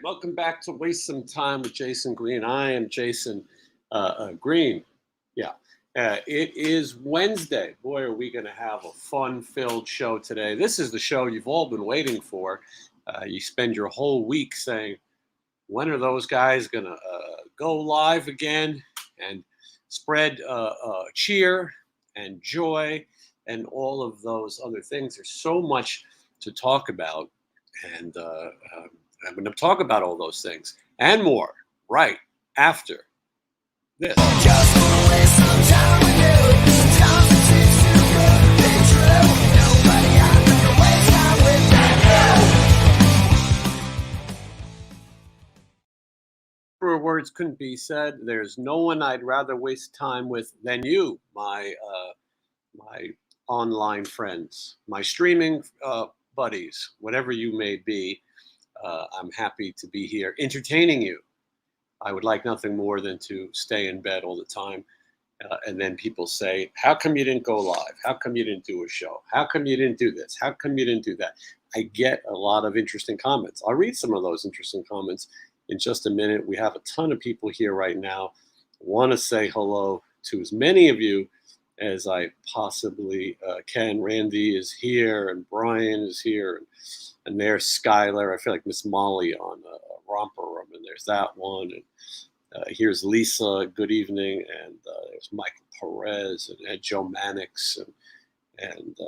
welcome back to Waste Some Time with Jason Green. I am Jason Green. Yeah, it is Wednesday. Boy, are we going to have a fun-filled show today. This is the show you've all been waiting for. You spend your whole week saying, when are those guys going to go live again and spread cheer and joy and all of those other things. There's so much to talk about, and I'm going to talk about all those things and more right after this. Just wanna waste some time with you. Sometimes it seems too good to be true. Nobody I'd rather waste time with than you. Truer words couldn't be said. There's no one I'd rather waste time with than you, my online friends, my streaming buddies, whatever you may be. I'm happy to be here entertaining you. I would like nothing more than to stay in bed all the time. And then people say, how come you didn't go live? How come you didn't do a show? How come you didn't do this? How come you didn't do that? I get a lot of interesting comments. I'll read some of those interesting comments in just a minute. We have a ton of people here right now. I want to say hello to as many of you as I possibly can. Randy is here, and Brian is here, and there's Skylar. I feel like Miss Molly on Romper Room, and there's that one. And here's Lisa. Good evening, and there's Michael Perez and Joe Mannix and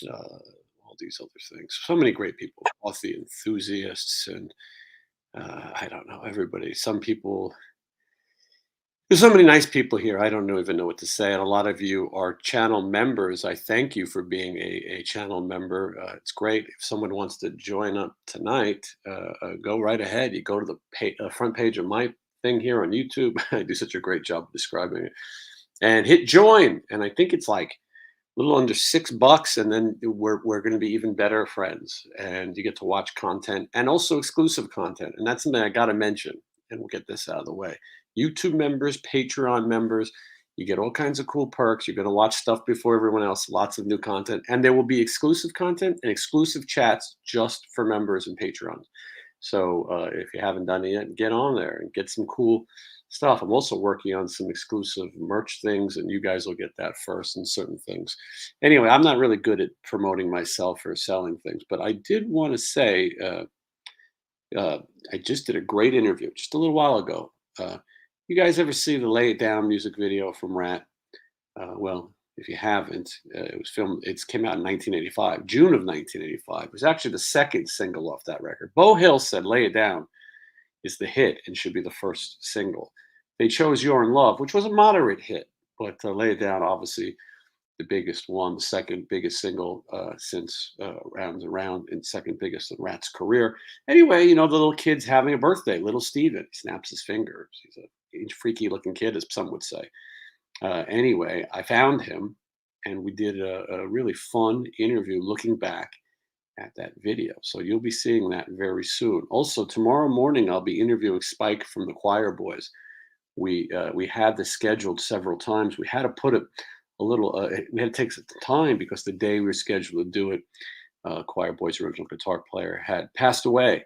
all these other things. So many great people, coffee enthusiasts, and I don't know, everybody. Some people. There's so many nice people here. I don't even know what to say. And a lot of you are channel members. I thank you for being a channel member. It's great. If someone wants to join up tonight, go right ahead. You go to the front page of my thing here on YouTube. I do such a great job of describing it. And hit join. And I think it's like a little under $6. And then we're going to be even better friends. And you get to watch content and also exclusive content. And that's something I got to mention. And we'll get this out of the way. YouTube members, Patreon members, you get all kinds of cool perks. You're going to watch stuff before everyone else, lots of new content. And there will be exclusive content and exclusive chats just for members and Patreons. So if you haven't done it yet, get on there and get some cool stuff. I'm also working on some exclusive merch things, and you guys will get that first and certain things. Anyway, I'm not really good at promoting myself or selling things, but I did want to say I just did a great interview just a little while ago. You guys ever see the Lay It Down music video from RATT? Well, if you haven't, it was filmed. It came out in 1985, June of 1985. It was actually the second single off that record. Beau Hill said "Lay It Down" is the hit and should be the first single. They chose "You're in Love," which was a moderate hit, but "Lay It Down" obviously the biggest one, the second biggest single since Rounds and Round, and second biggest in RATT's career. Anyway, you know, the little kid's having a birthday, little Steven. He snaps his fingers. He's a freaky looking kid, as some would say. Anyway, I found him, and we did a really fun interview looking back at that video. So you'll be seeing that very soon. Also, tomorrow morning, I'll be interviewing Spike from the Choir Boys. We had this scheduled several times. We had to put it a little, it had to take some time because the day we were scheduled to do it, Choir Boys' original guitar player had passed away.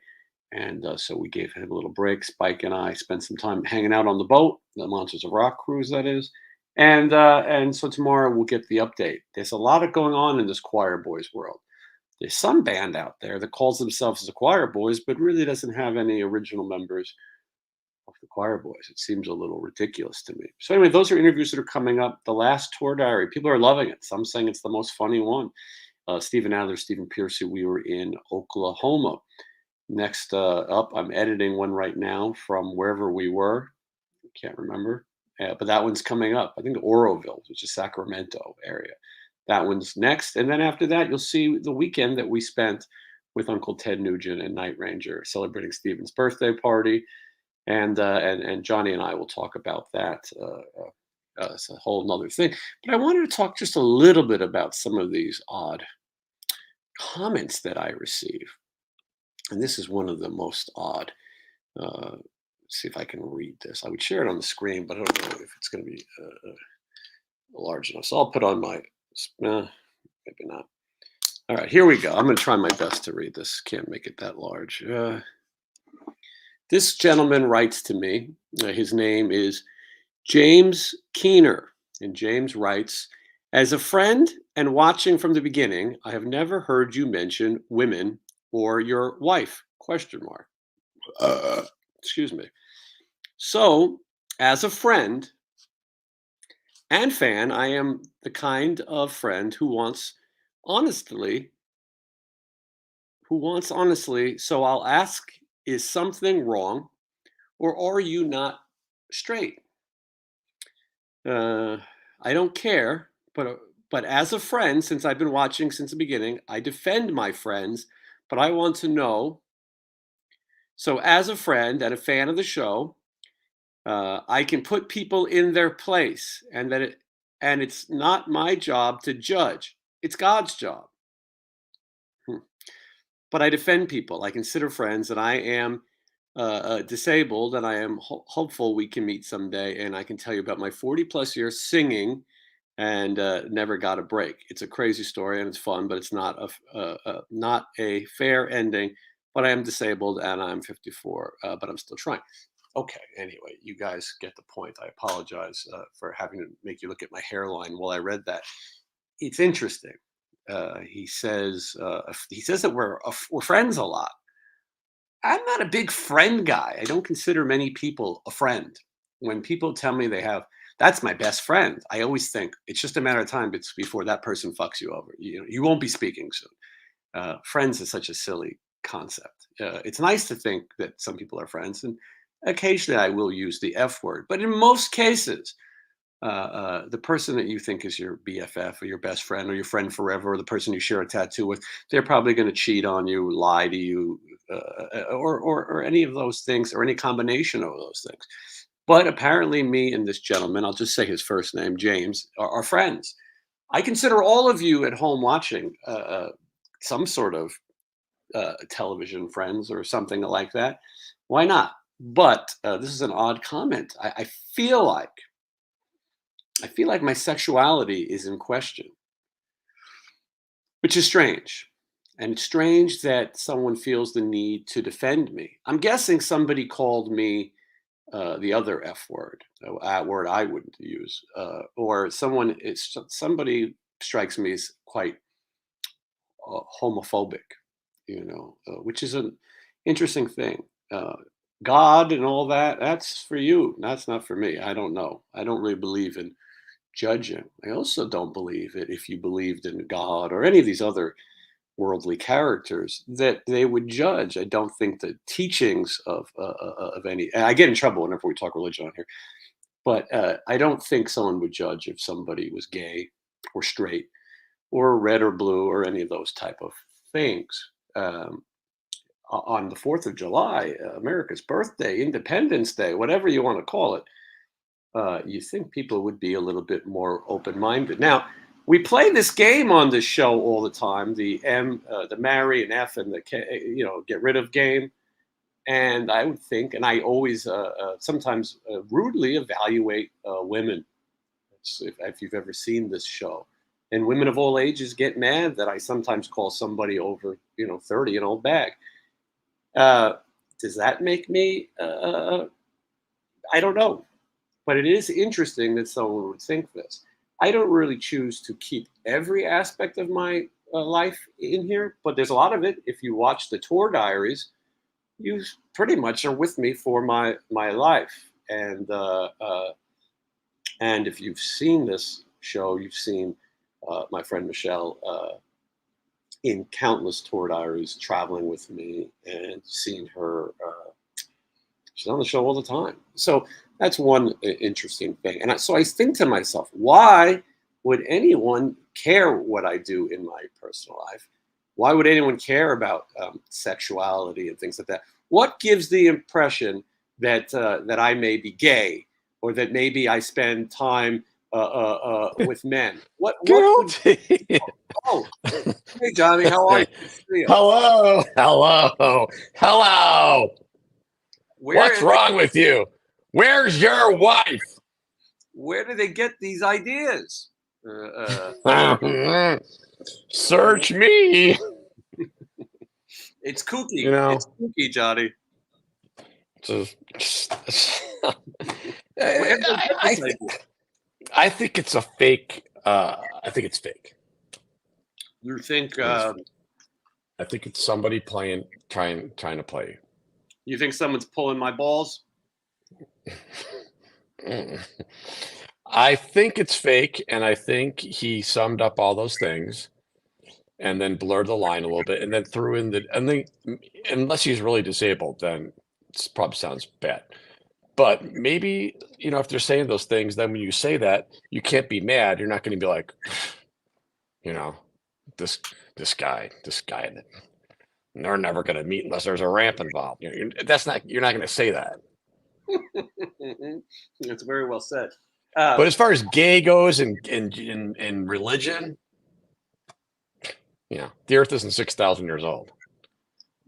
And so we gave him a little break. Spike and I spent some time hanging out on the boat, the Monsters of Rock cruise, that is. And so tomorrow we'll get the update. There's a lot of going on in this Choir Boys world. There's some band out there that calls themselves the Choir Boys, but really doesn't have any original members of the Choir Boys. It seems a little ridiculous to me. So anyway, those are interviews that are coming up. The last tour diary, people are loving it. Some saying it's the most funny one. Stephen Adler, Stephen Pearcy, we were in Oklahoma. Next up, I'm editing one right now from wherever we were. I can't remember. But that one's coming up. I think Oroville, which is Sacramento area. That one's next. And then after that, you'll see the weekend that we spent with Uncle Ted Nugent and Night Ranger celebrating Stephen's birthday party. And Johnny and I will talk about that. It's a whole nother thing. But I wanted to talk just a little bit about some of these odd comments that I receive. And this is one of the most odd. See if I can read this. I would share it on the screen, but I don't know if it's going to be large enough. So I'll put on my, maybe not. All right, here we go. I'm going to try my best to read this. Can't make it that large. This gentleman writes to me. His name is James Keener. And James writes, as a friend and watching from the beginning, I have never heard you mention women or your wife, question mark. Excuse me. So, as a friend and fan, I am the kind of friend who wants honestly, so I'll ask, is something wrong or are you not straight? I don't care, but as a friend, since I've been watching since the beginning, I defend my friends, but I want to know. So, as a friend and a fan of the show, I can put people in their place, and it's not my job to judge. It's God's job. But I defend people. I consider friends, and I am disabled, and I am hopeful we can meet someday. And I can tell you about my 40+ years singing and never got a break. It's a crazy story and it's fun, but it's not a fair ending. But I am disabled and I'm 54, but I'm still trying. Okay, anyway, you guys get the point. I apologize for having to make you look at my hairline while I read that. It's interesting. He says that we're friends a lot. I'm not a big friend guy. I don't consider many people a friend. When people tell me that's my best friend, I always think it's just a matter of time before that person fucks you over. You won't be speaking soon. Friends is such a silly concept. It's nice to think that some people are friends, and occasionally I will use the F word, but in most cases, the person that you think is your BFF or your best friend or your friend forever or the person you share a tattoo with, they're probably going to cheat on you, lie to you, or any of those things or any combination of those things. But apparently me and this gentleman, I'll just say his first name, James, are friends. I consider all of you at home watching some sort of television friends or something like that. Why not? But this is an odd comment. I feel like my sexuality is in question, which is strange. And it's strange that someone feels the need to defend me. I'm guessing somebody called me the other F word, a word I wouldn't use, or somebody strikes me as quite homophobic, which is an interesting thing. God and all that, that's for you. That's not for me. I don't know. I don't really believe in judging. I also don't believe it if you believed in God or any of these other worldly characters that they would judge. I don't think the teachings of any. And I get in trouble whenever we talk religion on here, but I don't think someone would judge if somebody was gay or straight or red or blue or any of those type of things. On the 4th of July, America's birthday, Independence Day, whatever you want to call it, you think people would be a little bit more open-minded. Now, we play this game on this show all the time, the marry and F and the K, get rid of game. And I would think, and I always sometimes rudely evaluate women. If you've ever seen this show. And women of all ages get mad that I sometimes call somebody over, 30 an old bag. Does that make me, I don't know. But it is interesting that someone would think this. I don't really choose to keep every aspect of my life in here, but there's a lot of it. If you watch the tour diaries, you pretty much are with me for my life. And if you've seen this show, you've seen my friend Michelle in countless tour diaries traveling with me and seen her. She's on the show all the time. So that's one interesting thing. And so I think to myself, why would anyone care what I do in my personal life? Why would anyone care about sexuality and things like that? What gives the impression that I may be gay or that maybe I spend time with men? What Guilty. oh, hey, Johnny, how are you? Hello. What's Where wrong with you? Where's your where do they get these ideas? Search me. It's kooky. You know, It's kooky, Johnny. Well, everybody gets I, this idea. I think it's a fake. I think it's fake. You think I think it's somebody trying to play. you think someone's pulling my balls? I think it's fake, and I think he summed up all those things and then blurred the line a little bit and then threw in and then unless he's really disabled, then it probably sounds bad. But maybe, if they're saying those things, then when you say that, you can't be mad. You're not going to be like, you know, this guy, they're never going to meet unless there's a ramp involved. You're not going to say that. It's very well said. But as far as gay goes and religion, the earth isn't 6,000 years old.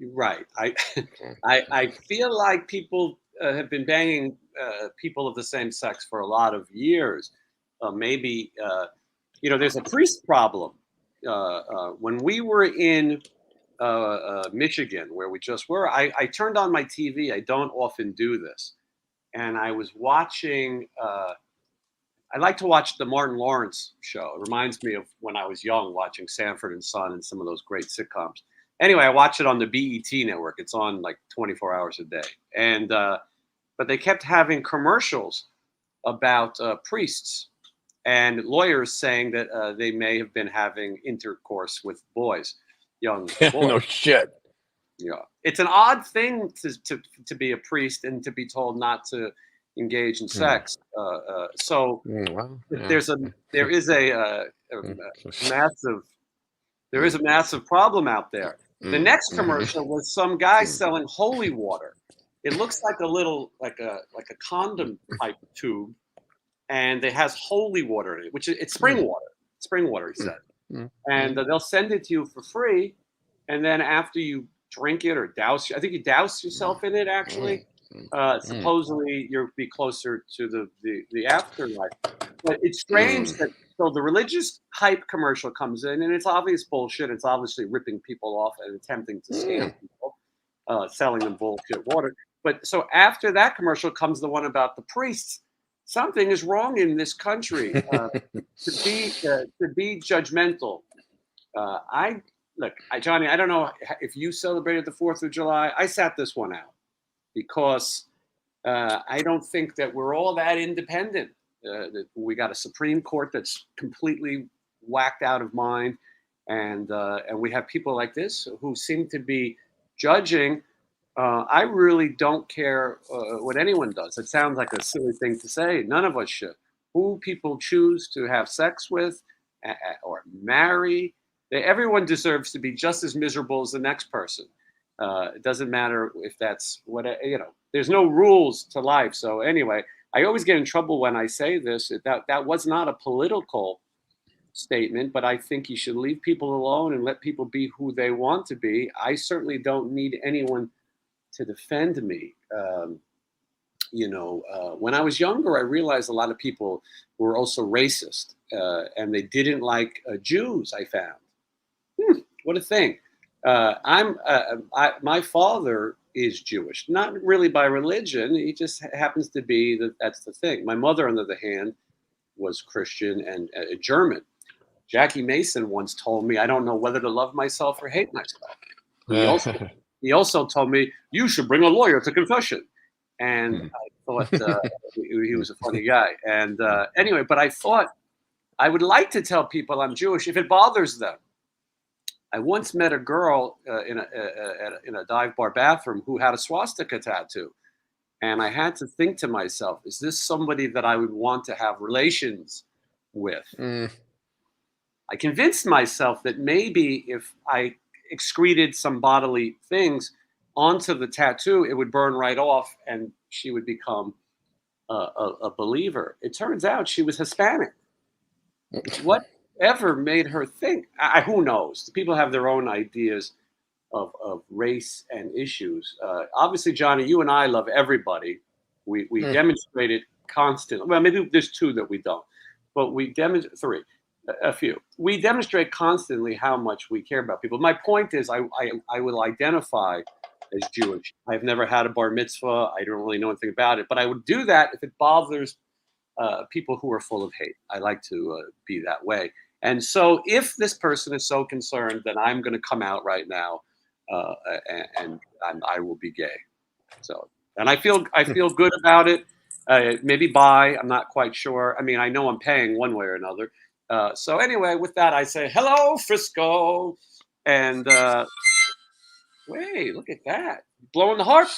Right. I feel like people have been banging people of the same sex for a lot of years. Maybe, there's a priest problem. When we were in Michigan, where we just were, I turned on my TV. I don't often do this. And I was watching, I like to watch the Martin Lawrence show. It reminds me of when I was young, watching Sanford and Son and some of those great sitcoms. Anyway, I watch it on the BET network. It's on like 24 hours a day. And, but they kept having commercials about priests and lawyers saying that they may have been having intercourse with boys, young boys. No shit. Yeah, it's an odd thing to be a priest and to be told not to engage in sex. So there is a massive problem out there. The next commercial was some guy selling holy water. It looks like like a condom type tube, and it has holy water in it, which it's spring water. Spring water, he said, and they'll send it to you for free, and then after you drink it or douse, I think you douse yourself in it actually. Supposedly you'll be closer to the afterlife. But it's strange that so the religious hype commercial comes in, and it's obvious bullshit. It's obviously ripping people off and attempting to scam people, selling them bullshit water. But so after that commercial comes the one about the priests. Something is wrong in this country. To be judgmental. Johnny, I don't know if you celebrated the 4th of July. I sat this one out because I don't think that we're all that independent. That we got a Supreme Court that's completely whacked out of mind, and we have people like this who seem to be judging. I really don't care what anyone does. It sounds like a silly thing to say. None of us should. Who people choose to have sex with or marry. Everyone deserves to be just as miserable as the next person. It doesn't matter if that's there's no rules to life. So anyway, I always get in trouble when I say this. That was not a political statement, but I think you should leave people alone and let people be who they want to be. I certainly don't need anyone to defend me. When I was younger, I realized a lot of people were also racist, and they didn't like Jews, I found. What a thing. My father is Jewish, not really by religion. He just happens to be that's the thing. My mother, on the other hand, was Christian and German. Jackie Mason once told me, I don't know whether to love myself or hate myself. He also told me, you should bring a lawyer to confession. And I thought he was a funny guy. And anyway, but I thought I would like to tell people I'm Jewish if it bothers them. I once met a girl in a dive bar bathroom who had a swastika tattoo. And I had to think to myself, is this somebody that I would want to have relations with? I convinced myself that maybe if I excreted some bodily things onto the tattoo, it would burn right off and she would become a believer. It turns out she was Hispanic. Whatever made her think? Who knows? People have their own ideas of race and issues. Obviously, Johnny, you and I love everybody. We demonstrate it constantly. Well, maybe there's two that we don't, but we demonstrate three. A few. We demonstrate constantly how much we care about people. My point is, I will identify as Jewish. I've never had a bar mitzvah. I don't really know anything about it, but I would do that if it bothers people who are full of hate. I like to be that way. And so, if this person is so concerned, then I'm going to come out right now, uh, and I will be gay. So, and I feel good about it. Maybe buy. I'm not quite sure. I mean, I know I'm paying one way or another. So anyway, with that, I say hello, Frisco, and wait, look at that, blowing the harp.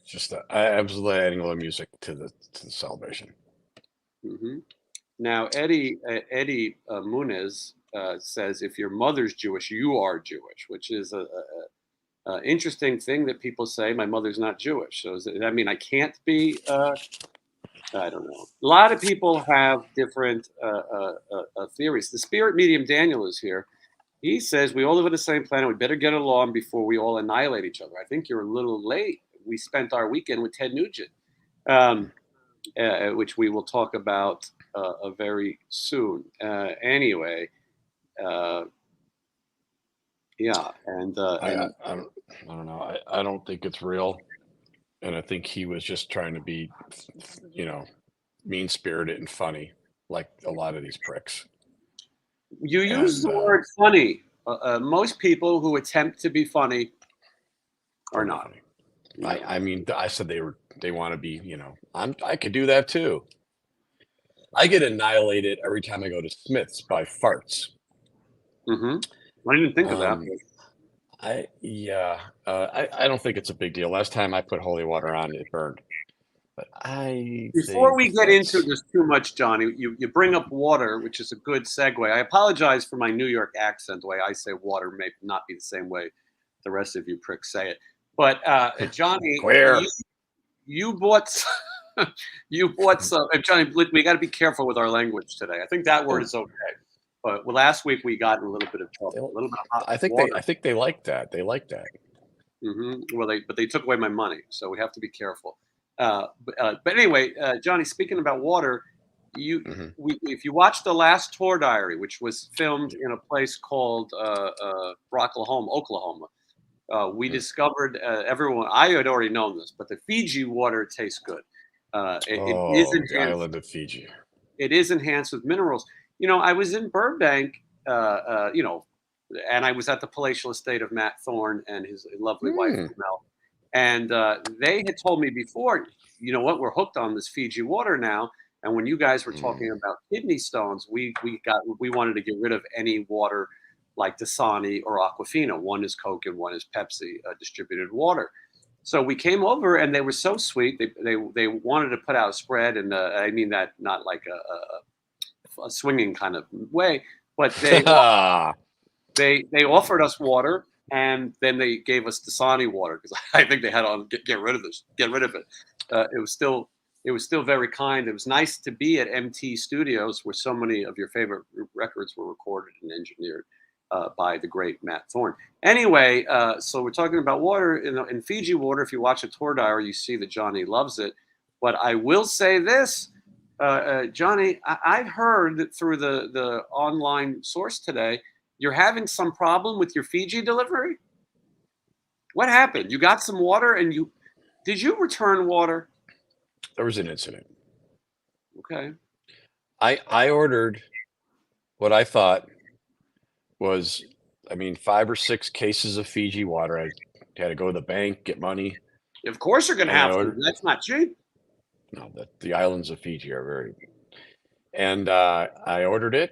Just I was adding a little music to the celebration. Hmm. Now, Eddie Muniz says, if your mother's Jewish, you are Jewish, which is a interesting thing that people say. My mother's not Jewish, so does that mean I can't be? I don't know. A lot of people have different theories. The spirit medium Daniel is here. He says we all live on the same planet. We better get along before we all annihilate each other. I think you're a little late. We spent our weekend with Ted Nugent, um, which we will talk about very soon. Anyway, uh, yeah, and I don't know. I don't think it's real, and I think he was just trying to be, you know, mean spirited and funny, like a lot of these pricks. you use And the word funny. Most people who attempt to be funny are are not not. funny. You know. I mean, I said they want to be. I could do that too. I get annihilated every time I go to Smith's by farts. Hmm. I didn't think of that. Um, I don't think it's a big deal. Last time I put holy water on, it burned. But I Before think we get into that's this too much, Johnny, you bring up water, which is a good segue. I apologize for my New York accent. The way I say water may not be the same way the rest of you pricks say it. But Johnny, you, queer. you bought you bought some. Johnny, we got to be careful with our language today. I think that word Oh, is okay. But last week we got in a little bit of trouble, a they'll- little bit of hot I think water. they like that. They like that. Well, they took away my money, so we have to be careful. But anyway, Johnny, speaking about water, Hmm. if you watch the last tour diary, which was filmed in a place called Oklahoma, we discovered everyone. I had already known this, but the Fiji water tastes good. It is Oh, the enhanced. island of Fiji. It is enhanced with minerals. I was in Burbank. And I was at the palatial estate of Matt Thorne and his lovely wife Hmm. Mel, and they had told me before, you know what, we're hooked on this Fiji water now. And when you guys were Hmm. talking about kidney stones, we wanted to get rid of any water like Dasani or Aquafina. One is Coke and one is Pepsi distributed water. So we came over and they were so sweet. They wanted to put out a spread, and I mean that not like a swinging kind of way, but they offered us water, and then they gave us Dasani water because I think they had to get rid of this, get rid of it. It was still very kind. It was nice to be at MT Studios where so many of your favorite records were recorded and engineered by the great Matt Thorne. Anyway, so we're talking about water in Fiji water. If you watch a tour diary, you see that Johnny loves it. But I will say this, Johnny, I've heard that through the online source today, you're having some problem with your Fiji delivery. What happened? You got some water, and did you return water? There was an incident. Okay. I ordered what I thought was, I mean, 5 or 6 cases of Fiji water. I had to go to the bank, get money, Of course you're going to and I have to. ordered. That's not cheap. No, the islands of Fiji are very. And I ordered it,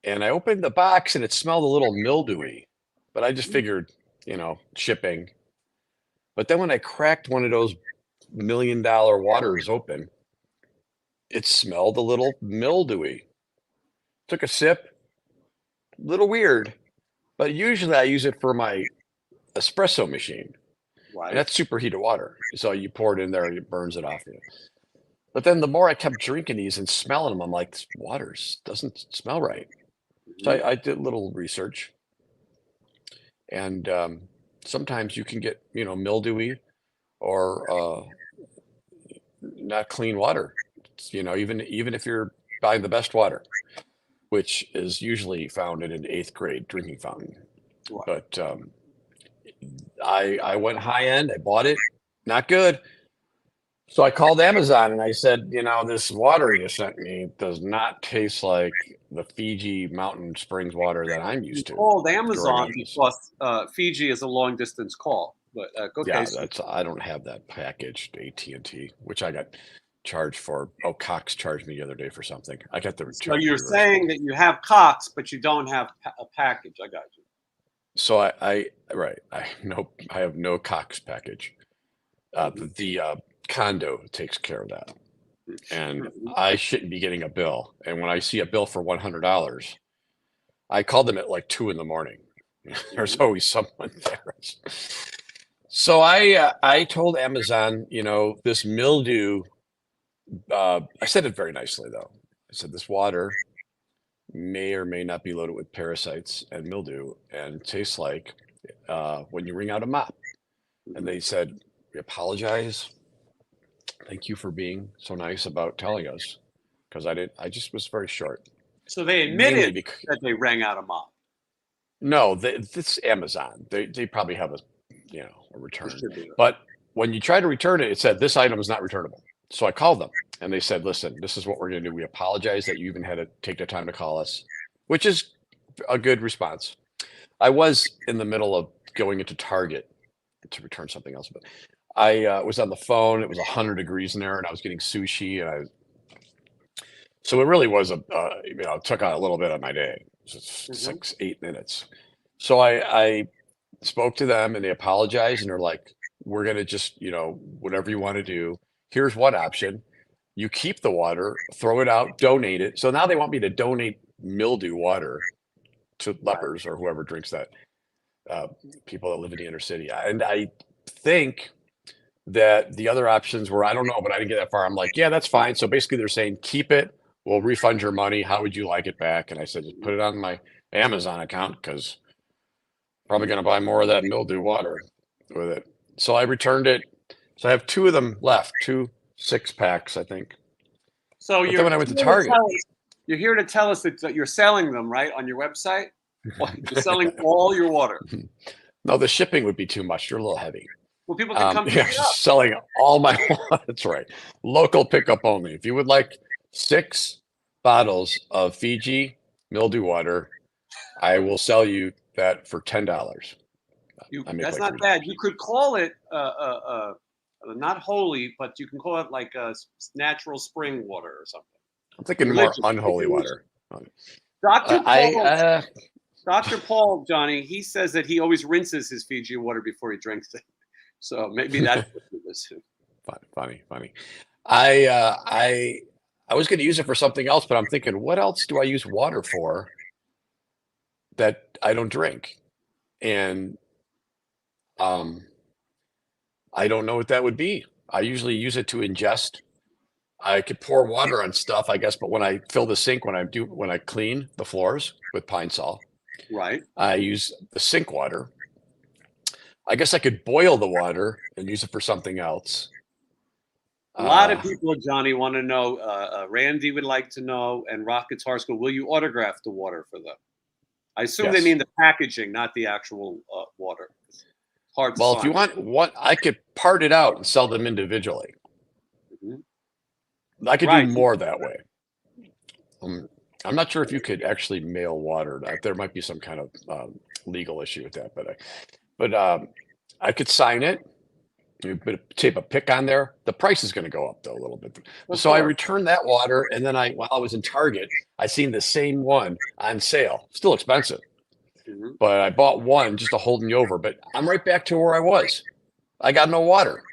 and I opened the box, and it smelled a little mildewy, but I just figured, shipping. But then when I cracked one of those $1 million waters open, it smelled a little mildewy. Took a sip, little weird, but usually I use it for my espresso machine, and Right. that's superheated water. So you pour it in there, it burns it off you. But then the more I kept drinking these and smelling them, I'm like, this water doesn't smell right. So Hmm. I did a little research, and sometimes you can get, mildewy or not clean water. Even if you're buying the best water. which is usually found in an 8th grade drinking fountain. Right. But I went high end. I bought it. Not good. So I called Amazon and I said, this water you sent me does not taste like the Fiji Mountain Springs water that I'm You used to called growing Amazon up. because Fiji is a long distance call. But okay, Yeah, I don't have that packaged AT&T, which I got charged for. Oh, Cox charged me the other day for something. I got the so charge you're reversed. saying that you have Cox, but you don't have a package. I got you. So I have no Cox package. The condo takes care of that, and Mhm. I shouldn't be getting a bill. And when I see a bill for $100, I called them at like 2 in the morning. There's Mhm. always someone there. So I told Amazon, this mildew. I said it very nicely though. I said this water may or may not be loaded with parasites and mildew and tastes like when you wring out a mop. And Mhm. they said, we apologize. Thank you for being so nice about telling us, because I just was very short. So they Mainly admitted because that they rang out a mop. no, this Amazon. They probably have a return. Distributor. But when you try to return it, it said this item is not returnable. So I called them and they said, listen, this is what we're going to do. We apologize that you even had to take the time to call us, which is a good response. I was in the middle of going into Target to return something else, but I was on the phone. It was 100 degrees in there and I was getting sushi so it really was it took out a little bit of my day. Just Mhm. 6, 8 minutes. So I spoke to them and they apologized and they're like, we're going to just, whatever you want to do. Here's one option. You keep the water, throw it out, donate it. So now they want me to donate mildew water to Right. lepers or whoever drinks that, people that live in the inner city. And I think that the other options were, I don't know, but I didn't get that far. I'm like, yeah, that's fine. So basically they're saying, keep it. We'll refund your money. How would you like it back? And I said, just put it on my Amazon account because probably going to buy more of that mildew water with it. So I returned it. So I have 2 of them left, 2 6-packs, I think. So But then when I went to Target, you're here to tell us that you're selling them, right, on your website? You're selling all your water. no, the shipping would be too much. They're a little heavy. Well, people can come pick Yeah, it up. selling all my that's right. Local pickup only. If you would like 6 bottles of Fiji mildew water, I will sell you that for $10. I make That's like not bad. You could call it not holy, but you can call it like natural spring water or something. I'm thinking more Religion. It's unholy religion. water. Dr. I Paul, Dr. Paul, Johnny, he says that he always rinses his Fiji water before he drinks it. So maybe that's what it is. funny. I was going to use it for something else, but I'm thinking, what else do I use water for that I don't drink? And um, I don't know what that would be. I usually use it to ingest. I could pour water on stuff, I guess, but when I fill the sink, when I clean the floors with Pine Sol, Right. I use the sink water. I guess I could boil the water and use it for something else. A lot of Uh, people, Johnny, want to know. Randy would like to know, and Rock Guitar School, will you autograph the water for them? I assume they yes. mean the packaging, not the actual water. It's hard to Well, if you sign. want one, I could part it out and sell them individually. Mhm. I could do Right. more that way. I'm not sure if you could actually mail water. There might be some kind of legal issue with that, but I could sign it. You put tape a pick on there. The price is going to go up though a little bit. Of So I course. returned that water, and then while I was in Target, I seen the same one on sale. Still expensive, Mhm. but I bought one just to hold me over. But I'm right back to where I was. I got no water,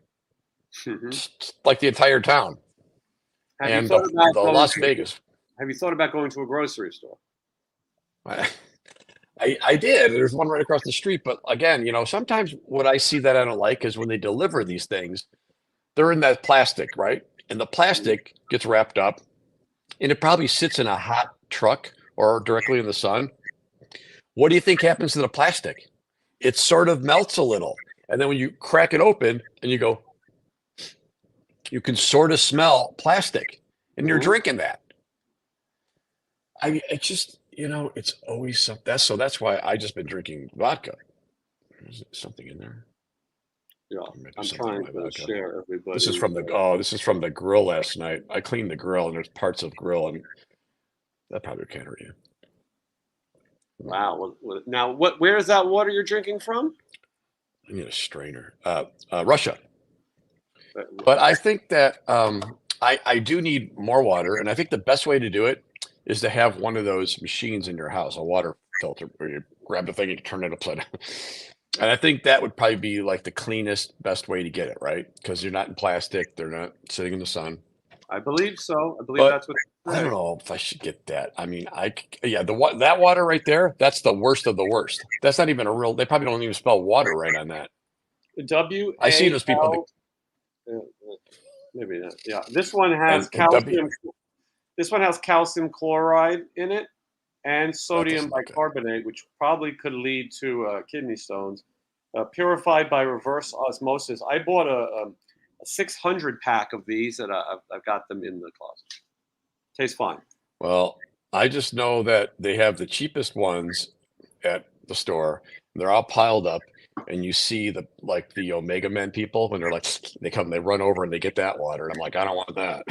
Mhm. just like the entire town Have you and thought about the going Las to? Vegas. Have you thought about going to a grocery store? I, I did. There's one right across the street, but again, sometimes what I see that I don't like is when they deliver these things, they're in that plastic, right? And the Mhm. plastic gets wrapped up and it probably sits in a hot truck or directly in the sun. What do you think happens to the plastic? It sort of melts a little. And then when you crack it open and you go, you can sort of smell plastic and you're Mhm. drinking that. it's just, it's always something. That's why I just been drinking vodka. Is there something in there? Yeah, There might be I'm something in trying my to vodka. share This is everybody's. from the grill last night. I cleaned the grill and there's parts of grill and that probably can't hurt you. Wow. Now, where is that water you're drinking from? I need a strainer. Russia. Uh, But I think that I do need more water, and I think the best way to do it is to have one of those machines in your house, a water filter, where you grab the thing and turn it upside down. And I think that would probably be like the cleanest, best way to get it, right? Because they're not in plastic, they're not sitting in the sun. I believe so. I believe But that's what I they don't say. know if I should get that. I mean, yeah, that water right there, that's the worst of the worst. That's not even a real. They probably don't even spell water right on that. W I see A those people L. Maybe not. Yeah, this one has and W. calcium. This one has calcium chloride in it and That sodium doesn't look good. bicarbonate, which probably could lead to kidney stones. Purified by reverse osmosis. I bought a 600 pack of these, and I've got them in the closet. Tastes fine. Well, I just know that they have the cheapest ones at the store. They're all piled up, and you see the Omega Men people when they're like they run over and they get that water, and I'm like, I don't want that.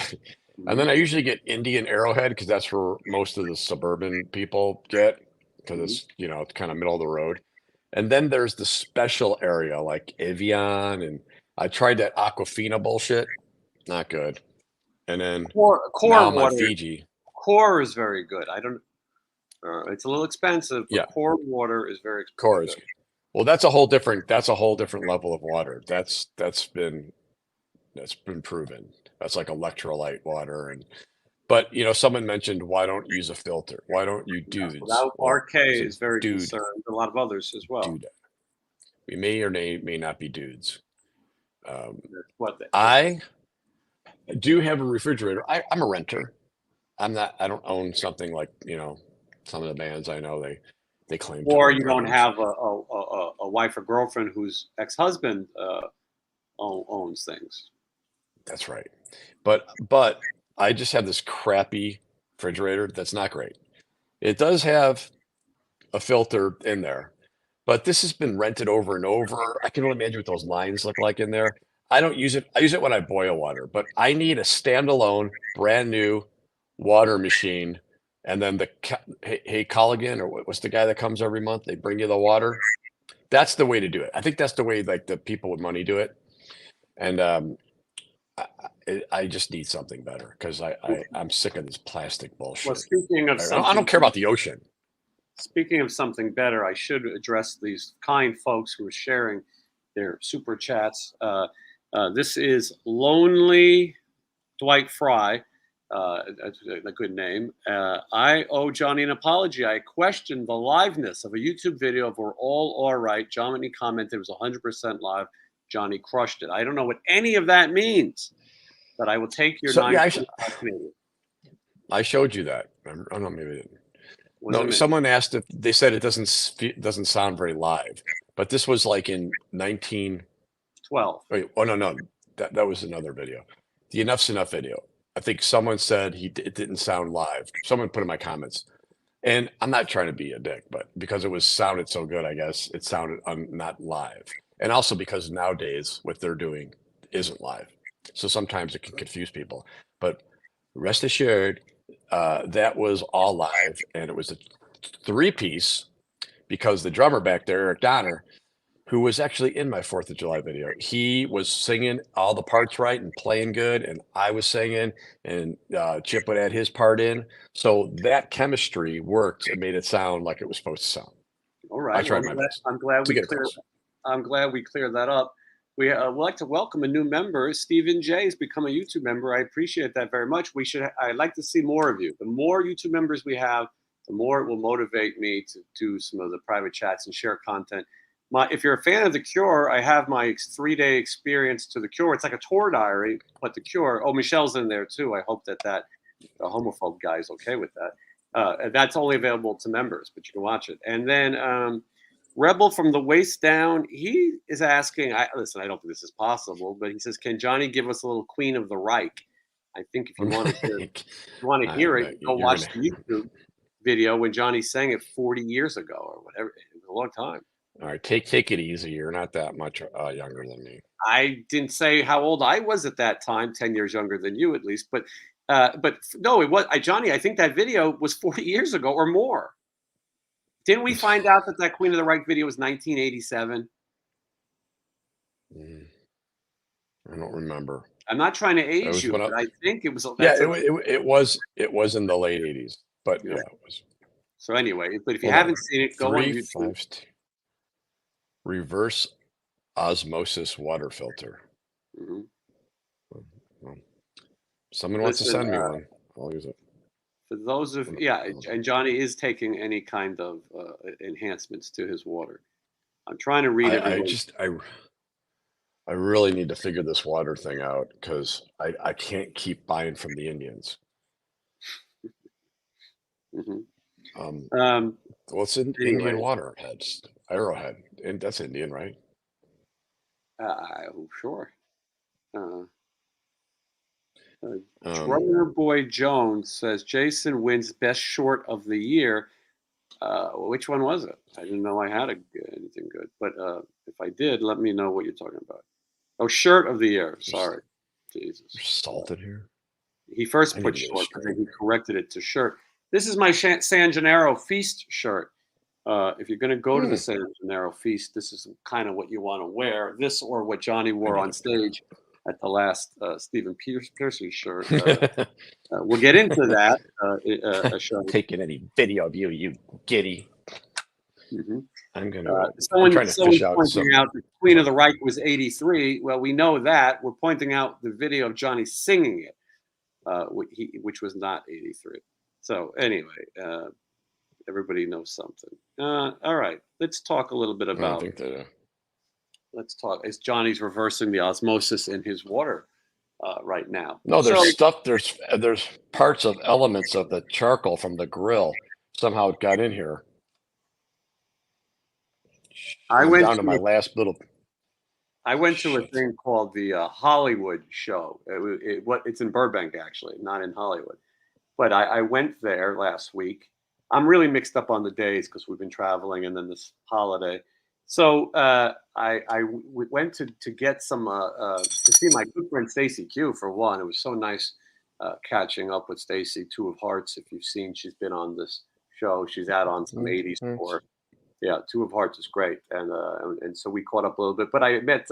And Mhm, then I usually get Indian Arrowhead because that's where most of the suburban people get because mhm. it's kind of middle of the road. And then there's the special area like Evian, and I tried that Aquafina bullshit, not good. And then now Core I'm on water. Fiji. Core is very good. I don't. It's a little expensive, but Yeah, core water is very Coors. good. Well, that's a whole different level of water. That's been proven. That's like electrolyte water but someone mentioned why don't use a filter? Why don't you Yeah. dudes? Well, Well, RK as a is very dude, concerned. A lot of others as well. dude, we may or may not be dudes. Um, That's what they. Yeah. I do have a refrigerator. I'm a renter. I don't own something like, some of the bands I know they claim to Or own you don't brands. have a wife or girlfriend whose ex-husband owns things. That's right. But I just have this crappy refrigerator that's not great. It does have a filter in there, but this has been rented over and over. I can only imagine what those lines look like in there. I don't use it. I use it when I boil water, but I need a standalone, brand new water machine. And then hey Colligan, or what's the guy that comes every month? They bring you the water. That's the way to do it. I think that's the way like the people with money do it. And I, I just need something better because I'm sick of this plastic Well, bullshit. speaking of I don't something, care about the ocean. speaking of something better, I should address these kind folks who are sharing their super chats. This is Lonely Dwight Fry. That's a good name. I owe Johnny an apology. I questioned the liveness of a YouTube video of We're All Right. Johnny commented it was 100% live. Johnny crushed it. I don't know what any of that means, but I will take your So yeah, 9.25 Canadian. I showed you that. I don't know, maybe I didn't. What does it No, mean? someone asked if they said it doesn't sound very live, but this was like in 19. 12. Wait, oh no, that was another video. The Enough's Enough video. I think someone said it didn't sound live. Someone put in my comments, and I'm not trying to be a dick, but because it was sounded so good, I guess it sounded not live, and also because nowadays what they're doing isn't live, so sometimes it can confuse people. But rest assured, that was all live, and it was a three-piece because the drummer back there, Eric Donner, who was actually in my 4th of July video, he was singing all the parts right and playing good, and I was singing, and Chip would add his part in. So that chemistry worked and made it sound like it was supposed to sound. All I right. Well, tried my best I'm glad to we get it cleared. close. I'm glad we cleared that up. We would like to welcome a new member. Stephen J has become a YouTube member. I appreciate that very much. I'd like to see more of you. The more YouTube members we have, the more it will motivate me to do some of the private chats and share content. If you're a fan of The Cure, I have my 3-day experience to The Cure. It's like a tour diary, but The Cure. Oh, Michelle's in there too. I hope that the homophobe guy is okay with that. That's only available to members, but you can watch it. And then Rebel from the Waist Down, he is asking, listen, I don't think this is possible, but he says, can Johnny give us a little Queen of the Reich? I think if you want to hear, I it, bet go you're watch gonna. the YouTube. video when Johnny sang it 40 years ago or whatever. It was a long time. All right, take it easy. You're not that much younger than me. I didn't say how old I was at that time, 10 years younger than you at least, but no, it was Johnny, I think that video was 40 years ago or more. Didn't we find out that that Queen of the Reich video was 1987? I don't remember. I'm not trying to age was you, when but I think it was. Yeah, it was in the late 80s, but yeah, it was. So anyway, but if you Hold on. haven't seen it, go on YouTube. Reverse osmosis water filter. Mhm. Well, someone wants to send me one. I'll use it. For those of and Johnny is taking any kind of enhancements to his water. I'm trying to read everybody. I really need to figure this water thing out because I can't keep buying from the Indians. Mm-hmm. What's in Anyway. Indian water heads? Arrowhead, and that's Indian, right? Sure. Drummer Boy Jones says Jason wins best short of the year. Which one was it? I didn't know I had anything good, but if I did, let me know what you're talking about. Oh, shirt of the year. Sorry, Jesus. There's salt in here. He first put short, but then he corrected it to shirt. This is my San Gennaro Feast shirt. If you're going to go to the San Gennaro Feast, this is kind of what you want to wear. This or what Johnny wore on stage at the last Stephen Pearcy shirt. We'll get into that. Taking any video of you, you giddy. Mm-hmm. I'm gonna. Someone trying to fish out pointing out the Queen of the Reich was 83. Well, we know that. We're pointing out the video of Johnny singing it, which was not 83. So anyway, everybody knows something. All right, let's talk a little bit about. I think that. Let's talk. Is Johnny's reversing the osmosis in his water right now? No, there's stuff. There's parts of elements of the charcoal from the grill somehow it got in here. I went down to my last little. I went to a thing called the Hollywood show. It's in Burbank, actually, not in Hollywood. But I went there last week. I'm really mixed up on the days because we've been traveling and then this holiday. So I went to get some to see my good friend Stacy Q for one. It was so nice catching up with Stacy, Two of Hearts. If you've seen, she's been on this show. She's out on some 80s tour. Yeah, Two of Hearts is great, and so we caught up a little bit. But I met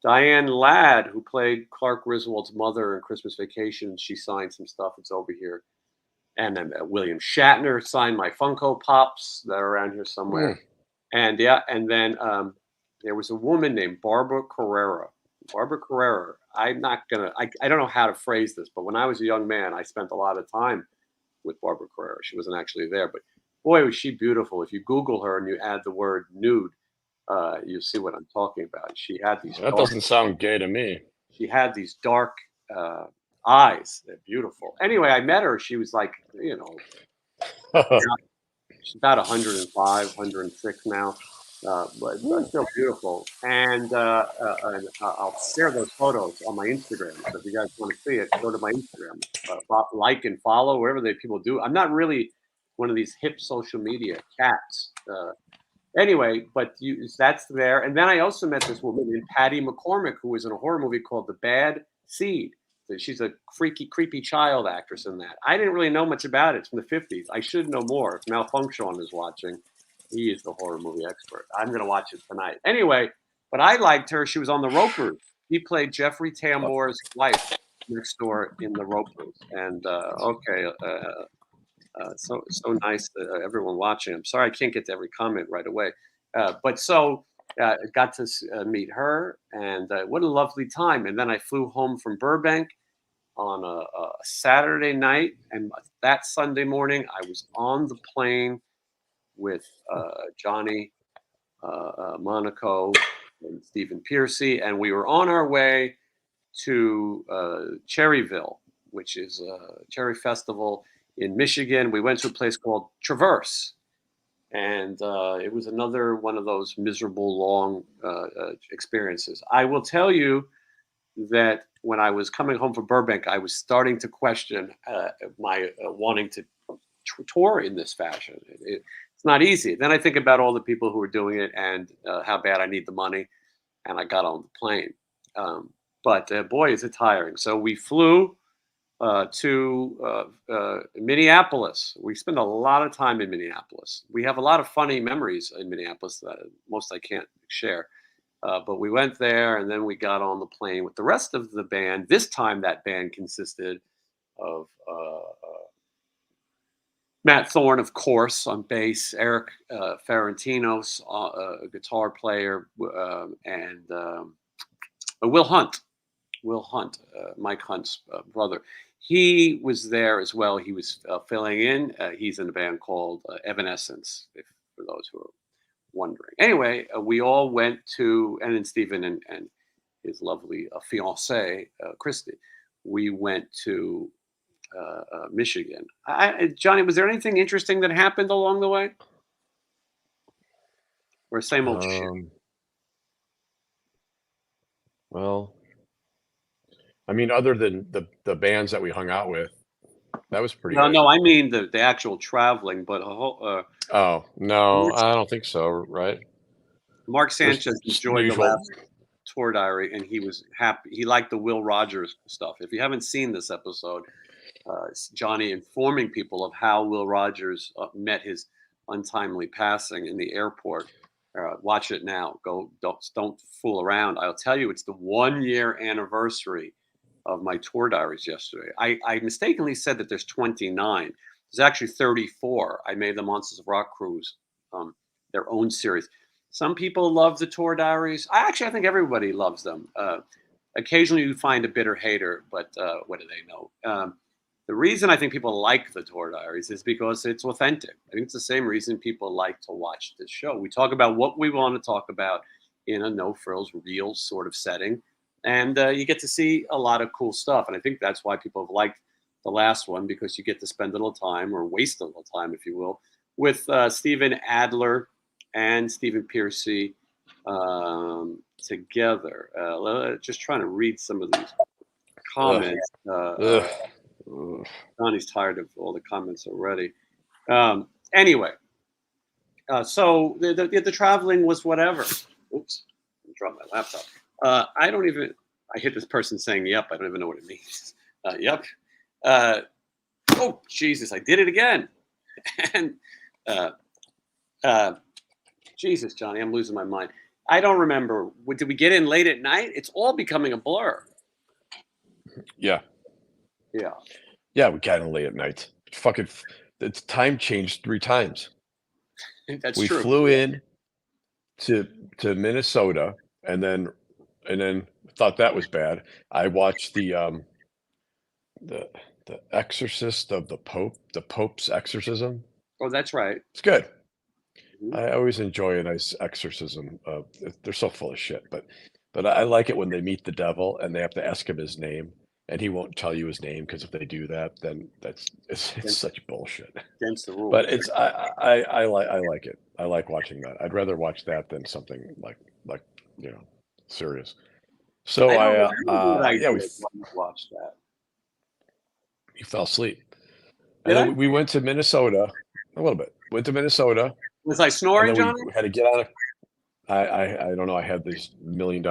Diane Ladd, who played Clark Griswold's mother in Christmas Vacation. She signed some stuff. It's over here. And then William Shatner signed my Funko Pops that are around here somewhere. And and then there was a woman named Barbara Carrera. Barbara Carrera. I'm not gonna. I don't know how to phrase this, but when I was a young man, I spent a lot of time with Barbara Carrera. She wasn't actually there, but boy, was she beautiful. If you Google her and you add the word nude, you'll see what I'm talking about. She had these. That doesn't sound gay to me. She had these dark eyes. They're beautiful. Anyway, I met her. She was like, she's about 105, 106 now, but still beautiful. And I'll share those photos on my Instagram. So if you guys want to see it, go to my Instagram, like and follow wherever people do. I'm not really one of these hip social media cats. Anyway, but that's there. And then I also met this woman, Patty McCormick, who was in a horror movie called The Bad Seed. She's a freaky, creepy child actress in that. I didn't really know much about it. It's from the 50s. I should know more. If Malfunction is watching, he is the horror movie expert. I'm going to watch it tonight. Anyway, but I liked her. She was on The Ropers. He played Jeffrey Tambor's wife next door in The Ropers. And so nice everyone watching. I'm sorry I can't get to every comment right away. But got to meet her, and what a lovely time. And then I flew home from Burbank on a Saturday night, and that Sunday morning I was on the plane with Johnny Monaco and Stephen Pearcy, and we were on our way to Cherryville, which is a cherry festival in Michigan. We went to a place called Traverse, and it was another one of those miserable long experiences. I will tell you that when I was coming home from Burbank, I was starting to question my wanting to tour in this fashion. It's not easy. Then I think about all the people who are doing it and how bad I need the money, and I got on the plane. But boy, is it tiring. So we flew to Minneapolis. We spend a lot of time in Minneapolis. We have a lot of funny memories in Minneapolis that most I can't share. But we went there, and then we got on the plane with the rest of the band. This time, that band consisted of Matt Thorne, of course, on bass, Eric Ferentinos, a guitar player, and Will Hunt. Will Hunt, Mike Hunt's brother. He was there as well. He was filling in. He's in a band called Evanescence, for those who are wondering. Anyway, we all went to, and then Stephen and his lovely fiancée, Christy, we went to Michigan. Johnny, was there anything interesting that happened along the way? Or same old shit? Well, I mean, other than the bands that we hung out with, that was pretty good. No, I mean the actual traveling, but Oh, no, I don't think so, right? Mark Sanchez enjoyed the usual. last tour diary, and he was happy. He liked the Will Rogers stuff. If you haven't seen this episode, it's Johnny informing people of how Will Rogers met his untimely passing in the airport. Watch it now. Don't fool around. I'll tell you, it's the 1-year anniversary of my tour diaries yesterday. I mistakenly said that there's 29. There's actually 34. I made the Monsters of Rock cruise their own series. Some people love the tour diaries. I think everybody loves them. Occasionally you find a bitter hater, but what do they know? The reason I think people like the tour diaries is because it's authentic. I think it's the same reason people like to watch this show. We talk about what we want to talk about in a no frills, real sort of setting. And you get to see a lot of cool stuff. And I think that's why people have liked the last one, because you get to spend a little time, or waste a little time, if you will, with Stephen Adler and Stephen Pearcy together. Just trying to read some of these comments. Johnny's tired of all the comments already. Anyway, so the traveling was whatever. Oops, I dropped my laptop. I hit this person saying yep. I don't even know what it means. Yep. Oh, Jesus, I did it again. And Jesus, Johnny, I'm losing my mind. I don't remember. Did we get in late at night? It's all becoming a blur. Yeah. Yeah. Yeah, we got in late at night. Fucking, the time changed 3 times. That's we true. flew in to Minnesota, and then thought that was bad. I watched the Exorcist of the Pope, the Pope's exorcism. Oh, that's right. It's good. Mhm. I always enjoy a nice exorcism. They're so full of shit, but I like it when they meet the devil and they have to ask him his name, and he won't tell you his name, because if they do that, then it's such bullshit. Against the rules. But I like it. I like watching that. I'd rather watch that than something like serious. So I don't remember what I yeah, did when I watched that. you fell asleep. Did And I? then we went to Minnesota a little bit. Went to Minnesota, Was I and snoring, then Johnny? we had to get on a. I don't know. I had these $1 million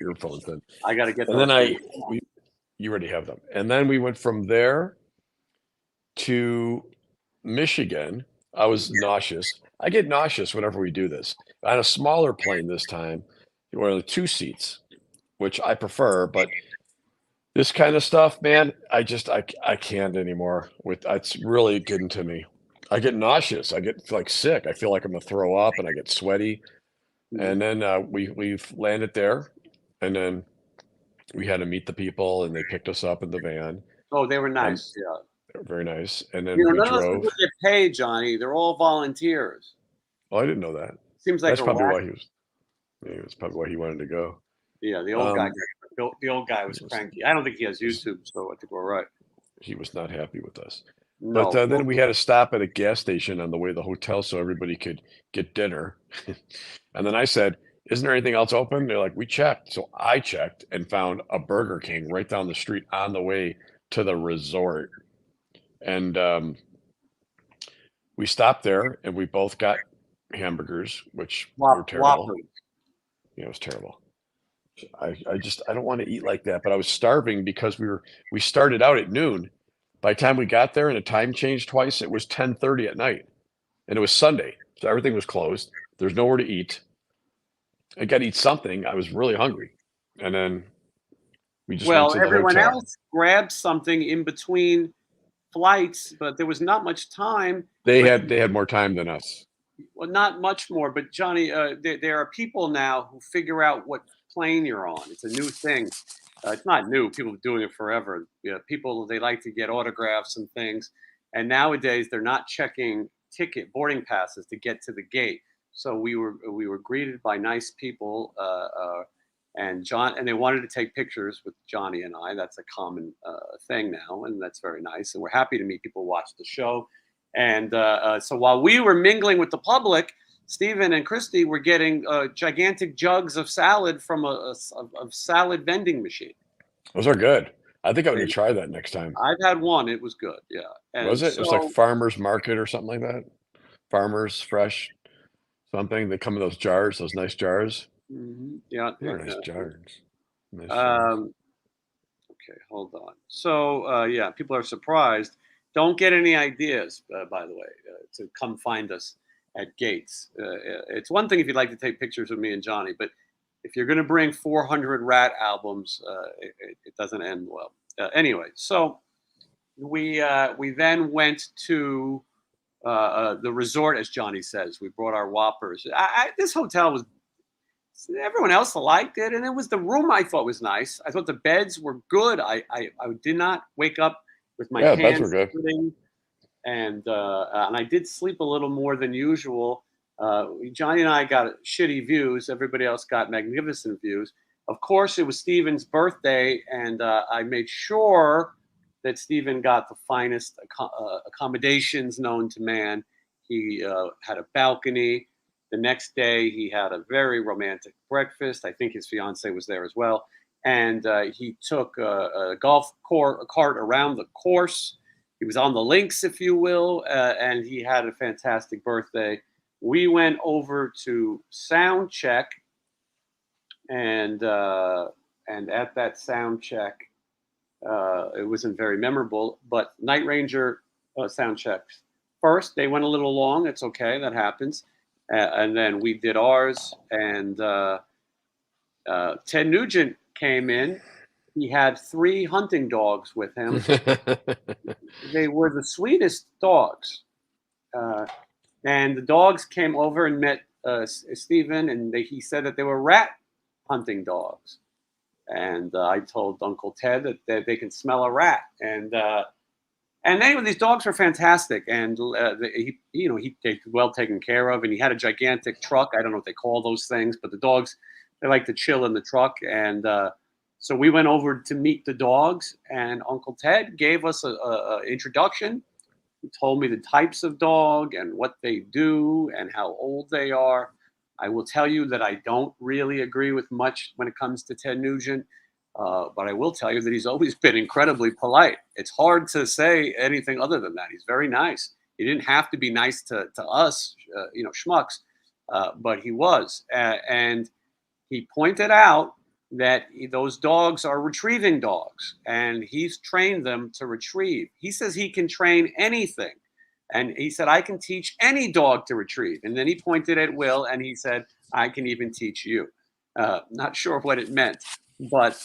earphones then, I got to get and those. then you already have them. And then we went from there to Michigan. I was nauseous. I get nauseous whenever we do this. On a smaller plane this time, one of the 2 seats, which I prefer, but this kind of stuff, man, I can't anymore. It's really getting to me. I get nauseous. I get like sick. I feel like I'm gonna throw up, and I get sweaty. And then we've landed there, and then we had to meet the people, and they picked us up in the van. Oh, they were nice. Yeah. They were very nice. And then You know, we none of those drove. people get paid, Johnny. They're all volunteers. Oh, I didn't know that. Seems like That's a probably whack. why he was. Yeah, that's probably why he wanted to go. Yeah, the old guy. Um, The old guy was cranky. I don't think he has YouTube, so I think we're right. He was not happy with us. No. But then we had to stop at a gas station on the way to the hotel so everybody could get dinner. And then I said, "Isn't there anything else open?" They're like, "We checked." So I checked and found a Burger King right down the street on the way to the resort. And we stopped there and we both got hamburgers, which were terrible. Whoppers. Yeah, it was terrible. I don't want to eat like that, but I was starving because we started out at noon. By the time we got there and the time changed twice, it was 10:30 at night, and it was Sunday, so everything was closed. There's nowhere to eat. I got to eat something. I was really hungry, and then we just went Well, to the everyone hotel. else grabbed something in between flights, but there was not much time. They But had more time than us. well, not much more. But Johnny, there are people now who figure out what plane you're on. It's a new thing. It's not new. People have been doing it forever. People they like to get autographs and things, and nowadays they're not checking boarding passes to get to the gate. So we were greeted by nice people, and they wanted to take pictures with Johnny and I. That's a common thing now, and that's very nice. And we're happy to meet people who watch the show. And so while we were mingling with the public, Stephen and Christy were getting gigantic jugs of salad from a salad vending machine. Those are good. I think I'm gonna try that next time. I've had one; it was good. Yeah, Was and it? It was like so Farmers Market or something like that? Farmers Fresh something. They come in those jars, those nice jars. yeah. They are nice jars. Nice jars. Um, okay, hold on. So yeah, people are surprised. Don't get any ideas, by the way, to come find us at Gates. It's one thing if you'd like to take pictures with me and Johnny, but if you're going to bring 400 Rat albums, it doesn't end well. Anyway, so we then went to the resort, as Johnny says. We brought our Whoppers. This hotel was. Everyone else liked it, and it was the room I thought was nice. I thought the beds were good. I did not wake up with my Yeah, beds were hands good. hurting, and I did sleep a little more than usual. Johnny and I got shitty views. Everybody else got magnificent views. Of course, it was Stephen's birthday, and I made sure that Stephen got the finest accommodations known to man. He had a balcony. The next day, he had a very romantic breakfast. I think his fiance was there as well. And he took a cart around the course. He was on the links, if you will, and he had a fantastic birthday. We went over to sound check, and at that sound check, it wasn't very memorable. But Night Ranger sound checks first. They went a little long. It's okay. That happens. And then we did ours, and Ted Nugent came in. He had 3 hunting dogs with him. They were the sweetest dogs. And the dogs came over and met Stephen, and he said that they were rat hunting dogs. And I told Uncle Ted that they can smell a rat. And anyway, these dogs were fantastic, and he well taken care of, and he had a gigantic truck. I don't know what they call those things, but the dogs, they like to chill in the truck. And so we went over to meet the dogs, and Uncle Ted gave us a introduction. He told me the types of dog and what they do and how old they are. I will tell you that I don't really agree with much when it comes to Ted Nugent. But I will tell you that he's always been incredibly polite. It's hard to say anything other than that. He's very nice. He didn't have to be nice to us, schmucks, but he was. And he pointed out that those dogs are retrieving dogs, and he's trained them to retrieve. He says he can train anything. And he said, I can teach any dog to retrieve. And then he pointed at Will, and he said, I can even teach you. Not sure what it meant. But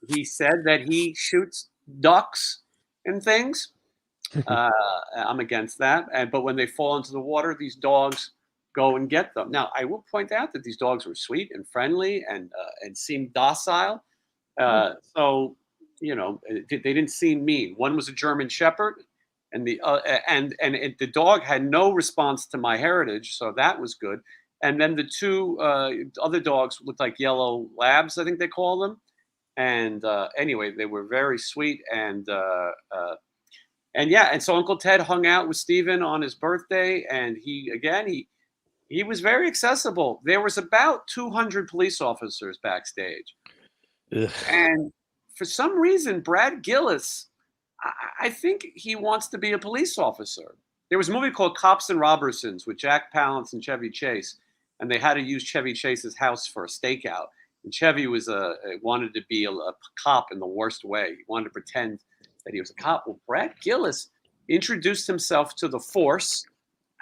he said that he shoots ducks and things. I'm against that. But when they fall into the water, these dogs go and get them. Now, I will point out that these dogs were sweet and friendly and seemed docile. So, they didn't seem mean. One was a German Shepherd, and the dog had no response to my heritage, so that was good. And then the 2 other dogs looked like yellow labs, I think they call them. And anyway, they were very sweet. And so Uncle Ted hung out with Stephen on his birthday. And he was very accessible. There was about 200 police officers backstage. Ugh. And for some reason, Brad Gillis, I think he wants to be a police officer. there was a movie called Cops and Robertsons with Jack Palance and Chevy Chase, and they had to use Chevy Chase's house for a stakeout. And Chevy was wanted to be a cop in the worst way. He wanted to pretend that he was a cop. Well, Brad Gillis introduced himself to the force,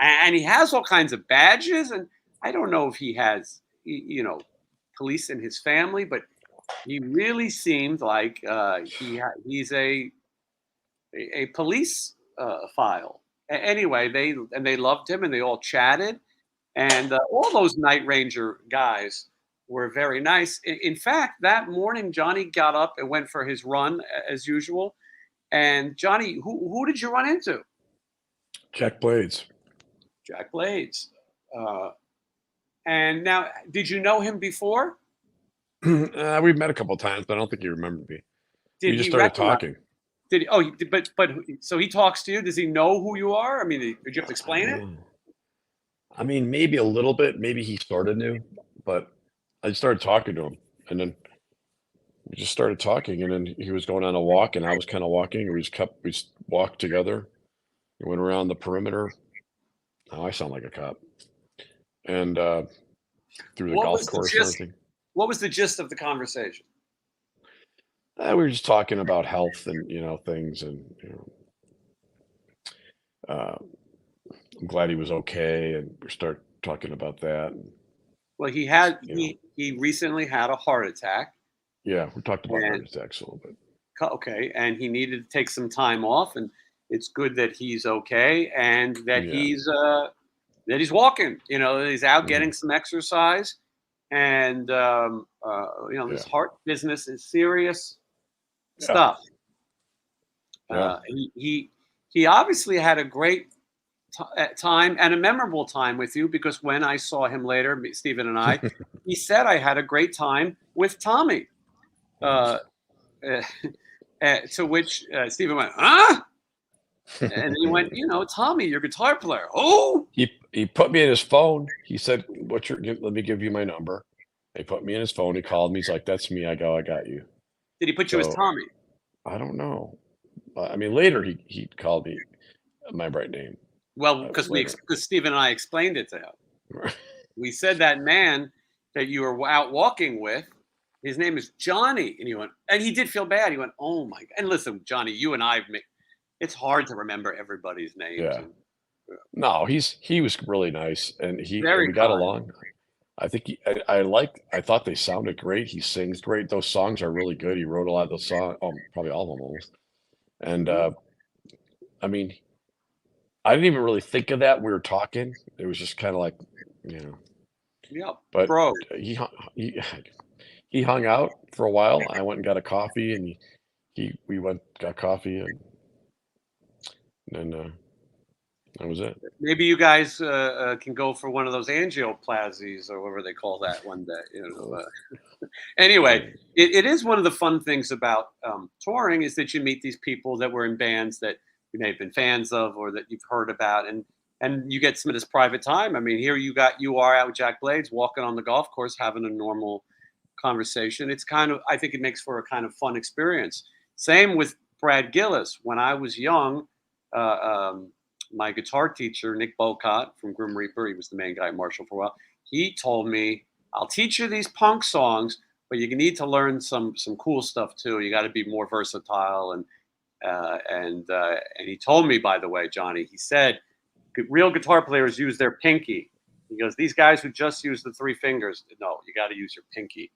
and he has all kinds of badges. And I don't know if he has, police in his family, but he really seemed like he's a police file. Anyway, they loved him, and they all chatted, and all those Night Ranger guys were very nice. In fact, that morning, Johnny got up and went for his run as usual. And Johnny, who did you run into? Jack Blades. Jack Blades. And now, did you know him before? We've met a couple of times, but I don't think he remembered me. We just started talking. Did he? Oh, but so he talks to you. Does he know who you are? I mean, did you have to explain it? I mean, maybe a little bit. Maybe he sort of knew, but I started talking to him, and then we just started talking, and then he was going on a walk, and I was kind of walking. We walked together. We went around the perimeter. Oh, I sound like a cop. And through the golf course and everything. What was the gist of the conversation? We were just talking about health and things, and I'm glad he was okay, and we start talking about that. Well, he recently had a heart attack. Yeah, we talked about heart attacks a little bit. Okay, and he needed to take some time off, and it's good that he's okay, and that he's walking. That he's out getting some exercise, and this heart business is serious stuff. Yeah. He obviously had a great time and a memorable time with you, because when I saw him later, Stephen and I, he said, I had a great time with Tommy. To which Stephen went, huh? And he went, Tommy, your guitar player. Oh, he put me in his phone. He said, let me give you my number. He put me in his phone. He called me. He's like, that's me. I got you. Did he put you as Tommy? I don't know. I mean, later he called me my right name. Well, because Stephen and I explained it to him. We said that man that you were out walking with, his name is Johnny. And he went, and he did feel bad. He went, oh my God. And listen, Johnny, you and I, it's hard to remember everybody's names. Yeah. No, he was really nice, and we got along. I think I thought they sounded great. He sings great. Those songs are really good. He wrote a lot of those songs, probably all of them almost. And I mean, I didn't even really think of that. We were talking. It was just kind of like, Yeah, but bro. He hung out for a while. I went and got a coffee, and we went got coffee, and then that was it. Maybe you guys can go for one of those angioplasties or whatever they call that one day. Anyway, it is one of the fun things about touring, is that you meet these people that were in bands that you may have been fans of, or that you've heard about, and you get some of this private time. I mean, here you are out with Jack Blades, walking on the golf course, having a normal conversation. It's I think it makes for a kind of fun experience. Same with Brad Gillis. When I was young, my guitar teacher, Nick Bocott from Grim Reaper, he was the main guy at Marshall for a while. He told me, I'll teach you these punk songs, but you need to learn some cool stuff too. You got to be more versatile. And he told me, by the way, Johnny, he said, real guitar players use their pinky. He goes, these guys who just use the three fingers, no, you got to use your pinky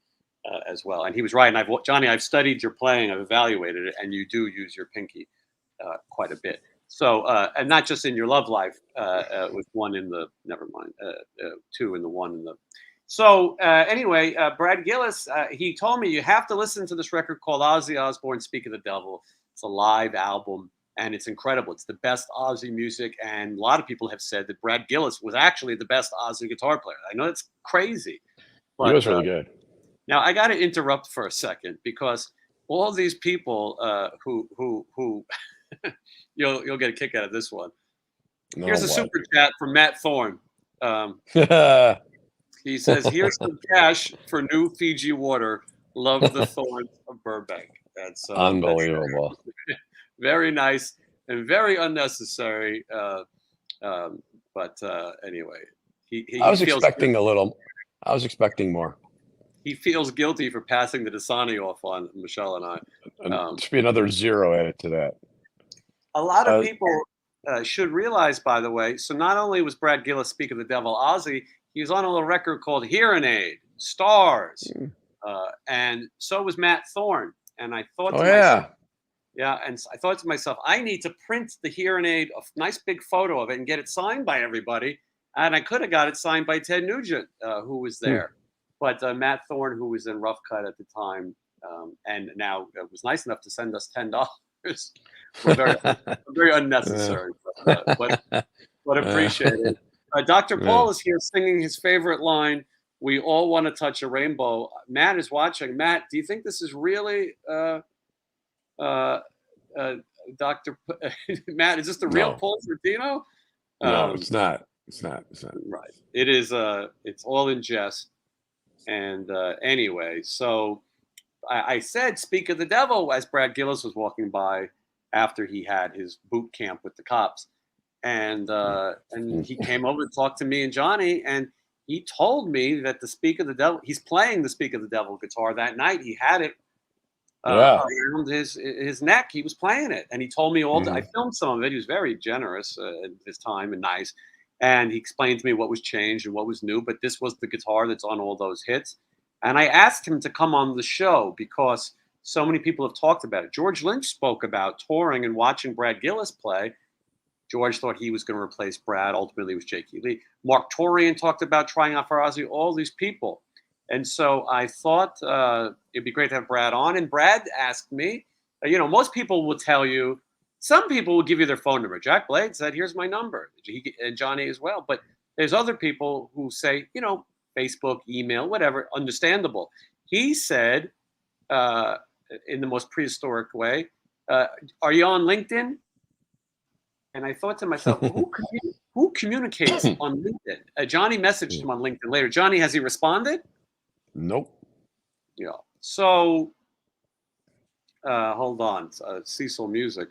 as well. And he was right. And Johnny, I've studied your playing, I've evaluated it, and you do use your pinky quite a bit. So, and not just in your love life, with one in the, two in the one in the. So anyway, Brad Gillis, he told me, you have to listen to this record called Ozzy Osbourne, Speak of the Devil. It's a live album, and it's incredible. It's the best Ozzy music, and a lot of people have said that Brad Gillis was actually the best Ozzy guitar player. I know it's crazy, but he was really good. Now I got to interrupt for a second, because all these people who you'll get a kick out of this one. Here's a super chat from Matt Thorne. He says, here's some cash for new Fiji water. Love the Thorns of Burbank. That's unbelievable. Very nice and very unnecessary. But anyway, I he was feels expecting a little. I was expecting more. he feels guilty for passing the Dasani off on Michelle and I. And should be another zero added to that. A lot of Uh, people should realize, by the way, so not only was Brad Gillis, speak of the devil, Ozzy, he was on a little record called Hearing Aid, Stars, and so was Matt Thorne. And I thought oh to myself, yeah. yeah, and I thought to myself, I need to print the Hearing Aid, a nice big photo of it, and get it signed by everybody. And I could have got it signed by Ted Nugent, who was there. But Matt Thorne, who was in Rough Cut at the time, and now was nice enough to send us $10. We're very unnecessary, but appreciated. Dr. Paul is here singing his favorite line. We all want to touch a rainbow. Matt is watching. Matt, do you think this is really Dr. Matt? Is this the real No. Paul Sortino? No, it's not. It's not. It's not. Right. It is. It's all in jest. And anyway, so I said, "Speak of the devil," as Brad Gillis was walking by after he had his boot camp with the cops, and he came over to talk to me and Johnny, and he told me that the Speak of the Devil, he's playing the Speak of the Devil guitar that night. He had it around his neck. He was playing it, and he told me all. I filmed some of it. He was very generous at his time and nice, and he explained to me what was changed and what was new. But this was the guitar that's on all those hits. And I asked him to come on the show because so many people have talked about it. George Lynch spoke about touring and watching Brad Gillis play. George thought he was going to replace Brad. Ultimately, it was Jakey Lee. Mark Torian talked about trying out for Ozzy, all these people. And so I thought it'd be great to have Brad on. And Brad asked me, most people will tell you, some people will give you their phone number. Jack Blade said, here's my number. And Johnny as well. But there's other people who say, Facebook, email, whatever, understandable. He said, in the most prehistoric way, are you on LinkedIn? And I thought to myself, who communicates on LinkedIn? Johnny messaged him on LinkedIn later. Johnny, has he responded? Nope. Yeah. So, hold on. Cecil Music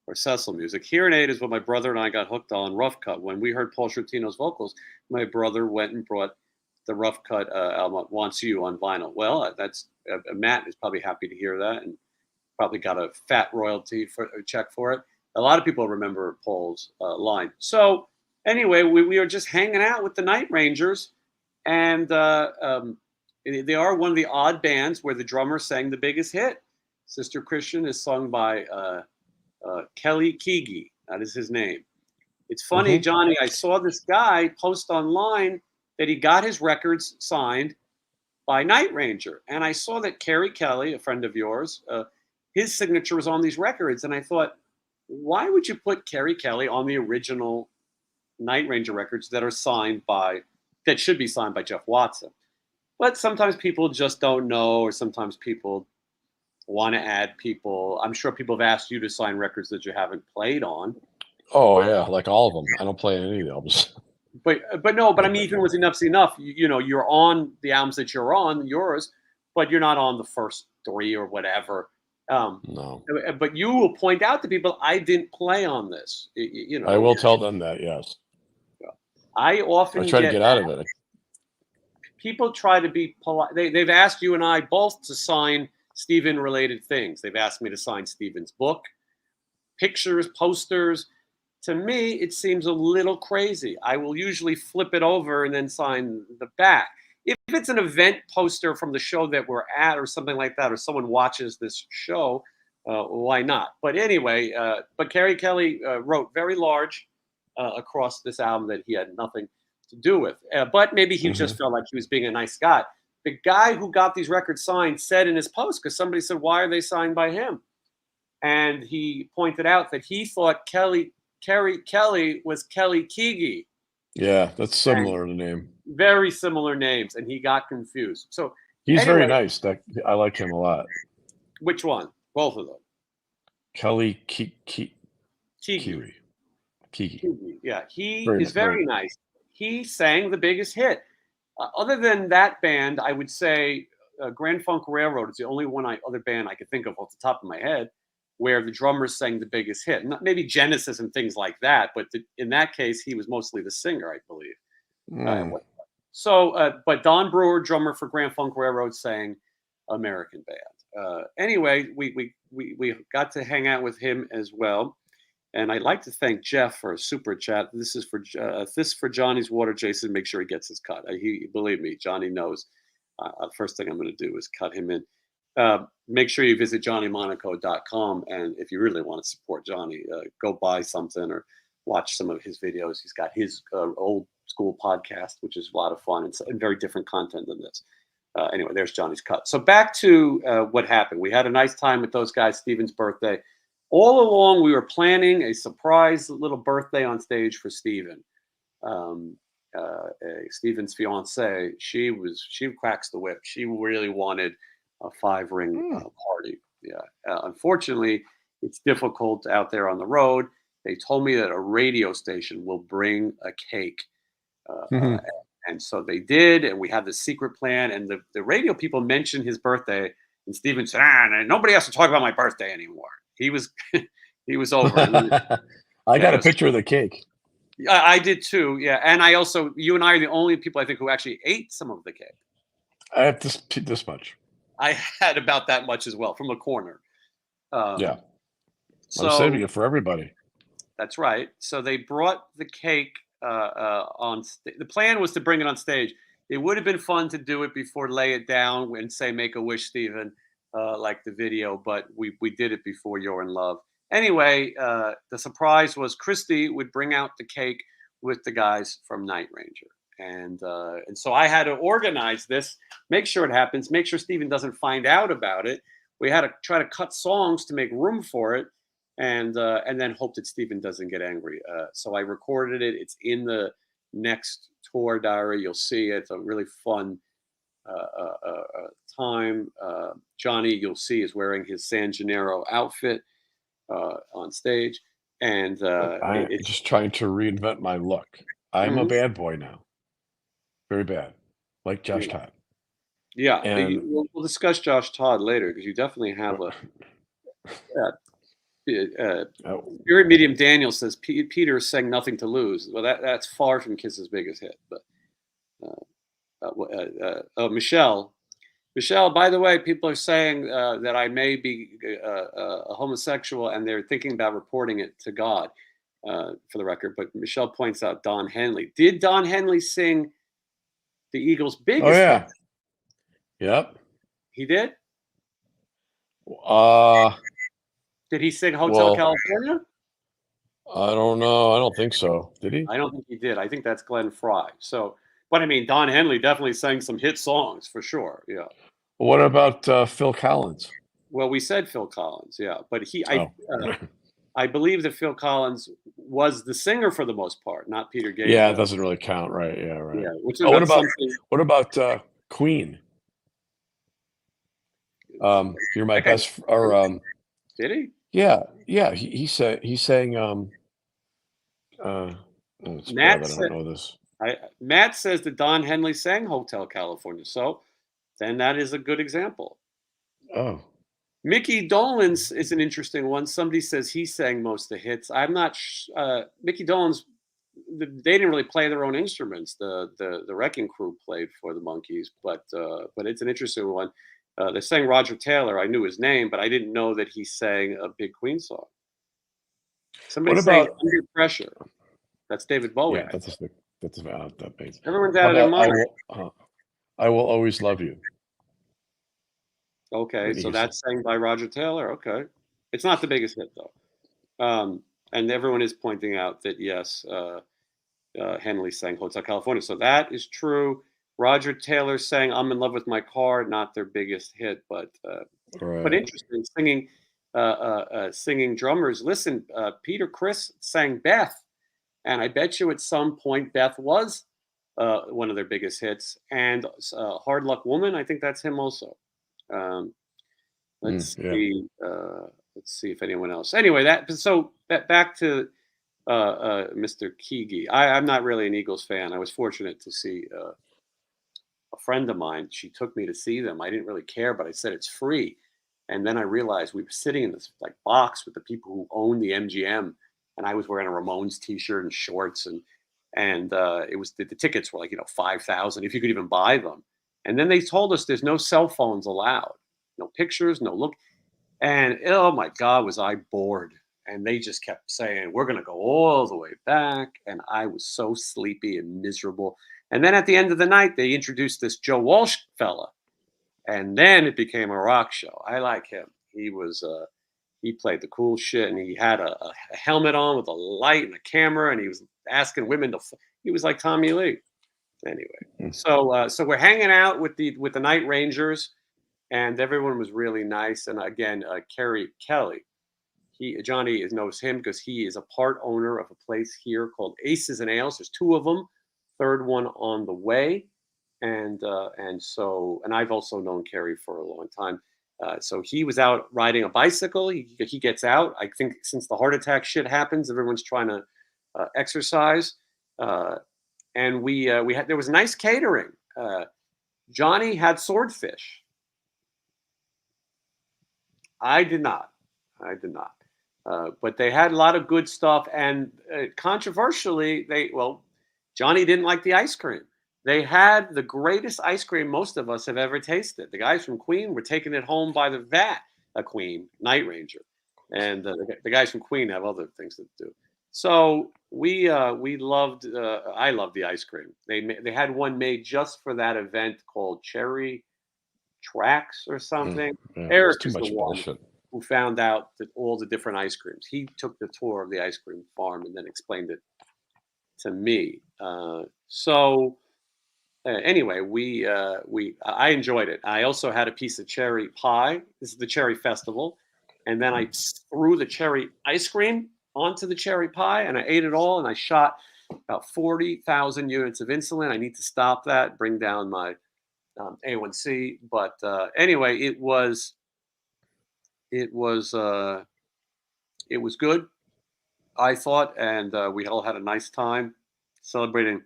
or Cecil Music. Hearing Aid is what my brother and I got hooked on Rough Cut. When we heard Paul Sortino's vocals, my brother went and brought the Rough Cut album Wants You on vinyl. Well, that's Matt is probably happy to hear that and probably got a fat royalty check for it. A lot of people remember Paul's line. So anyway, we are just hanging out with the Night Rangers, and they are one of the odd bands where the drummer sang the biggest hit. Sister Christian is sung by Kelly Keagy. That is his name. It's funny, Johnny, I saw this guy post online that he got his records signed by Night Ranger. And I saw that Kerry Kelly, a friend of yours, his signature was on these records. And I thought, why would you put Kerry Kelly on the original Night Ranger records that should be signed by Jeff Watson? But sometimes people just don't know, or sometimes people want to add people. I'm sure people have asked you to sign records that you haven't played on. Oh yeah, like all of them. I don't play any of the albums. But I mean, even with Enough's Enough, you're on the albums that you're on, yours, but you're not on the first three or whatever. No. But you will point out to people, I didn't play on this. I will tell them that, yes. I often try to get out of it. People try to be polite. They've asked you and I both to sign Steven-related things. They've asked me to sign Steven's book, pictures, posters. To me, it seems a little crazy. I will usually flip it over and then sign the back. If it's an event poster from the show that we're at or something like that, or someone watches this show, why not? But anyway, but Kerry Kelly wrote very large across this album that he had nothing to do with. But maybe he just felt like he was being a nice guy. The guy who got these records signed said in his post, because somebody said, why are they signed by him? And he pointed out that he thought Kerry Kelly was Kelly Keagy. Yeah, that's similar to name. Very similar names, and he got confused. So he's very nice. I like him a lot. Which one? Both of them. Kelly Keagy. Yeah, he is very nice. He sang the biggest hit. Other than that band, I would say Grand Funk Railroad is the only other band I could think of off the top of my head where the drummer sang the biggest hit. Maybe Genesis and things like that, but in that case, he was mostly the singer, I believe. Mm. But Don Brewer, drummer for Grand Funk Railroad, sang American Band. Anyway, we got to hang out with him as well. And I'd like to thank Jeff for a super chat. This is for Johnny's water, Jason. Make sure he gets his cut. Believe me, Johnny knows. The first thing I'm going to do is cut him in. Make sure you visit JohnnyMonaco.com. And if you really want to support Johnny, go buy something or watch some of his videos. He's got his old school podcast, which is a lot of fun and very different content than this. Anyway, there's Johnny's cut. So back to what happened. We had a nice time with those guys. Steven's birthday. All along, we were planning a surprise little birthday on stage for Steven. Steven's fiance, she cracks the whip. She really wanted a 5-ring party. Yeah. Unfortunately, it's difficult out there on the road. They told me that a radio station will bring a cake. And so they did, and we had the secret plan. And the radio people mentioned his birthday, and Steven said, nobody has to talk about my birthday anymore. He was over. I got a picture of the cake. I did too. Yeah. And you and I are the only people I think who actually ate some of the cake. I have this much. I had about that much as well from a corner. Yeah. So I'm saving it for everybody. That's right. So they brought the cake on. The plan was to bring it on stage. It would have been fun to do it before Lay It Down and say Make a Wish, Steven, like the video, but we did it before You're in Love. Anyway, the surprise was Christy would bring out the cake with the guys from Night Ranger. And so I had to organize this, make sure it happens, make sure Steven doesn't find out about it. We had to try to cut songs to make room for it, and then hope that Steven doesn't get angry. So I recorded it. It's in the next tour diary. You'll see it. It's a really fun time. Johnny, you'll see, is wearing his San Gennaro outfit on stage. And I'm just trying to reinvent my look. I'm a bad boy now. Very bad. Like Josh Todd. Yeah. And we'll discuss Josh Todd later, because you definitely have Spirit Medium Daniel says Peter sang Nothing to Lose. Well, that's far from Kiss's biggest hit. But Michelle, by the way, people are saying that I may be a homosexual, and they're thinking about reporting it to God, for the record. But Michelle points out Don Henley. Did Don Henley sing the Eagles' biggest hit? Yep. He did? Did he sing Hotel California? I don't know. I don't think so. Did he? I don't think he did. I think that's Glenn Frey. So, but I mean, Don Henley definitely sang some hit songs for sure. Yeah. What about Phil Collins? Well, we said Phil Collins, yeah, but I believe that Phil Collins was the singer for the most part, not Peter Gabriel. Yeah, it doesn't really count, right? Yeah, right. Yeah. What about Queen? You're my best. Did he? Yeah. He sang. Matt I don't know this. Matt says that Don Henley sang Hotel California, so then that is a good example. Oh. Mickey Dolenz is an interesting one. Somebody says he sang most of the hits. I'm not. Mickey Dolenz. They didn't really play their own instruments. The Wrecking Crew played for the Monkees, but it's an interesting one. They sang Roger Taylor. I knew his name, but I didn't know that he sang a big Queen song. Somebody sang Under Pressure. That's David Bowie. Yeah, that's that base. Everyone's out of their mind. I will always love you. Okay, so that's sang by Roger Taylor. Okay, it's not the biggest hit though, and everyone is pointing out that yes, Henley sang Hotel California, so that is true. Roger Taylor sang "I'm in Love with My Car," not their biggest hit, but interesting singing drummers. Listen, Peter Criss sang "Beth," and I bet you at some point Beth was one of their biggest hits, and "Hard Luck Woman," I think that's him also. Let's see if anyone else. Anyway, back to Mr. Keegi. I'm not really an Eagles fan. I was fortunate to see a friend of mine. She took me to see them. I didn't really care, but I said it's free, And then I realized we were sitting in this like box with the people who own the MGM, and I was wearing a Ramones T-shirt and shorts, and it was the tickets were like 5,000 if you could even buy them. And then they told us there's no cell phones allowed, no pictures, no look. And oh my God, was I bored. And they just kept saying, we're going to go all the way back. And I was so sleepy and miserable. And then at the end of the night, they introduced this Joe Walsh fella. And then it became a rock show. I like him. He played the cool shit, and he had a helmet on with a light and a camera, and he was asking women to. He was like Tommy Lee. Anyway, so we're hanging out with the Night Rangers, and everyone was really nice. And again, Kerry Kelly, Johnny knows him because he is a part owner of a place here called Aces and Ales. There's two of them, third one on the way, and I've also known Kerry for a long time. So he was out riding a bicycle. He gets out. I think since the heart attack shit happens, everyone's trying to exercise. And we had there was nice catering. Johnny had swordfish. I did not. But they had a lot of good stuff. And controversially, Johnny didn't like the ice cream. They had the greatest ice cream most of us have ever tasted. The guys from Queen were taking it home by the vat. A Queen Night Ranger, and the guys from Queen have other things to do. So we loved. I loved the ice cream. They had one made just for that event called Cherry Tracks or something. Eric is the one who found out that all the different ice creams. He took the tour of the ice cream farm and then explained it to me. Anyway, I enjoyed it. I also had a piece of cherry pie. This is the cherry festival, and then I threw the cherry ice cream onto the cherry pie, and I ate it all. And I shot about 40,000 units of insulin. I need to stop that, bring down my A1C. But anyway, it was good, I thought, and we all had a nice time celebrating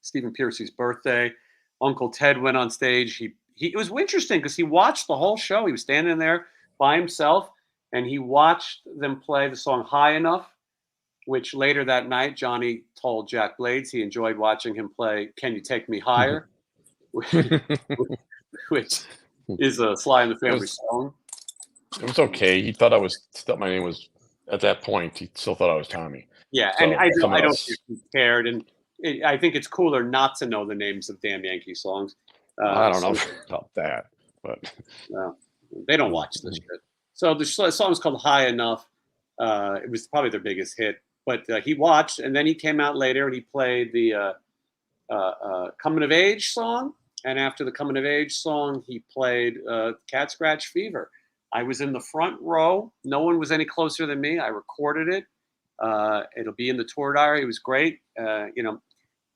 Stephen Pearcy's birthday. Uncle Ted went on stage. It was interesting because he watched the whole show. He was standing there by himself, and he watched them play the song "High Enough," which later that night Johnny told Jack Blades he enjoyed watching him play "Can You Take Me Higher," which is a Sly and the Family song. It was okay. He thought my name was at that point. He still thought I was Tommy. Yeah, so, and I don't think he cared, and I think it's cooler not to know the names of damn Yankee songs. I don't know about that, but they don't watch this shit. So the song is called "High Enough." It was probably their biggest hit, but he watched, and then he came out later and he played the "Coming of Age" song, and after the "Coming of Age" song, he played "Cat Scratch Fever." I was in the front row. No one was any closer than me. I recorded it. It'll be in the tour diary. It was great.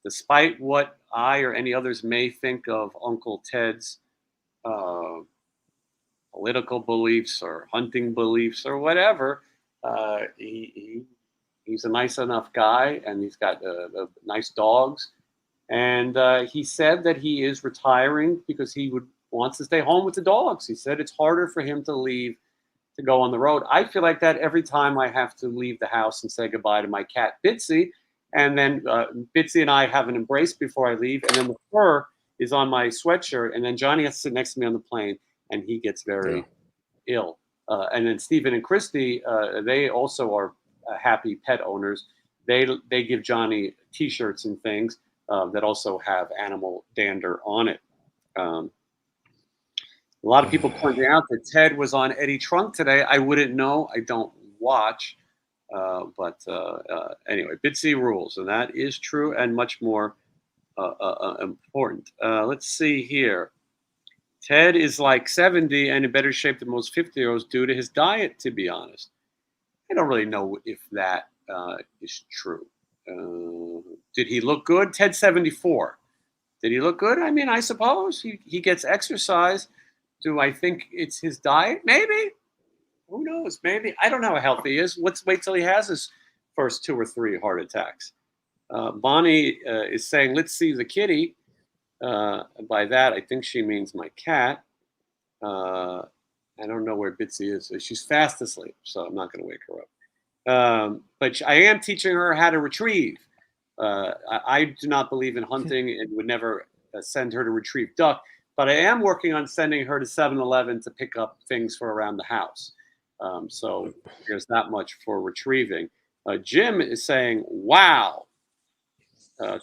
Despite what I or any others may think of Uncle Ted's political beliefs or hunting beliefs or whatever, he's a nice enough guy, and he's got nice dogs. And he said that he is retiring because he wants to stay home with the dogs. He said it's harder for him to leave to go on the road. I feel like that every time I have to leave the house and say goodbye to my cat Bitsy, and then Bitsy and I have an embrace before I leave, and then the fur is on my sweatshirt, and then Johnny has to sit next to me on the plane, and he gets very ill. And then Stephen and Christy, they also are happy pet owners. They give Johnny T-shirts and things that also have animal dander on it. A lot of people pointing out that Ted was on Eddie Trunk today. I wouldn't know. I don't watch. But anyway, Bitsy rules, and that is true and much more important. Let's see here. Ted is like 70 and in better shape than most 50-year-olds due to his diet, to be honest. I don't really know if that is true. Did he look good? Ted's 74. Did he look good? I mean, I suppose he gets exercise. Do I think it's his diet? Maybe. Who knows? Maybe. I don't know how healthy he is. Let's wait till he has his first 2 or 3 heart attacks. Bonnie is saying, let's see the kitty. By that, I think she means my cat. I don't know where Bitsy is. She's fast asleep, so I'm not going to wake her up. But I am teaching her how to retrieve. I do not believe in hunting and would never send her to retrieve duck, but I am working on sending her to 7-Eleven to pick up things for around the house. So there's that much for retrieving. Jim is saying, wow.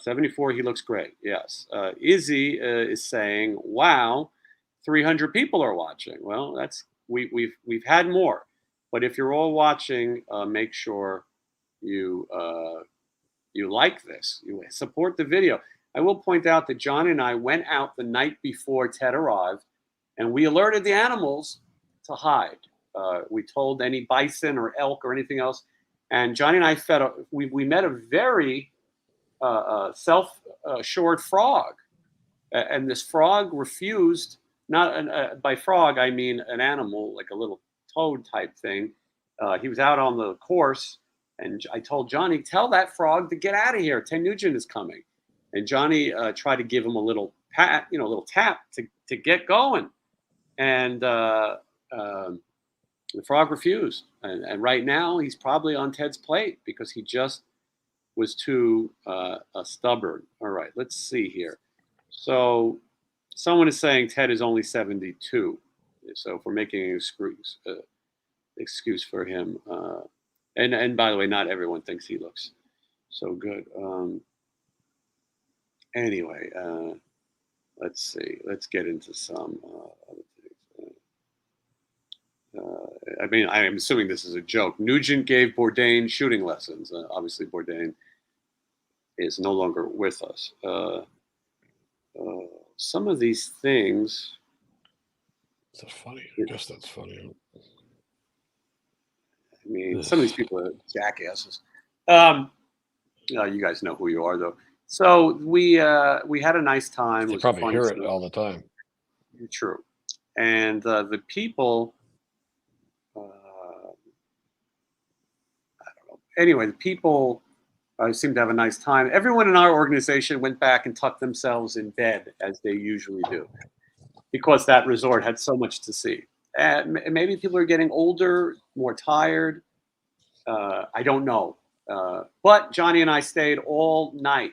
74, he looks great. Yes. Izzy is saying, wow, 300 people are watching. Well, that's we've had more, but if you're all watching, make sure you you like this. You support the video. I will point out that John and I went out the night before Ted arrived, and we alerted the animals to hide. We told any bison or elk or anything else, and Johnny and I we met a very self-assured frog, and this frog refused. Not by frog, I mean an animal like a little toad type thing. He was out on the course, and I told Johnny, "Tell that frog to get out of here. Ted Nugent is coming." And Johnny tried to give him a little pat, a little tap to get going, and the frog refused. And right now, he's probably on Ted's plate because he just was too stubborn. All right, let's see here. So someone is saying Ted is only 72. So if we're making an excuse for him, and by the way, not everyone thinks he looks so good. Anyway, let's see. Let's get into some other things. I mean, I am assuming this is a joke. Nugent gave Bourdain shooting lessons. Obviously, Bourdain is no longer with us. Some of these things. That's funny. I guess that's funny. I mean, some of these people are jackasses. You guys know who you are, though. So we had a nice time. You probably hear it all the time. True, and the people. I don't know. Anyway, the people seemed to have a nice time. Everyone in our organization went back and tucked themselves in bed as they usually do, because that resort had so much to see. And maybe people are getting older, more tired. I don't know. But Johnny and I stayed all night.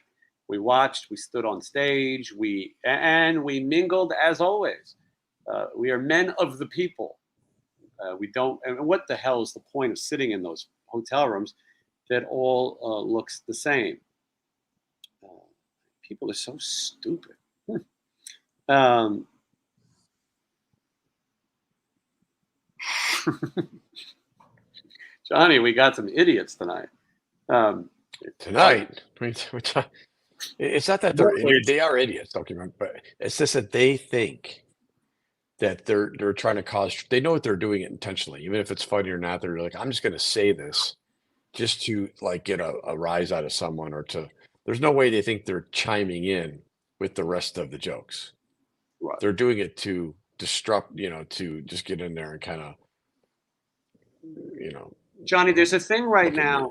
We watched, we stood on stage, we mingled as always. We are men of the people. We don't, and what the hell is the point of sitting in those hotel rooms that all looks the same? People are so stupid. Johnny, we got some idiots tonight. Tonight, it's not that they are idiots. Don't get me wrong, but it's just that they think that they're trying to cause. They know what they're doing it intentionally, even if it's funny or not. They're like, I'm just going to say this just to like get a rise out of someone or to. There's no way they think they're chiming in with the rest of the jokes. Right. They're doing it to disrupt, to just get in there and kind of, Johnny, there's a thing right now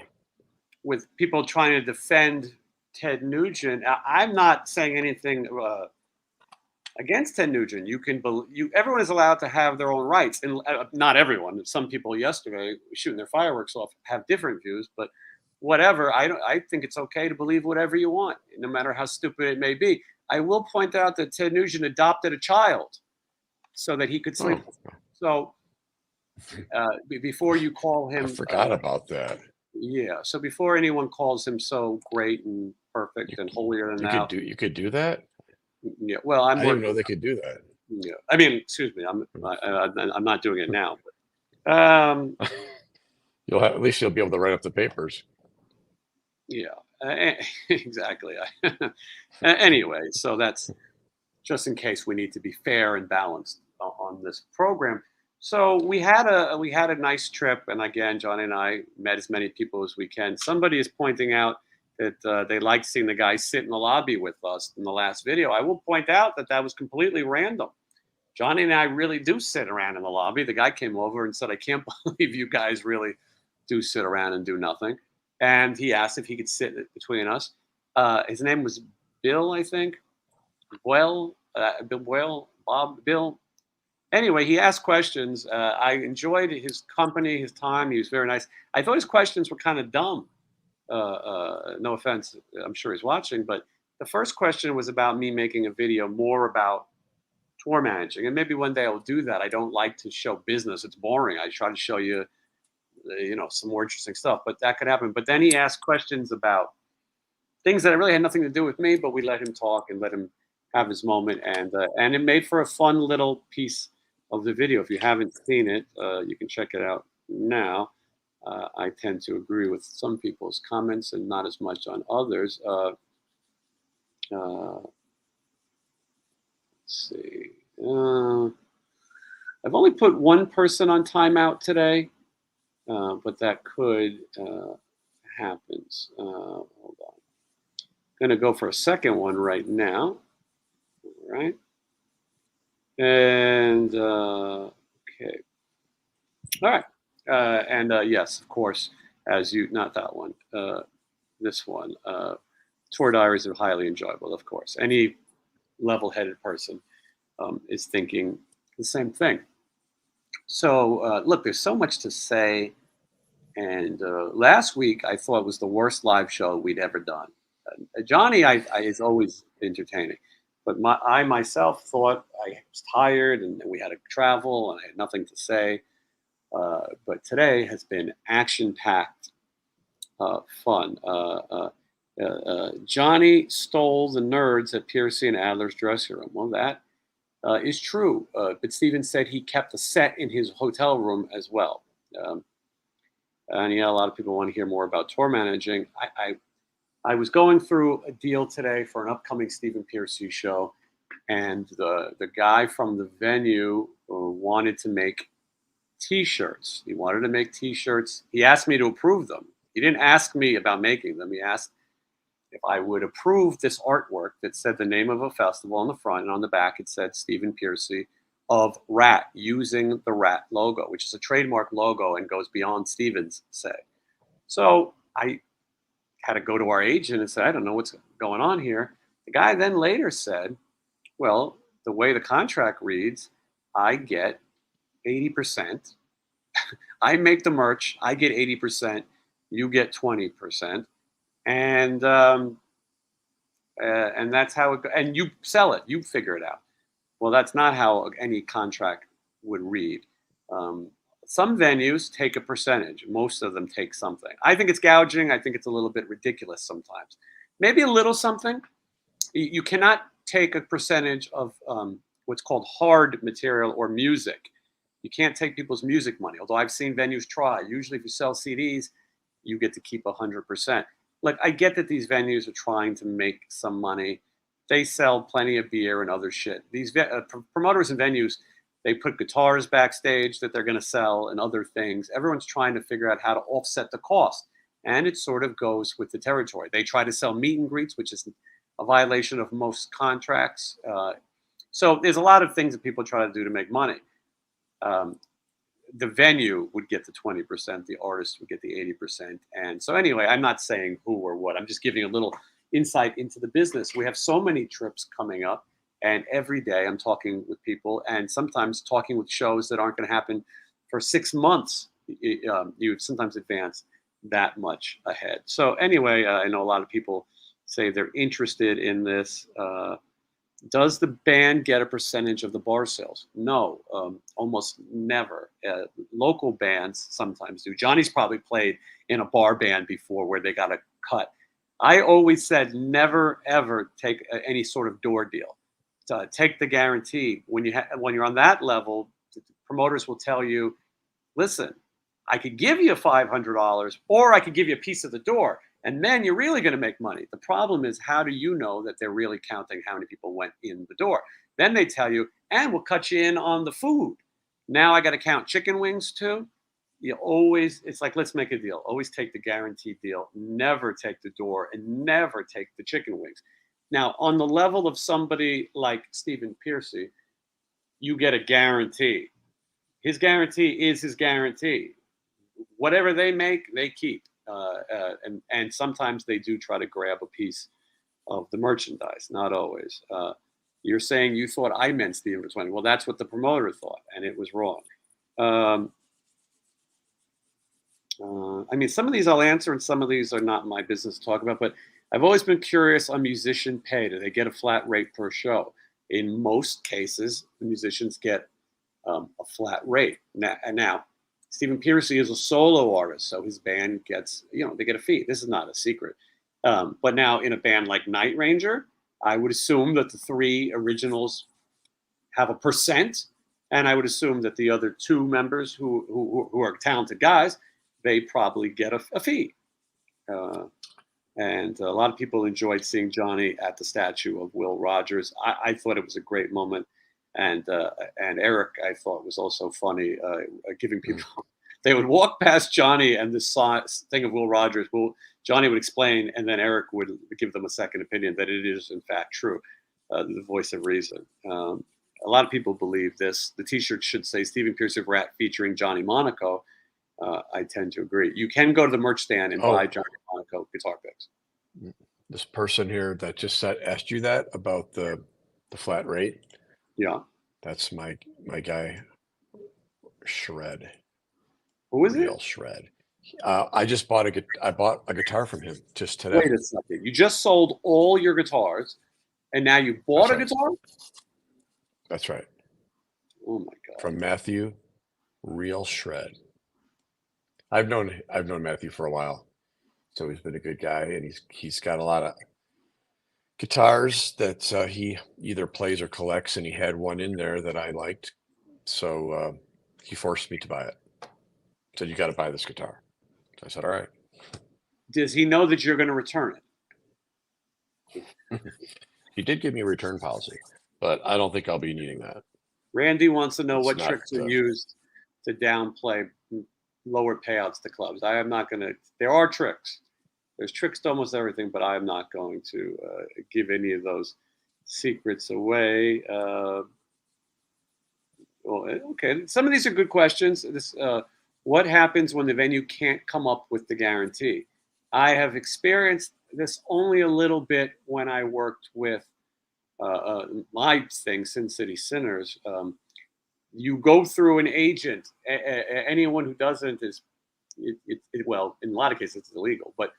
with people trying to defend Ted Nugent. I'm not saying anything against Ted Nugent. Everyone is allowed to have their own rights, and not everyone. Some people yesterday shooting their fireworks off have different views, but whatever. I think it's okay to believe whatever you want, no matter how stupid it may be. I will point out that Ted Nugent adopted a child so that he could sleep. So before you call him, I forgot about that. Yeah. So before anyone calls him so great and perfect and holier than thou, you could do that. Yeah. Well, I didn't know they could do that. Yeah. I mean, excuse me. I'm not doing it now. But, at least you'll be able to write up the papers. Yeah. Exactly. Anyway, so that's just in case we need to be fair and balanced on this program. So we had a nice trip, and again, Johnny and I met as many people as we can. Somebody is pointing out that they liked seeing the guy sit in the lobby with us in the last video. I will point out that was completely random. Johnny and I really do sit around in the lobby. The guy came over and said, "I can't believe you guys really do sit around and do nothing." And he asked if he could sit between us. His name was Bill, I think. Bill. anyway, he asked questions. I enjoyed his company, his time. He was very nice. I thought his questions were kind of dumb. No offense, I'm sure he's watching, but the first question was about me making a video more about tour managing, and maybe one day I'll do that. I don't like to show business; it's boring. I try to show you, some more interesting stuff. But that could happen. But then he asked questions about things that really had nothing to do with me, but we let him talk and let him have his moment, and it made for a fun little piece of the video. If you haven't seen it, you can check it out now. I tend to agree with some people's comments and not as much on others. Let's see. I've only put one person on timeout today, but that could happen. Hold on. Going to go for a second one right now. All right. And okay. All right. Yes, of course, not that one, this one. Tour diaries are highly enjoyable, of course. Any level-headed person is thinking the same thing. So, look, there's so much to say. And last week, I thought was the worst live show we'd ever done. Johnny is always entertaining. But I myself thought I was tired and we had to travel and I had nothing to say. But today has been action-packed fun. Johnny stole the nerds at Pearcy and Adler's dressing room. Well, that is true. But Steven said he kept the set in his hotel room as well. And yeah, a lot of people want to hear more about tour managing. I was going through a deal today for an upcoming Stephen Pearcy show, and the guy from the venue wanted to make T-shirts. He wanted to make T-shirts. He asked me to approve them. He didn't ask me about making them. He asked if I would approve this artwork that said the name of a festival on the front, and on the back it said Stephen Pearcy of RATT, using the RATT logo, which is a trademark logo and goes beyond Stephen's say. So I had to go to our agent and say, I don't know what's going on here. The guy then later said, well, the way the contract reads, I get 80%. I make the merch. I get 80%. You get 20%. And that's how it goes. And you sell it. You figure it out. Well, that's not how any contract would read. Some venues take a percentage. Most of them take something. I think it's gouging. I think it's a little bit ridiculous sometimes. Maybe a little something. You cannot take a percentage of what's called hard material or music. You can't take people's music money, although I've seen venues try. Usually if you sell CDs, you get to keep 100%. Like, I get that these venues are trying to make some money. They sell plenty of beer and other shit. These promoters and venues, they put guitars backstage that they're going to sell and other things. Everyone's trying to figure out how to offset the cost. And it sort of goes with the territory. They try to sell meet and greets, which is a violation of most contracts. So there's a lot of things that people try to do to make money. The venue would get the 20%, the artist would get the 80%. And so anyway, I'm not saying who or what. I'm just giving a little insight into the business. We have so many trips coming up, and every day I'm talking with people, and sometimes talking with shows that aren't going to happen for 6 months. You sometimes advance that much ahead. So anyway, I know a lot of people say they're interested in this. Does the band get a percentage of the bar sales? No, almost never. Local bands sometimes do. Johnny's probably played in a bar band before where they got a cut. I always said never, ever take any sort of door deal. Take the guarantee. When you're on that level, promoters will tell you, listen, I could give you $500 or I could give you a piece of the door. And then you're really going to make money. The problem is, how do you know that they're really counting how many people went in the door? Then they tell you, and we'll cut you in on the food. Now I got to count chicken wings too. It's like, let's make a deal. Always take the guaranteed deal. Never take the door and never take the chicken wings. Now, on the level of somebody like Stephen Pearcy, you get a guarantee. His guarantee is his guarantee. Whatever they make, they keep. And sometimes they do try to grab a piece of the merchandise, not always. You're saying you thought I meant Steven for 20. Well, that's what the promoter thought, and it was wrong. I mean, some of these I'll answer, and some of these are not my business to talk about. But I've always been curious on musician pay. Do they get a flat rate per show? In most cases, the musicians get a flat rate. Now, Stephen Pearcy is a solo artist, so his band gets, they get a fee. This is not a secret. But now, in a band like Night Ranger, I would assume that the 3 originals have a percent, and I would assume that the other 2 members who are talented guys, they probably get a fee. And a lot of people enjoyed seeing Johnny at the statue of Will Rogers. I thought it was a great moment, and Eric, I thought, was also funny, giving people. They would walk past Johnny and this thing of Will Rogers. Johnny would explain, and then Eric would give them a second opinion that it is in fact true, the voice of reason. A lot of people believe this. The T-shirt should say Stephen Pearcy of RATT featuring Johnny Monaco. I tend to agree. You can go to the merch stand and buy Johnny Monaco guitar picks. This person here that just asked you that about the flat rate. Yeah, that's my guy, Shred. Who is Real it? Shred. I bought a guitar from him just today. Wait a second. You just sold all your guitars, and now you bought a guitar? That's right. Oh my God. From Matthew, Real Shred. I've known Matthew for a while, so he's been a good guy, and he's got a lot of guitars that he either plays or collects, and he had one in there that I liked, so he forced me to buy it. Said, you got to buy this guitar. So I said, all right. Does he know that you're going to return it? He did give me a return policy, but I don't think I'll be needing that. Randy wants to know what tricks are used to downplay lower payouts to clubs. I am not going to. There are tricks. There's tricks to almost everything, but I'm not going to give any of those secrets away. Well, okay, some of these are good questions. What happens when the venue can't come up with the guarantee? I have experienced this only a little bit when I worked with my thing, Sin City Sinners. You go through an agent. Anyone who doesn't is, well, in a lot of cases it's illegal, but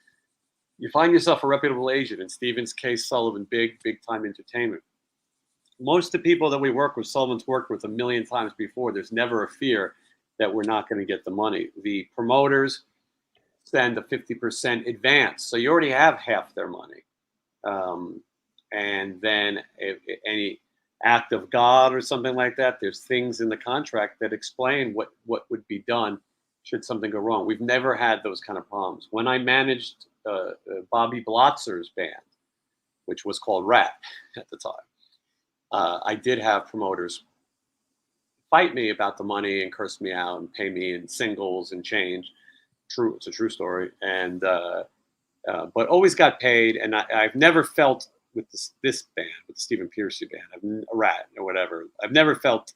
you find yourself a reputable agent. In Stephen's case, Sullivan, big time entertainment. Most of the people that we work with, Sullivan's worked with a million times before. There's never a fear that we're not going to get the money. The promoters send a 50% advance, so you already have half their money. And then if any act of God or something like that, there's things in the contract that explain what would be done should something go wrong. We've never had those kind of problems. When I managed Bobby Blotzer's band, which was called RATT at the time, I did have promoters fight me about the money and curse me out and pay me in singles and change. True, it's a true story. And but always got paid, and I've never felt with this band, with the Stephen Pearcy band, RATT or whatever, I've never felt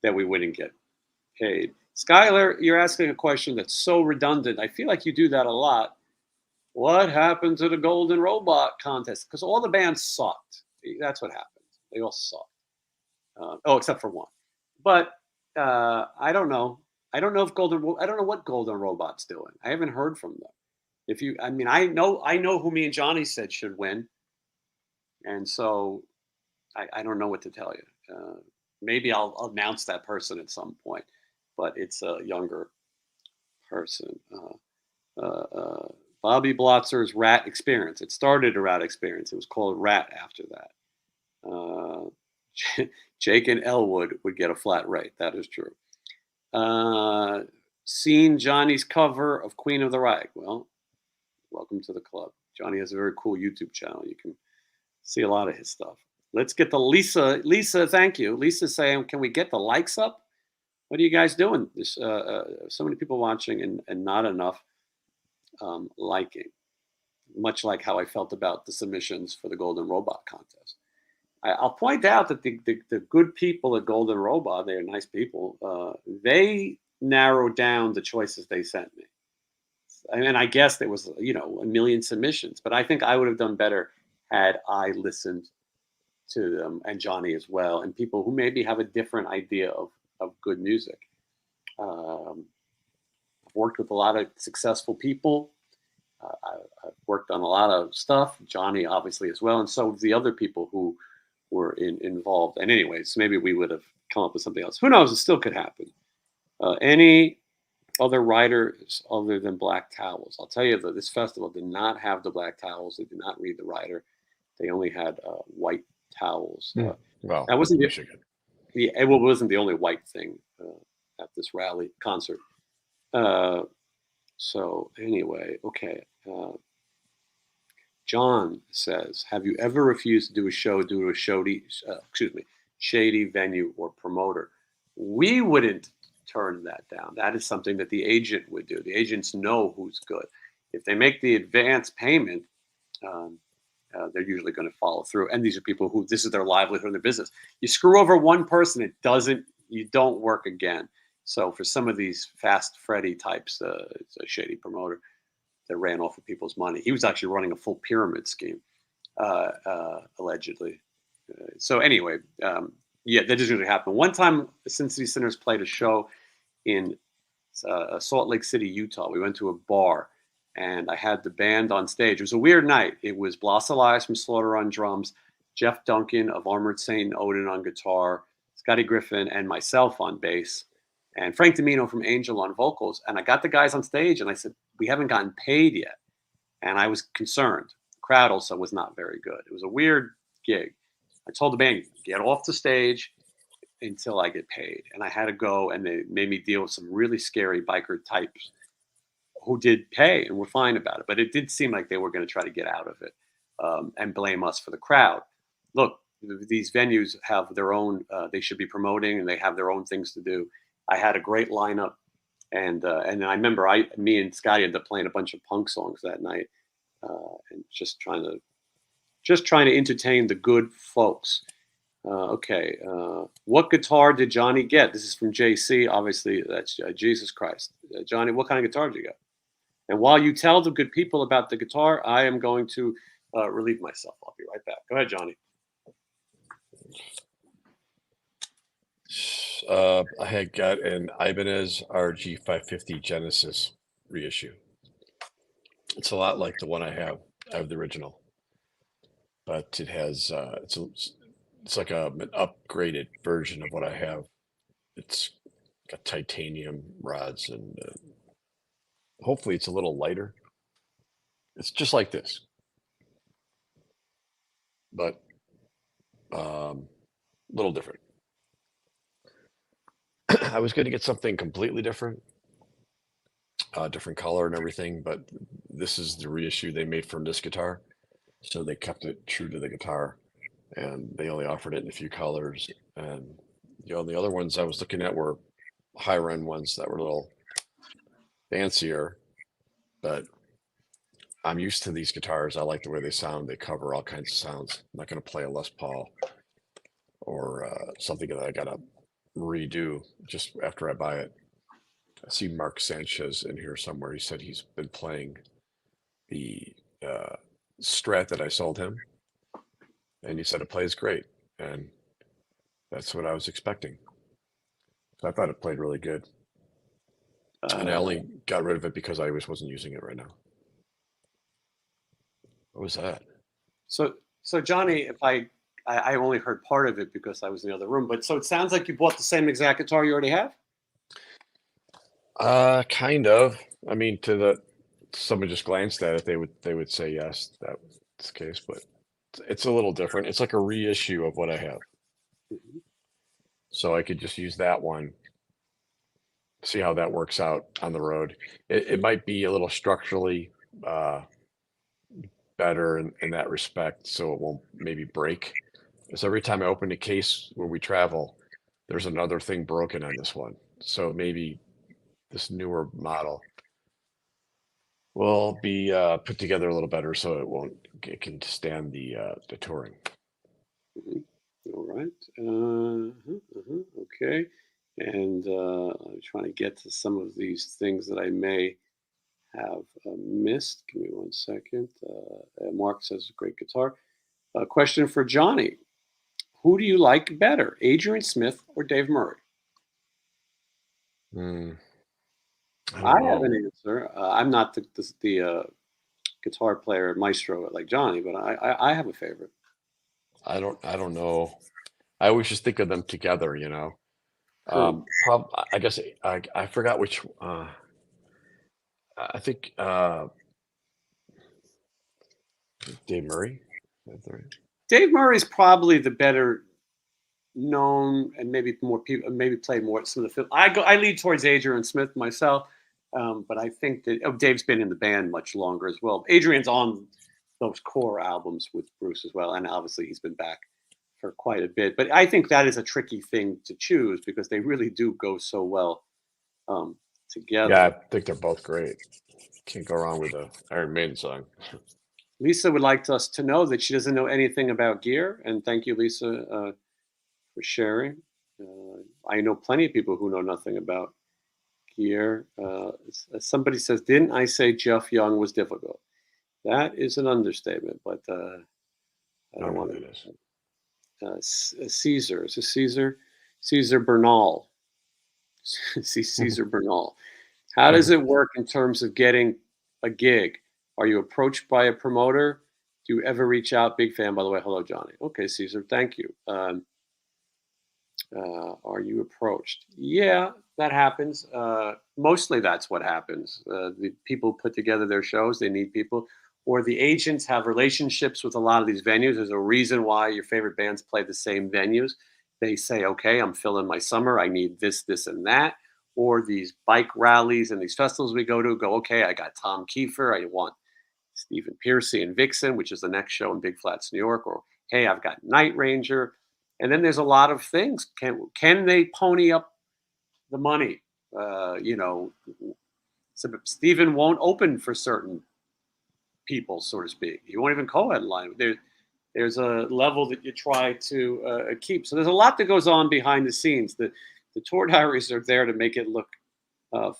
that we wouldn't get paid. Skylar, you're asking a question that's so redundant. I feel like you do that a lot. What happened to the Golden Robot contest? Because all the bands sucked. That's what happened. They all sucked. Except for one. But I don't know. I don't know what Golden Robot's doing. I haven't heard from them. I know who me and Johnny said should win. And so I don't know what to tell you. Maybe I'll announce that person at some point, but it's a younger person. Bobby Blotzer's RATT experience. It started a RATT experience. It was called RATT after that. Jake and Elwood would get a flat rate. That is true. Seen Johnny's cover of Queen of the Reich. Well, welcome to the club. Johnny has a very cool YouTube channel. You can see a lot of his stuff. Let's get the Lisa. Lisa, thank you. Lisa's saying, can we get the likes up? What are you guys doing? There's so many people watching and not enough liking. Much like how I felt about the submissions for the Golden Robot contest. I'll point out that the good people at Golden Robot, they're nice people, they narrowed down the choices they sent me. And I guess there was, a million submissions, but I think I would have done better had I listened to them, and Johnny as well, and people who maybe have a different idea of good music. Um, I've worked with a lot of successful people. I've worked on a lot of stuff. Johnny obviously as well, and so the other people who were involved. And anyways, maybe we would have come up with something else. Who knows? It still could happen. Any other writers other than Black Towels? I'll tell you that this festival did not have the Black Towels. They did not read the writer. They only had white towels. Well, that wasn't Michigan. it wasn't the only white thing at this rally concert. So anyway, okay. John says, "Have you ever refused to do a show due to a shady venue or promoter?" We wouldn't turn that down. That is something that the agent would do. The agents know who's good. If they make the advance payment, they're usually going to follow through. And these are people who this is their livelihood and their business. You screw over one person, you don't work again. So for some of these Fast Freddy types, it's a shady promoter that ran off of people's money. He was actually running a full pyramid scheme, allegedly. So anyway, yeah, that doesn't really happen. One time, Cincinnati Sinners played a show in Salt Lake City, Utah. We went to a bar, and I had the band on stage. It was a weird night. It was Blas Elias from Slaughter on drums, Jeff Duncan of Armored Saint and Odin on guitar, Scotty Griffin, and myself on bass, and Frank Domino from Angel on vocals. And I got the guys on stage, and I said, "We haven't gotten paid yet." And I was concerned. The crowd also was not very good. It was a weird gig. I told the band, "Get off the stage until I get paid." And I had to go, and they made me deal with some really scary biker types who did pay and were fine about it. But it did seem like they were going to try to get out of it and blame us for the crowd. Look, these venues have their own, they should be promoting, and they have their own things to do. I had a great lineup. And I remember me and Scotty ended up playing a bunch of punk songs that night, and just trying to entertain the good folks. Okay, what guitar did Johnny get? This is from JC. Obviously, that's Jesus Christ. Johnny, what kind of guitar did you get? And while you tell the good people about the guitar, I am going to relieve myself. I'll be right back. Go ahead, Johnny. I had got an Ibanez RG550 Genesis reissue. It's a lot like the one I have. I have the original, but it has it's like an upgraded version of what I have. It's got titanium rods, and hopefully it's a little lighter. It's just like this, but a little different. I was going to get something completely different, different color and everything, but this is the reissue they made from this guitar. So they kept it true to the guitar, and they only offered it in a few colors. And, the other ones I was looking at were higher end ones that were a little fancier, but I'm used to these guitars. I like the way they sound. They cover all kinds of sounds. I'm not going to play a Les Paul or something that I got to redo just after I buy it. I see Mark Sanchez in here somewhere. He said he's been playing the Strat that I sold him, and he said it plays great, and that's what I was expecting. So I thought it played really good, and I only got rid of it because I wasn't using it right now. What was that? So Johnny, if I only heard part of it because I was in the other room, but so it sounds like you bought the same exact guitar you already have? Kind of. I mean, someone just glanced at it, they would say yes, that's the case, but it's a little different. It's like a reissue of what I have. Mm-hmm. So I could just use that one, see how that works out on the road. It might be a little structurally better in that respect, so it won't maybe break. Because every time I open a case where we travel, there's another thing broken on this one. So maybe this newer model will be put together a little better, so it can stand the touring. Mm-hmm. All right. Okay. And I'm trying to get to some of these things that I may have missed. Give me one second. Mark says, great guitar. A question for Johnny. Who do you like better, Adrian Smith or Dave Murray? Hmm, I I don't have know. an answer. I'm not the guitar player maestro like Johnny, but I have a favorite. I don't know. I always just think of them together, you know. Who? I guess I forgot which. I think Dave Murray. Is that right? Dave Murray's probably the better known, and maybe more people maybe played more some of the film. I lead towards Adrian Smith myself, but I think that Dave's been in the band much longer as well. Adrian's on those core albums with Bruce as well, and obviously he's been back for quite a bit. But I think that is a tricky thing to choose because they really do go so well um, Yeah, together. I think they're both great. Can't go wrong with a Iron Maiden song. Lisa would like us to know that she doesn't know anything about gear, and thank you, Lisa, for sharing. I know plenty of people who know nothing about gear. Somebody says, "Didn't I say Jeff Young was difficult?" That is an understatement, but I I don't don't know want who that is. to. Caesar is a Caesar, Caesar Bernal. See Caesar Bernal. How does it work in terms of getting a gig? Are you approached by a promoter? Do you ever reach out? Big fan, by the way. Hello, Johnny. Okay, Caesar, thank you. Are you approached? Yeah, that happens. Mostly that's what happens. The people put together their shows, they need people, or the agents have relationships with a lot of these venues. There's a reason why your favorite bands play the same venues. They say, okay, I'm filling my summer. I need this, this, and that. Or these bike rallies and these festivals we go, okay, I got Tom Kiefer. I want Stephen Pearcy and Vixen, which is the next show in Big Flats, New York, or hey, I've got Night Ranger. And then there's a lot of things. Can they pony up the money? You know, so Stephen won't open for certain people, so to speak. He won't even co-headline. There's a level that you try to keep. So there's a lot that goes on behind the scenes. The tour diaries are there to make it look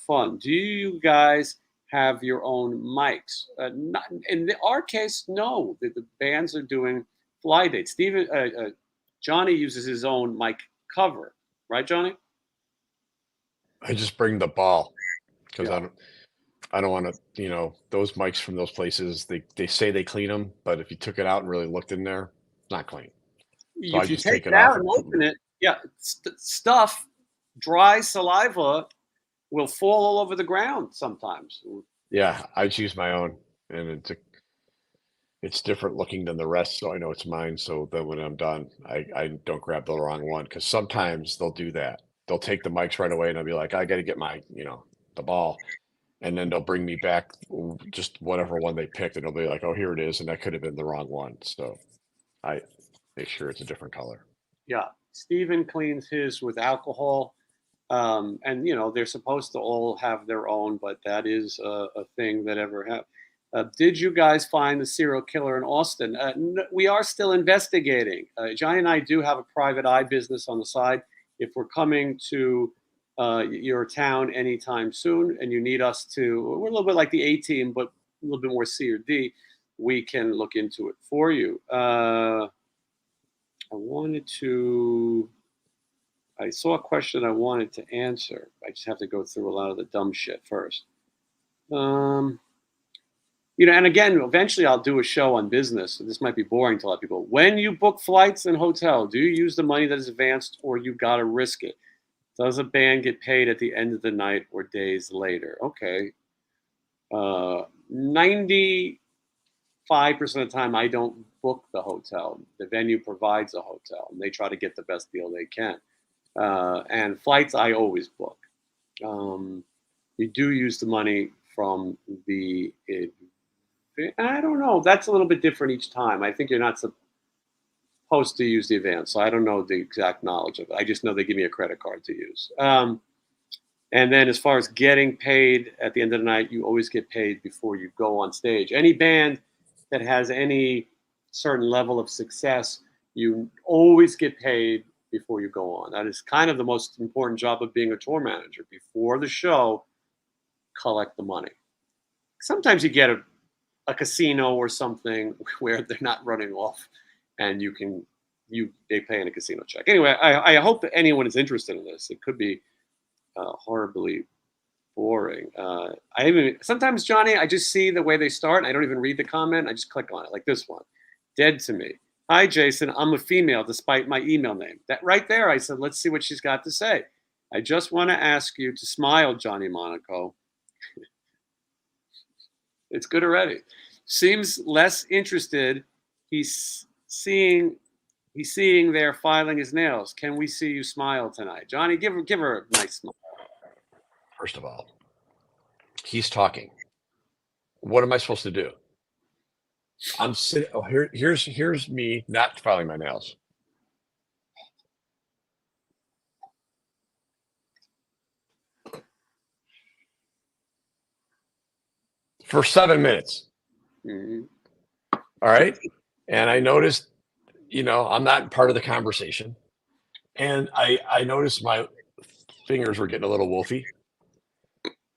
fun. Do you guys have your own mics? Not, in our case, no. The bands are doing fly dates. Johnny uses his own mic cover, right, Johnny? I just bring the ball because Yeah. I don't want to, you know, those mics from those places, they say they clean them, but if you took it out and really looked in there, it's not clean. So I If you just take take it it off out and and put open it, yeah, stuff, dry saliva will fall all over the ground sometimes. yeah, I just use my own and it's different looking than the rest, so I know it's mine. So then when I'm done, I don't grab the wrong one because sometimes they'll do that. They'll take the mics right away and I'll be like, I got to get my, you know, the ball. And then they'll bring me back just whatever one they picked and they'll be like, oh, here it is. And that could have been the wrong one. So I make sure it's a different color. Yeah, Steven cleans his with alcohol. And they're supposed to all have their own, but that is a thing that ever happened. Did you guys find the serial killer in Austin? We are still investigating. Johnny and I do have a private eye business on the side. If we're coming to your town anytime soon, and you need us to, we're a little bit like the A team, but a little bit more C or D. We can look into it for you. I wanted to. I saw a question I wanted to answer. I just have to go through a lot of the dumb shit first. Um, and again, eventually I'll do a show on business. So this might be boring to a lot of people. When you book flights and hotel, do you use the money that is advanced or you got to risk it? Does a band get paid at the end of the night or days later? Okay. 95% of the time, I don't book the hotel. The venue provides a hotel and they try to get the best deal they can. And flights, I always book. We do use the money from the. I don't know. That's a little bit different each time. I think you're not supposed to use the advance, so I don't know the exact knowledge of it. I just know they give me a credit card to use. And then as far as getting paid at the end of the night, you always get paid before you go on stage. Any band that has any certain level of success, you always get paid before you go on. That is kind of the most important job of being a tour manager. Before the show, collect the money. Sometimes you get a casino or something where they're not running off and you can they pay in a casino check. Anyway, I hope that anyone is interested in this. It could be horribly boring. Sometimes, Johnny, I just see the way they start and I don't even read the comment. I just click on it, like this one. Dead to me. Hi, Jason. I'm a female despite my email name. That right there, I said, let's see what she's got to say. I just want to ask you to smile, Johnny Monaco. It's good already. Seems less interested. He's seeing there filing his nails. Can we see you smile tonight, Johnny? Give her a nice smile. First of all, he's talking. What am I supposed to do? I'm sitting. Oh, here's me not filing my nails. For 7 minutes. Mm-hmm. All right. And I noticed, I'm not part of the conversation. And I noticed my fingers were getting a little wolfy.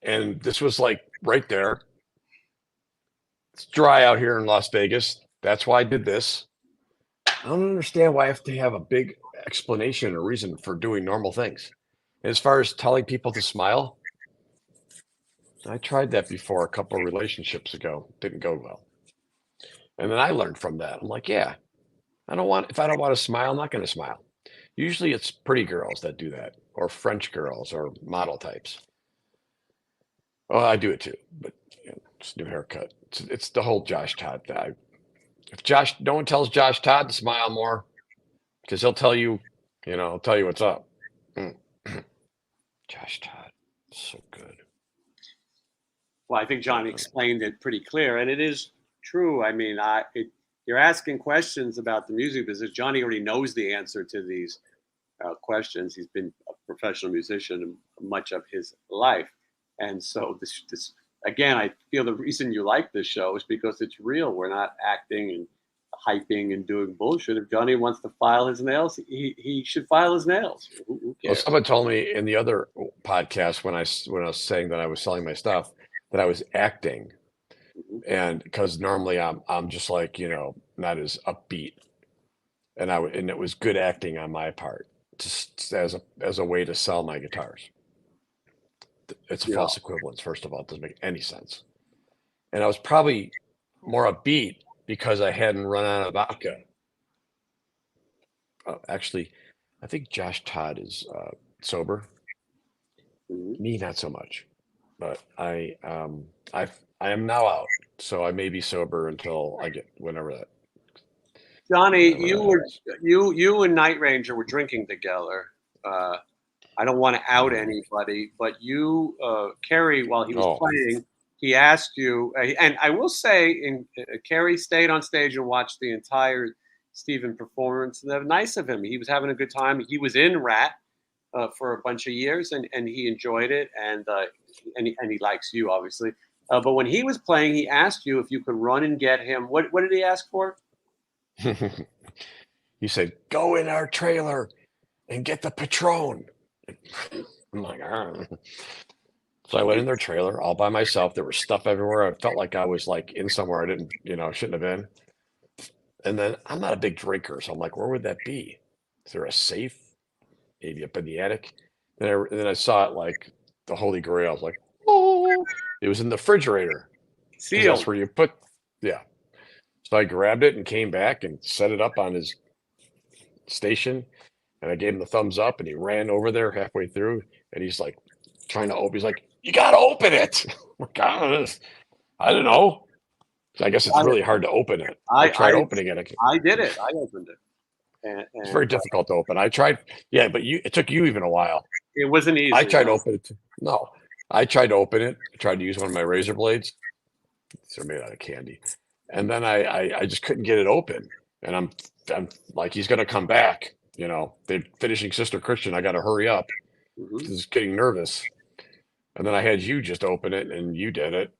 And this was like right there. It's dry out here in Las Vegas. That's why I did this. I don't understand why I have to have a big explanation or reason for doing normal things. As far as telling people to smile, I tried that before a couple of relationships ago. Didn't go well. And then I learned from that. I'm like, yeah, if I don't want to smile, I'm not going to smile. Usually it's pretty girls that do that, or French girls or model types. Well, I do it too, but it's a new haircut. It's the whole Josh Todd thing. If no one tells Josh Todd to smile more, because he'll tell you, he'll tell you what's up. Josh Todd, so good. Well, I think Johnny explained it pretty clear, and it is true. I mean, you're asking questions about the music business. Johnny already knows the answer to these questions. He's been a professional musician much of his life, and so this again, I feel the reason you like this show is because it's real. We're not acting and hyping and doing bullshit. If Johnny wants to file his nails, he should file his nails. Who cares? Well, someone told me in the other podcast when I was saying that I was selling my stuff that I was acting, and because normally I'm just like not as upbeat, and it was good acting on my part, just as a way to sell my guitars. It's a false equivalence. First of all, it doesn't make any sense. And I was probably more upbeat because I hadn't run out of vodka. Actually, I think Josh Todd is sober. Me, not so much. But I am now out, so I may be sober until I get whenever that. Johnny, you and Night Ranger were drinking together. I don't want to out anybody, but you, Kerry, while he was playing, he asked you, and I will say, Kerry stayed on stage and watched the entire Stephen performance. That was nice of him. He was having a good time. He was in RATT for a bunch of years, and he enjoyed it, and he likes you, obviously. But when he was playing, he asked you if you could run and get him. What did he ask for? He said, "Go in our trailer and get the Patron." I'm like, so I went in their trailer all by myself. There was stuff everywhere. I felt like I was like in somewhere I didn't, shouldn't have been. And then I'm not a big drinker, so I'm like, where would that be? Is there a safe? Maybe up in the attic. Then I saw it like the Holy Grail. I was like, oh, it was in the refrigerator. Sealed. That's where you put, yeah. So I grabbed it and came back and set it up on his station. And I gave him the thumbs up, and he ran over there halfway through, and he's like trying to open. He's like, "You got to open it." God, I don't know. I guess it's really hard to open it. I tried opening it. I did it. I opened it. And it's very difficult to open. I tried. Yeah, but it took you even a while. It wasn't easy. I tried to open it. No, I tried to open it. I tried to use one of my razor blades. They're made out of candy. And then I just couldn't get it open. And I'm like, he's going to come back. They're finishing Sister Christian. I got to hurry up. Just getting nervous. And then I had you just open it, and you did it.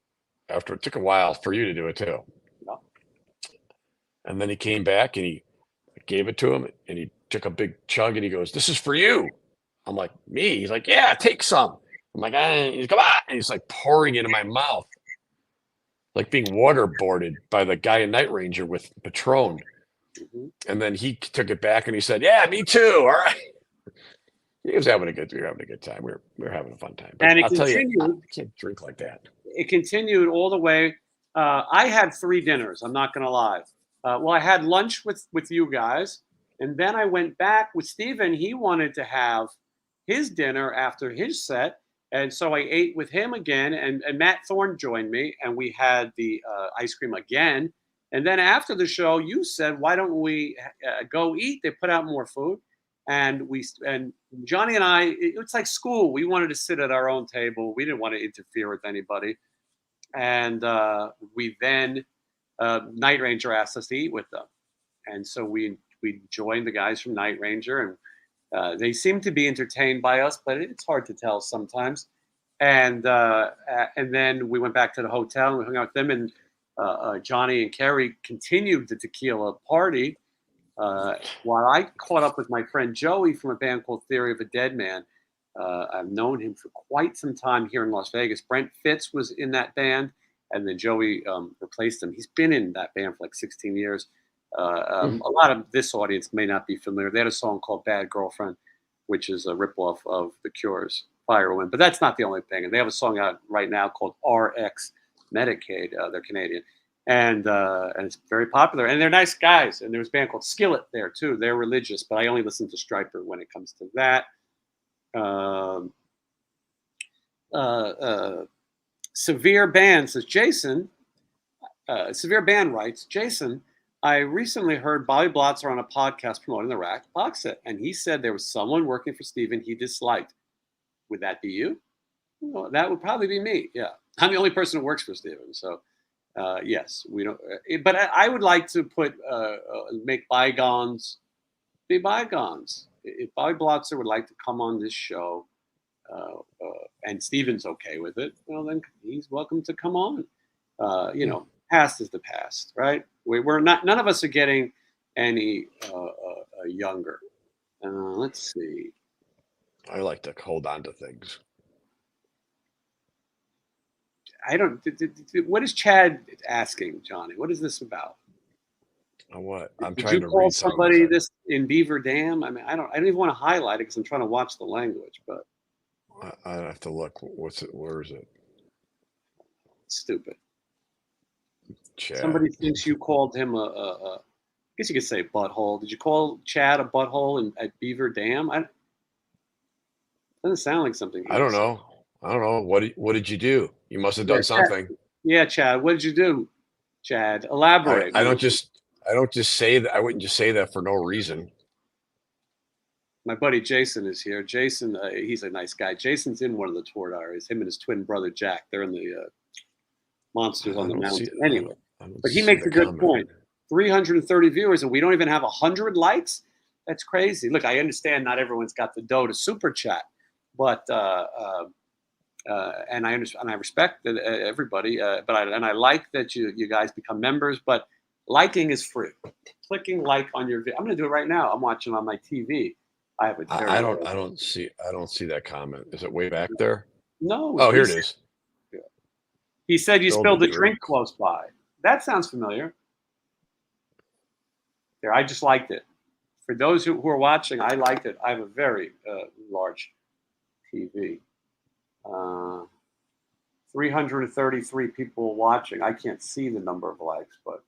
After it took a while for you to do it too. Yeah. And then he came back and he gave it to him, and he took a big chug, and he goes, "This is for you." I'm like, "Me?" He's like, "Yeah, take some." I'm like, "Come on." And he's like pouring it in my mouth, like being waterboarded by the guy in Night Ranger with Patron. Mhm. And then he took it back and he said, "Yeah, me too." All right. He was having a good. We were having a good time. We were having a fun time. But And it I'll tell you, I continued. can't drink like that. It continued all the way. I had 3 dinners. I'm not going to lie. Well, I had lunch with you guys, and then I went back with Steven. He wanted to have his dinner after his set, and so I ate with him again. And Matt Thorne joined me, and we had the ice cream again. And then after the show, you said, "Why don't we go eat?" They put out more food, and Johnny and I. It's like school. We wanted to sit at our own table. We didn't want to interfere with anybody. And we then Night Ranger asked us to eat with them, and so we joined the guys from Night Ranger, and they seem to be entertained by us, but it's hard to tell sometimes. And then we went back to the hotel and we hung out with them, and Johnny and Kerry continued the tequila party while I caught up with my friend Joey from a band called Theory of a Dead Man. I've known him for quite some time here in Las Vegas. Brent Fitz was in that band, and then Joey replaced him. He's been in that band for like 16 years. A lot of this audience may not be familiar. They had a song called Bad Girlfriend, which is a ripoff of The Cure's Firewind. But that's not the only thing. And they have a song out right now called RX Medicaid. They're Canadian. And it's very popular. And they're nice guys. And there's a band called Skillet there, too. They're religious, but I only listen to Stryper when it comes to that. Severe Band says, Jason, Severe Band writes, Jason, I recently heard Bobby Blotzer on a podcast promoting the RATT Boxset, and he said there was someone working for Steven he disliked. Would that be you? Well, that would probably be me. Yeah. I'm the only person who works for Steven. So, yes, we don't. But I would like to make bygones be bygones. If Bobby Blotzer would like to come on this show, and Steven's okay with it, well, then he's welcome to come on. Past is the past, right? We're not. None of us are getting any younger. Let's see. I like to hold on to things. I don't. What is Chad asking, Johnny? What is this about? What? I'm Did trying you to call read somebody this in Beaver Dam? I mean, I don't even want to highlight it because I'm trying to watch the language, but I have to look. What's it? Where is it? it's stupid. Chad. Somebody thinks you called him I guess you could say butthole. Did you call Chad a butthole at Beaver Dam? Doesn't sound like something. I don't know. I don't know. What did you do? You must have done something. Yeah, Chad. What did you do, Chad? Elaborate. I don't just say that. I wouldn't just say that for no reason. My buddy Jason is here. Jason, he's a nice guy. Jason's in one of the tour diaries. Him and his twin brother Jack. They're in the Monsters on the Mountain. Anyway, but he makes a good point. 330 viewers, and we don't even have 100 likes. That's crazy. Look, I understand not everyone's got the dough to super chat, but and I understand, and I respect everybody. But I like that you guys become members. But liking is free. Clicking like on your video. I'm going to do it right now. I'm watching on my TV. I have a very. I don't see that comment. Is it way back there? No. Oh, here it is. Yeah. He said you spilled a drink close by. That sounds familiar. There, I just liked it. For those who are watching, I liked it. I have a very large TV. 333 people watching. I can't see the number of likes, but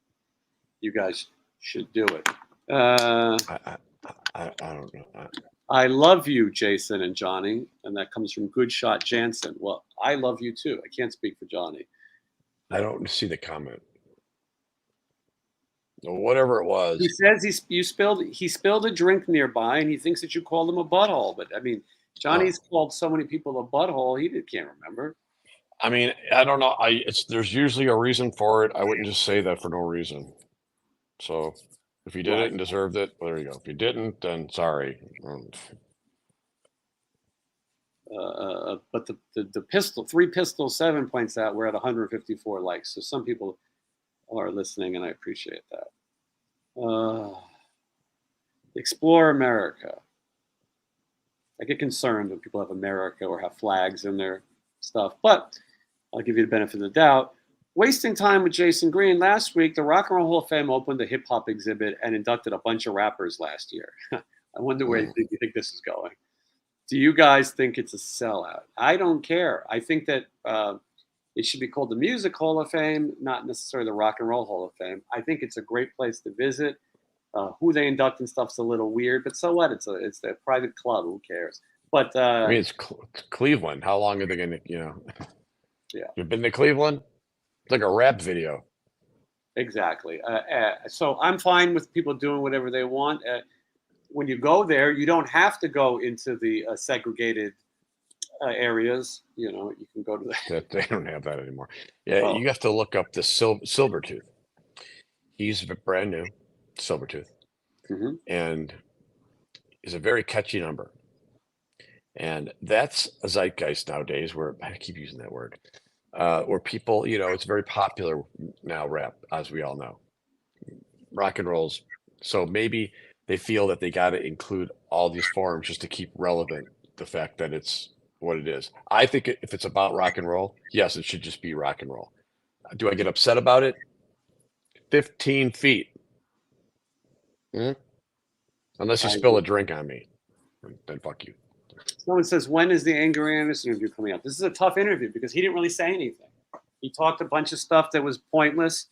you guys should do it. I don't know. I love you, Jason and Johnny, and that comes from Good Shot Jansen. Well, I love you too. I can't speak for Johnny. I don't see the comment. Whatever it was. He says he spilled a drink nearby, and he thinks that you called him a butthole. But I mean, Johnny's called so many people a butthole, he can't remember. I mean, I don't know. There's usually a reason for it. I wouldn't just say that for no reason. So if you did it and deserved it, well, there you go. If you didn't, then sorry. But the 3 Pistol 7 points out we're at 154 likes. So some people are listening, and I appreciate that. Explore America. I get concerned when people have America or have flags in their stuff, but I'll give you the benefit of the doubt. Wasting time with Jason Green. Last week, the Rock and Roll Hall of Fame opened a hip hop exhibit and inducted a bunch of rappers last year. I wonder where you think this is going. Do you guys think it's a sellout? I don't care. I think that it should be called the Music Hall of Fame, not necessarily the Rock and Roll Hall of Fame. I think it's a great place to visit. Who they induct and stuff's a little weird, but so what? It's a private club. Who cares? But I mean, it's Cleveland. How long are they going to, yeah, you've been to Cleveland? It's like a rap video. exactly. So I'm fine with people doing whatever they want. When you go there, you don't have to go into the segregated areas. You can go to the. They don't have that anymore. Yeah, Oh. you have to look up the Silvertooth. He's brand new, Silvertooth, and is a very catchy number. And that's a zeitgeist nowadays where I keep using that word, where people, it's very popular now, rap, as we all know. Rock and rolls. So maybe they feel that they got to include all these forms just to keep relevant the fact that it's what it is. I think if it's about rock and roll, yes, it should just be rock and roll. Do I get upset about it? 15 feet. Unless you spill a drink on me, then fuck you. Someone says, when is the Angry Anderson interview coming up? This is a tough interview because he didn't really say anything. He talked a bunch of stuff that was pointless,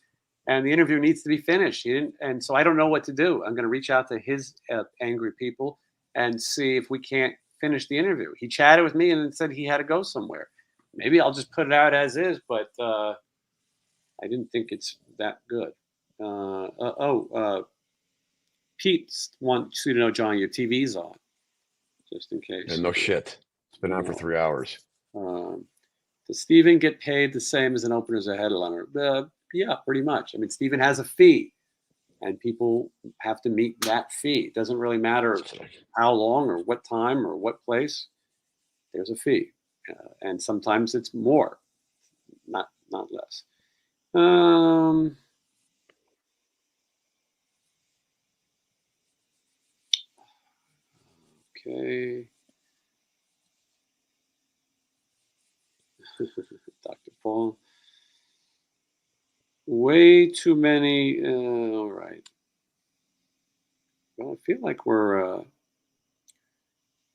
and the interview needs to be finished. He didn't, and so I don't know what to do. I'm going to reach out to his angry people and see if we can't finish the interview. He chatted with me and then said he had to go somewhere. Maybe I'll just put it out as is, but I didn't think it's that good. Pete wants you to know, Johnny, your TV's on. Just in case. And no shit. It's been on for 3 hours. Does Steven get paid the same as an opener as a headliner? Yeah, pretty much. I mean, Steven has a fee, and people have to meet that fee. It doesn't really matter how long or what time or what place. There's a fee, and sometimes it's more, not less. Okay. Dr. Paul. Way too many. All right. Well, I feel like we're,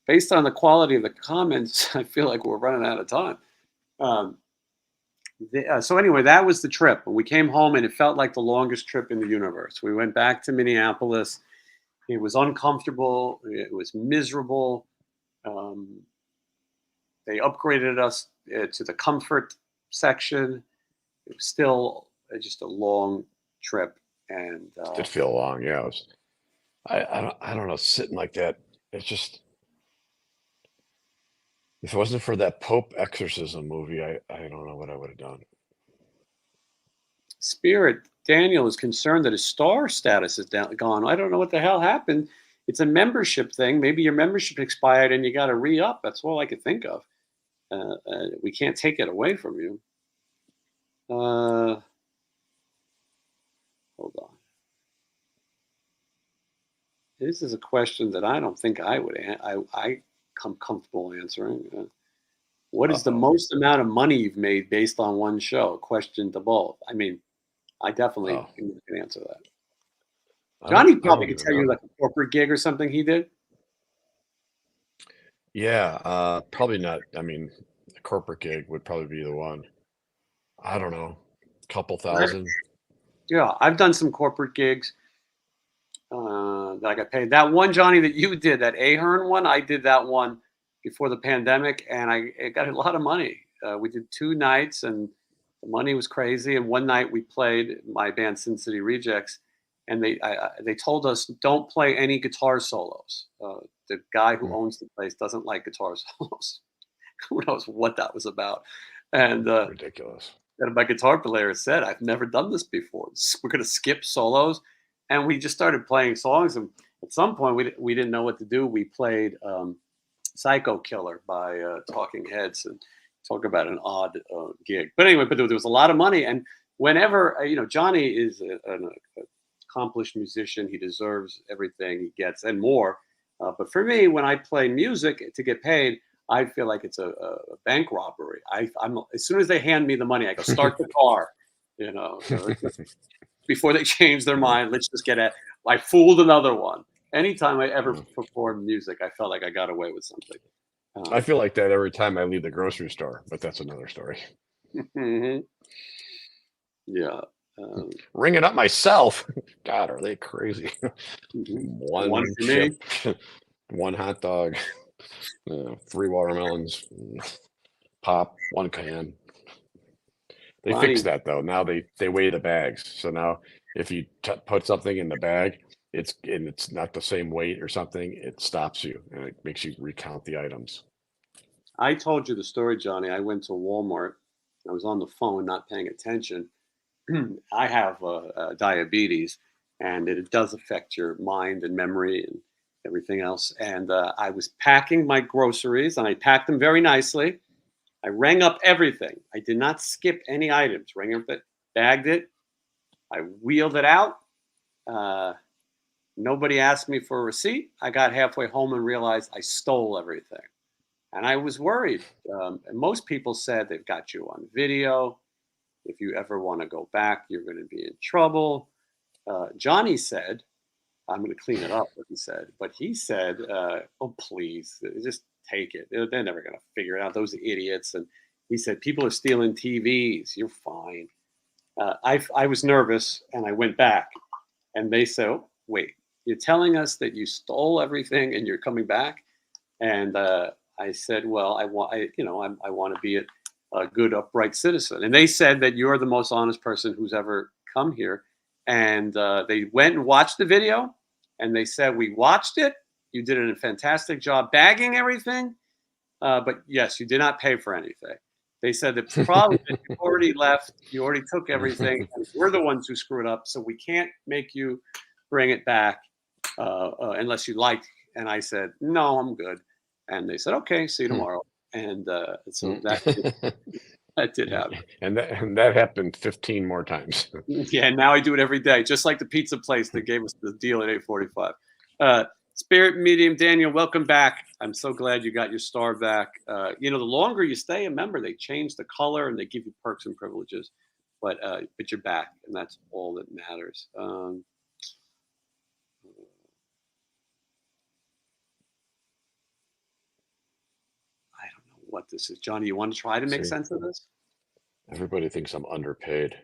based on the quality of the comments, I feel like we're running out of time. So anyway, that was the trip. We came home and it felt like the longest trip in the universe. We went back to Minneapolis. It was uncomfortable. It was miserable. They upgraded us to the comfort section. It was still just a long trip, and it did feel long. Yeah, I don't know, sitting like that. It's just, if it wasn't for that Pope exorcism movie, I don't know what I would have done. Spirit Daniel is concerned that his star status is gone. I don't know what the hell happened. It's a membership thing. Maybe your membership expired and you got to re-up. That's all I could think of. We can't take it away from you. Hold on. This is a question that I don't think I would. I come comfortable answering. What is the most amount of money you've made based on one show? Question to both. I mean, I definitely can answer that. Johnny probably could tell you like a corporate gig or something he did. Yeah, probably not. I mean, a corporate gig would probably be the one. I don't know, a couple thousand. Yeah, I've done some corporate gigs that I got paid. That one, Johnny, that you did, that Ahern one, I did that one before the pandemic, and I got a lot of money. We did 2 nights, and the money was crazy. And one night we played my band Sin City Rejects, and they told us don't play any guitar solos. The guy who owns the place doesn't like guitar solos. Who knows what that was about? And ridiculous. And my guitar player said, "I've never done this before. We're going to skip solos," and we just started playing songs. And at some point, we didn't know what to do. We played "Psycho Killer" by Talking Heads, and talk about an odd gig. But anyway, there was a lot of money, and whenever Johnny is an accomplished musician, he deserves everything he gets and more. But for me, when I play music to get paid, I feel like it's a bank robbery. I'm as soon as they hand me the money, I go start the car. You know, before they change their mind, let's just get at. I fooled another one. Anytime I ever performed music, I felt like I got away with something. I feel like that every time I leave the grocery store, but that's another story. Yeah. Ringing up myself. God, are they crazy? One for chip, one hot dog, 3 watermelons, pop, 1 can. They Bonnie, fixed that though. Now they weigh the bags. So now if you put something in the bag, it's not the same weight or something, it stops you and it makes you recount the items. I told you the story, Johnny. I went to Walmart. I was on the phone, not paying attention. I have diabetes, and it does affect your mind and memory and everything else. And I was packing my groceries, and I packed them very nicely. I rang up everything. I did not skip any items. Rang up it, bagged it. I wheeled it out. Nobody asked me for a receipt. I got halfway home and realized I stole everything. And I was worried. And most people said they've got you on video. If you ever want to go back, you're going to be in trouble. Johnny said, I'm going to clean it up, what he said. But he said, oh, please, just take it. They're never going to figure it out. Those idiots. And he said, people are stealing TVs. You're fine. I was nervous, and I went back. And they said, oh, wait, you're telling us that you stole everything and you're coming back? And I said, well, I want to be a good, upright citizen. And they said that you're the most honest person who's ever come here. And they went and watched the video, and they said, we watched it. You did a fantastic job bagging everything. But yes, you did not pay for anything. They said the problem is you already left. You already took everything. And we're the ones who screwed up. So we can't make you bring it back unless you like. And I said, no, I'm good. And they said, okay, see you tomorrow. And so that did happen. And that happened 15 more times. Yeah, now I do it every day, just like the pizza place that gave us the deal at 8:45. Spirit Medium Daniel, welcome back. I'm so glad you got your star back. The longer you stay a member, they change the color and they give you perks and privileges. But you're back, and that's all that matters. I don't know what this is. Johnny, you want to try to make sense of this? Everybody thinks I'm underpaid.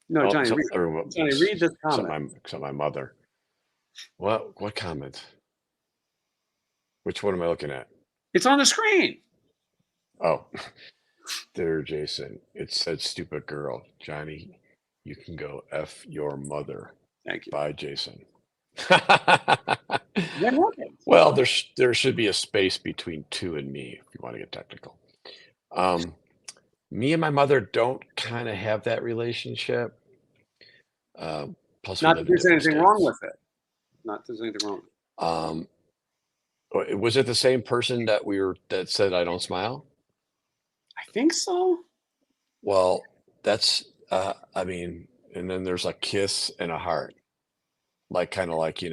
No, Johnny, read this comment. Except my mother. What comment? Which one am I looking at? It's on the screen. Oh, there, Jason. It said stupid girl. Johnny, you can go F your mother. Thank you. Bye, Jason. Well, there should be a space between 2 and me, if you want to get technical. Me and my mother don't kind of have that relationship. Plus, not that there's anything wrong with it. Not that there's anything wrong. Was it the same person that said I don't smile? I think so. Well, that's and then there's a kiss and a heart, kind of like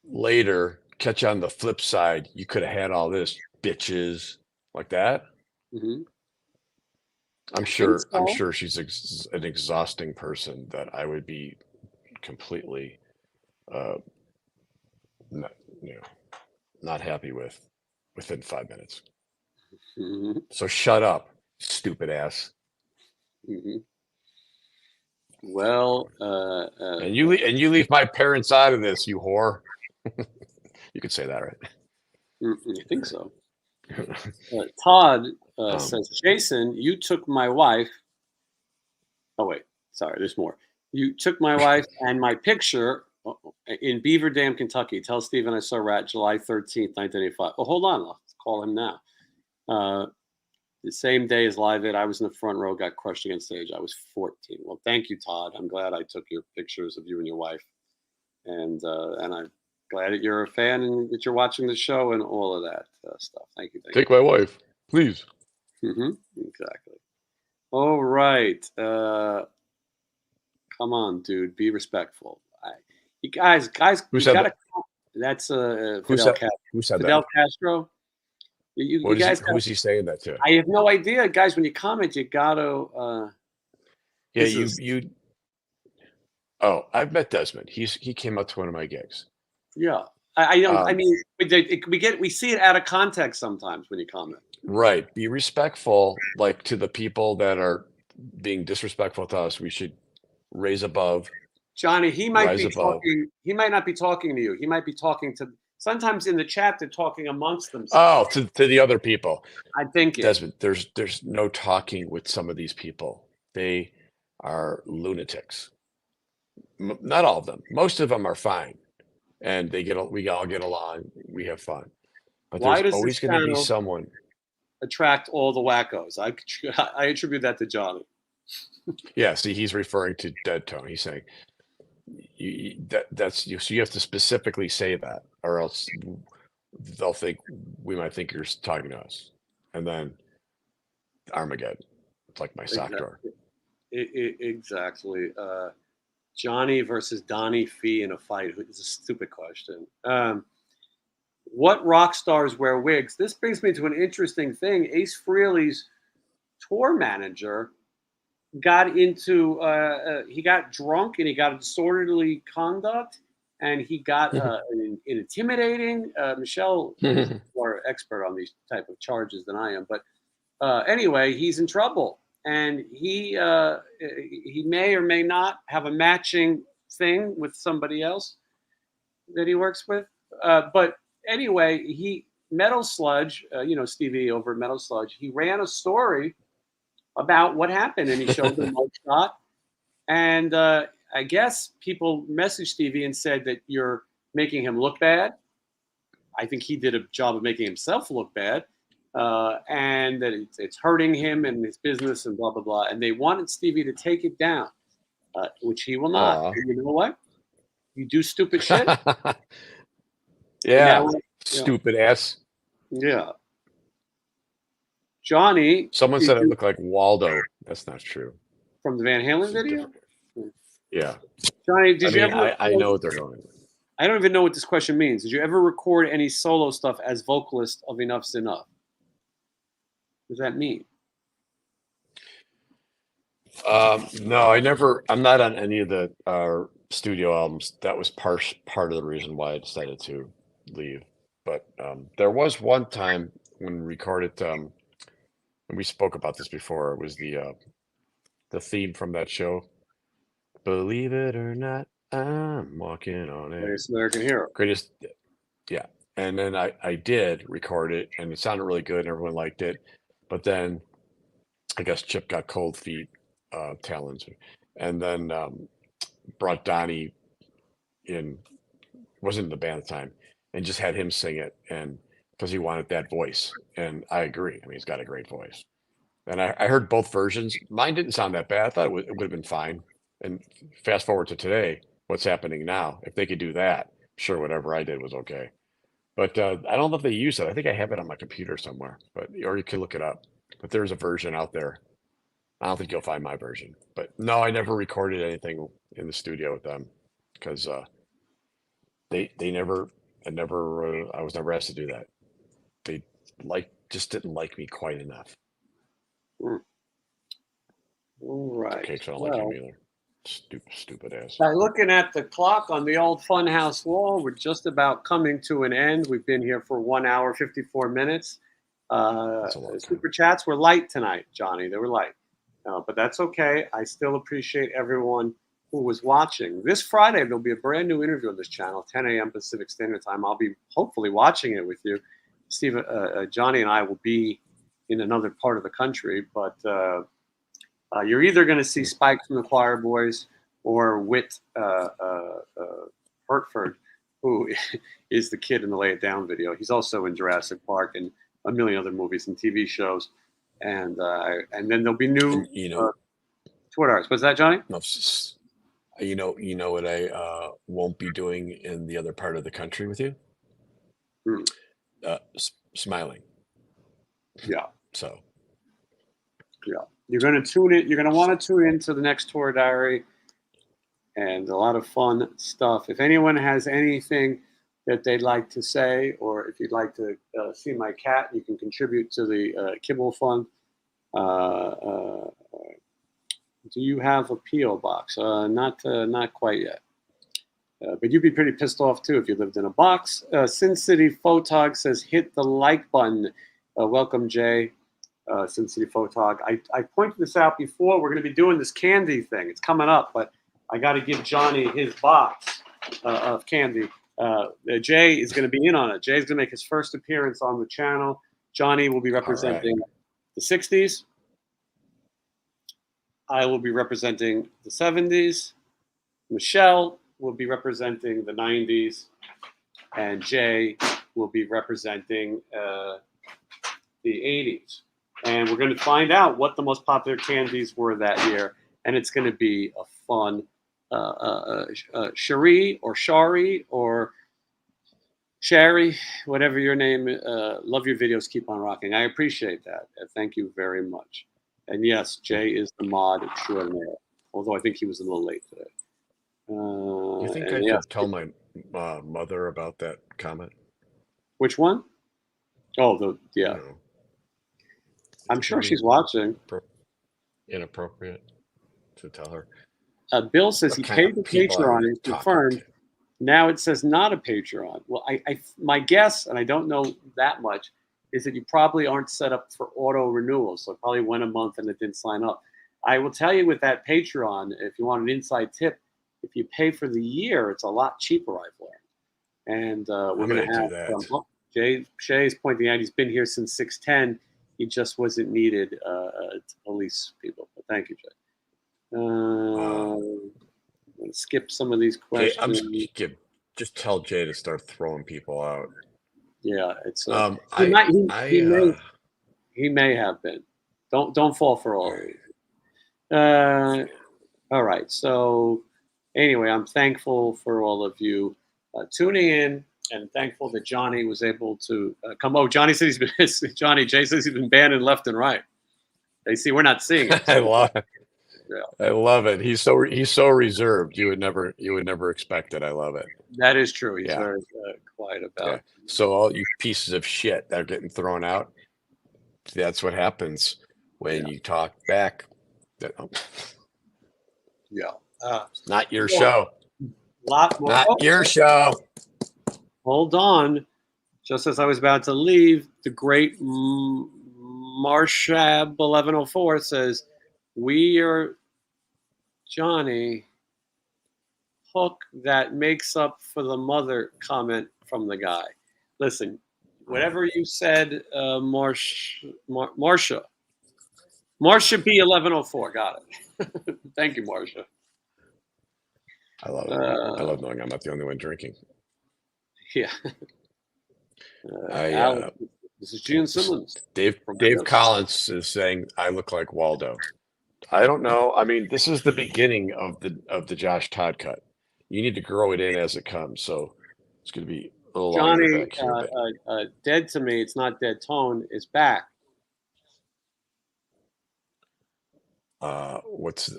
later. Catch on the flip side. You could have had all this, bitches, like that. Mm-hmm. I'm sure she's an exhausting person that I would be completely not happy with within 5 minutes. Mm-hmm. So shut up, stupid ass. Mm-hmm. Well, and you leave my parents out of this, you whore. You could say that, right? I think so. Todd says, Jason, you took my wife. Oh, wait. Sorry, there's more. You took my wife and my picture in Beaver Dam, Kentucky. Tell Stephen I saw RATT July 13th, 1985. Oh, hold on. I'll call him now. The same day as Live It, I was in the front row, got crushed against stage. I was 14. Well, thank you, Todd. I'm glad I took your pictures of you and your wife. And I'm glad that you're a fan and that you're watching the show and all of that stuff. Thank you. Take my wife, please. Mm-hmm. Exactly. All right. Come on, dude. Be respectful. You guys, Who said that? That's Fidel Castro. Who said Fidel that? Castro. You guys, who is he saying that to? I have no idea, guys. When you comment, you gotta Yeah, you. Oh, I've met Desmond. He came out to one of my gigs. Yeah. I don't. I Um, mean, we see it out of context sometimes when you comment. right. Be respectful, like to the people that are being disrespectful to us. We should raise above, Johnny, rise above. he might not be talking to you. He might be talking to sometimes in the chat they're talking amongst themselves. Oh, to the other people. I think it. Desmond, there's no talking with some of these people. They are lunatics. Not all of them. Most of them are fine, and we all get along. We have fun. But Why there's does this always going to be channel someone. attract all the wackos? I attribute that to Johnny. Yeah, see, he's referring to Dead Tone. He's saying that's you. So you have to specifically say that, or else they'll think we might think you're talking to us, and then Armageddon. It's like my sock drawer. Exactly. Johnny versus Donnie Fee in a fight is a stupid question. What rock stars wear wigs? This brings me to an interesting thing. Ace Frehley's tour manager got into he got drunk and he got disorderly conduct and he got intimidating. Michelle is more expert on these type of charges than I am, but anyway, he's in trouble, and he may or may not have a matching thing with somebody else that he works with. But anyway, Metal Sludge, Stevie over at Metal Sludge, he ran a story about what happened, and he showed the mugshot. And I guess people messaged Stevie and said that you're making him look bad. I think he did a job of making himself look bad. And that it's hurting him and his business and blah, blah, blah. And they wanted Stevie to take it down, which he will not. And you know what? You do stupid shit. Yeah, stupid ass. Yeah. Johnny. Someone said I look like Waldo. That's not true. From the Van Halen video? Yeah. Johnny, did you ever... I know what they're going. I don't even know what this question means. Did you ever record any solo stuff as vocalist of Enough's Enough? What does that mean? No, I never. I'm not on any of the studio albums. That was part of the reason why I decided to leave. But there was one time when we recorded, and we spoke about this before. It was the theme from that show. Believe it or not, I'm walking on it. Greatest American Hero. Greatest, yeah. And then I did record it, and it sounded really good, and everyone liked it. But then I guess Chip got cold feet, talons, and then brought Donnie in, wasn't in the band at the time, and just had him sing it, and because he wanted that voice. And I agree. I mean, he's got a great voice. And I heard both versions. Mine didn't sound that bad. I thought it would have been fine. And fast forward to today, what's happening now? If they could do that, sure, whatever I did was okay. But I don't know if they use it. I think I have it on my computer somewhere, or you can look it up. But there's a version out there. I don't think you'll find my version. But no, I never recorded anything in the studio with them because I was never asked to do that. They just didn't like me quite enough. All right. Okay, so I don't like him either. Stupid ass. By looking at the clock on the old funhouse wall, we're just about coming to an end. We've been here for 1 hour, 54 minutes. Super chats were light tonight, Johnny. They were light. But that's okay. I still appreciate everyone who was watching. This Friday, there'll be a brand new interview on this channel, 10 a.m. Pacific Standard Time. I'll be hopefully watching it with you. Steve, Johnny and I will be in another part of the country, but you're either going to see Spike from the Choir Boys or Whit Hertford, who is the kid in the Lay It Down video. He's also in Jurassic Park and a million other movies and TV shows. And then there'll be new Twitter. What's that, Johnny? No, you know what I won't be doing in the other part of the country with you? Smiling. Yeah. So. Yeah. You're going to tune in. You're going to want to tune into the next Tour Diary, and a lot of fun stuff. If anyone has anything that they'd like to say, or if you'd like to see my cat, you can contribute to the Kibble Fund. Do you have a PO box? Not quite yet. But you'd be pretty pissed off too if you lived in a box. Sin City Photog says, hit the like button. Welcome, Jay. Sin City Photog. I pointed this out before. We're going to be doing this candy thing. It's coming up, but I got to give Johnny his box of candy. Jay is going to be in on it. Jay's going to make his first appearance on the channel. Johnny will be representing the 60s. I will be representing the 70s. Michelle will be representing the 90s. And Jay will be representing the 80s. And we're going to find out what the most popular candies were that year. And it's going to be a fun Cherie or Shari or Sherry, whatever your name. Love your videos. Keep on rocking. I appreciate that. Thank you very much. And yes, Jay is the mod extraordinaire. Although I think he was a little late today. You think I should tell my mother about that comment? Which one? Oh, yeah. I'm sure she's watching. Inappropriate to tell her. Bill says he paid the Patreon and confirmed. Now it says not a Patreon. Well, my guess, and I don't know that much, is that you probably aren't set up for auto renewal. So it probably went a month and it didn't sign up. I will tell you with that Patreon, if you want an inside tip, if you pay for the year, it's a lot cheaper, I've learned. And we're going to have Jay is pointing out he's been here since 6:10. He just wasn't needed to police people. But thank you, Jay. I'm going to skip some of these questions. Just tell Jay to start throwing people out. Yeah, it's he may have been. Don't fall for all of these. All right. So anyway, I'm thankful for all of you tuning in, and thankful that Johnny was able to come. Oh, Johnny says Jay says he's been banning left and right. They see we're not seeing it. I love it. Yeah. I love it. He's so reserved. You would never expect it. I love it. That is true. He's very quiet about it. So all you pieces of shit that are getting thrown out, that's what happens when you talk back. Not your show. Lot more. Not your show. Hold on. Just as I was about to leave, the great Marshab 1104 says, "We are Johnny hook that makes up for the mother comment from the guy." Listen, whatever you said, Marcia B 1104, got it. Thank you, Marcia. I love it. I love knowing I'm not the only one drinking. Yeah. This is Gene Simmons. Dave Collins is saying I look like Waldo. I don't know. I mean, this is the beginning of the Josh Todd cut. You need to grow it in as it comes. So it's going to be a little longer back here. Dead to Me, it's not Dead Tone, is back. What's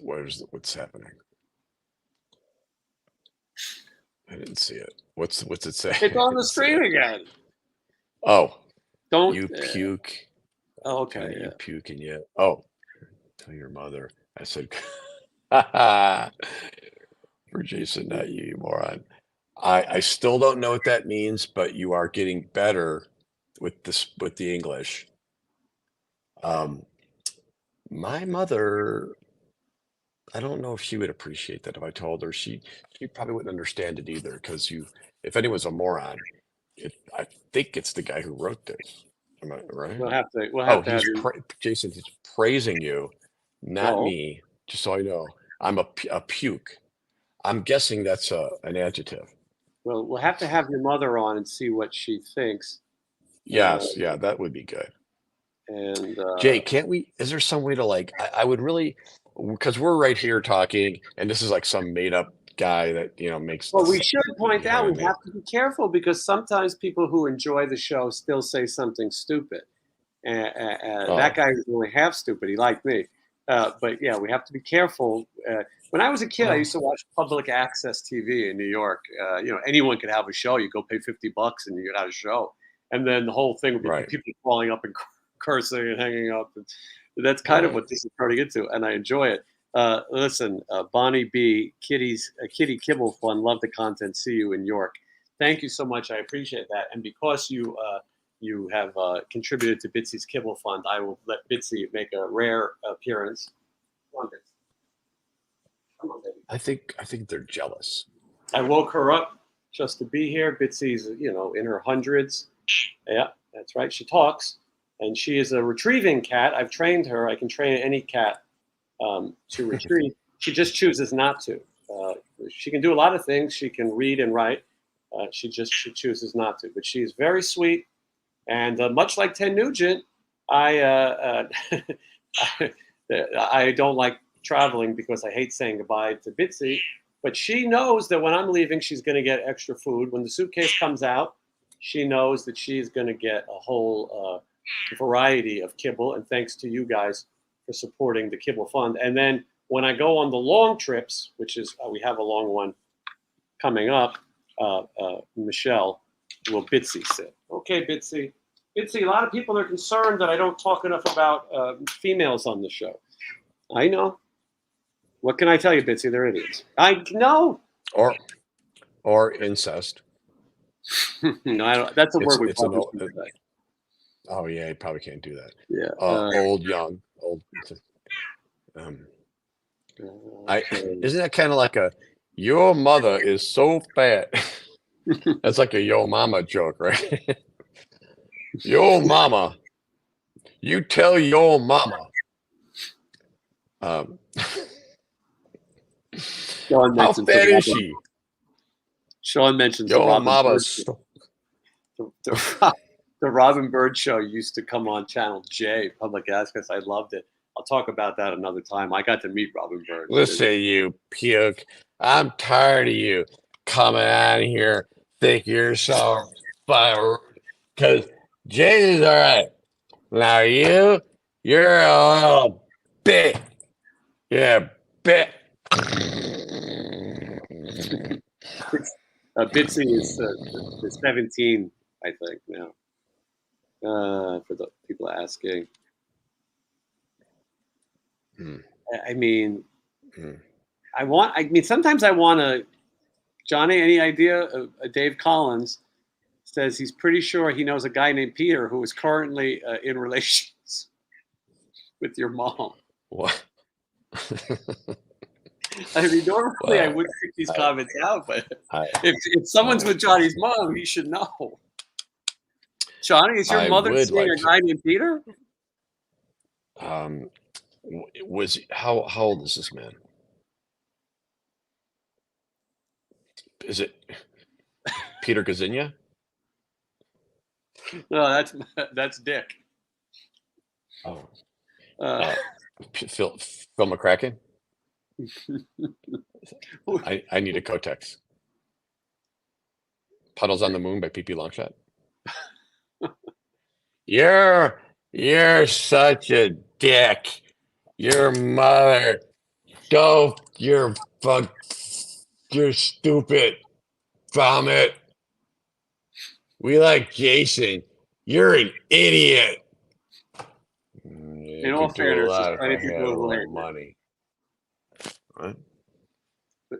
happening? I didn't see it. What's it say? It's on the screen again. Oh, don't you puke? Oh, okay. You puking yet? Oh, tell your mother. I said, for Jason, not you, you moron. I still don't know what that means, but you are getting better with the English. My mother, I don't know if she would appreciate that if I told her. She probably wouldn't understand it either, because if anyone's a moron, I think it's the guy who wrote this. Am I right? We'll have to Jason, he's praising you, not me. Just so I know, I'm a puke. I'm guessing that's an adjective. Well, we'll have to have your mother on and see what she thinks. Yes, that would be good. And Jay, can't we? Is there some way to I would really, because we're right here talking, and this is like some made up guy that makes. Well, we should point out we have to be careful, because sometimes people who enjoy the show still say something stupid. That guy is only half stupid. He liked me, but yeah, we have to be careful. When I was a kid, I used to watch public access TV in New York. Anyone could have a show. You go pay $50 and you get out a show, and then the whole thing would be people falling up and cursing and hanging up. And that's kind of what this is turning into, and I enjoy it. Listen, Bonnie B, Kitty Kibble Fun, love the content. See you in York. Thank you so much. I appreciate that. And because you have contributed to Bitsy's Kibble Fund, I will let Bitsy make a rare appearance. Come on, Bitsy. Come on, baby. I think they're jealous. I woke her up just to be here. Bitsy's, in her hundreds. Yeah, that's right. She talks, and she is a retrieving cat. I've trained her. I can train any cat to retrieve. She just chooses not to. She can do a lot of things. She can read and write. She chooses not to. But she's very sweet, and much like Ted Nugent, I don't like traveling because I hate saying goodbye to Bitsy. But she knows that when I'm leaving, she's going to get extra food. When the suitcase comes out, she knows that she's going to get a whole variety of kibble. And thanks to you guys for supporting the Kibble Fund. And then when I go on the long trips, which is we have a long one coming up, Michelle will Bitsy sit. Okay, Bitsy. Bitsy, a lot of people are concerned that I don't talk enough about females on the show. I know. What can I tell you, Bitsy? They're idiots. I know. Or incest. No, I don't. That's a word we probably shouldn't say. Oh yeah, you probably can't do that. Yeah. Old, young, old. Isn't that kind of like your mother is so fat? That's like a yo mama joke, right? Yo mama. You tell your mama. How fat is she? Sean mentions your mama's. The Robin Bird show used to come on Channel J, Public Access. I loved it. I'll talk about that another time. I got to meet Robin Bird. Listen, you puke. I'm tired of you coming out here think you're so fun. Because Jay is all right. Now you're a little bit. Yeah, bit. Bitsy is 17, I think, now. For the people asking. I mean, sometimes I want to. Johnny, any idea? Dave Collins says he's pretty sure he knows a guy named Peter who is currently in relations with your mom. What? I mean, normally I wouldn't pick these comments out, but if someone's with Johnny's mom, he should know. Johnny, is your mother seeing a guy named Peter? How old is this man? Is it Peter Gazziniga? No, that's Dick. Oh, Phil McCracken. I need a Kotex. Puddles on the Moon by P.P. Longshot. You're such a dick. Your mother. You're stupid. Vomit. We like Jason. You're an idiot. In all fairness, I have money. What?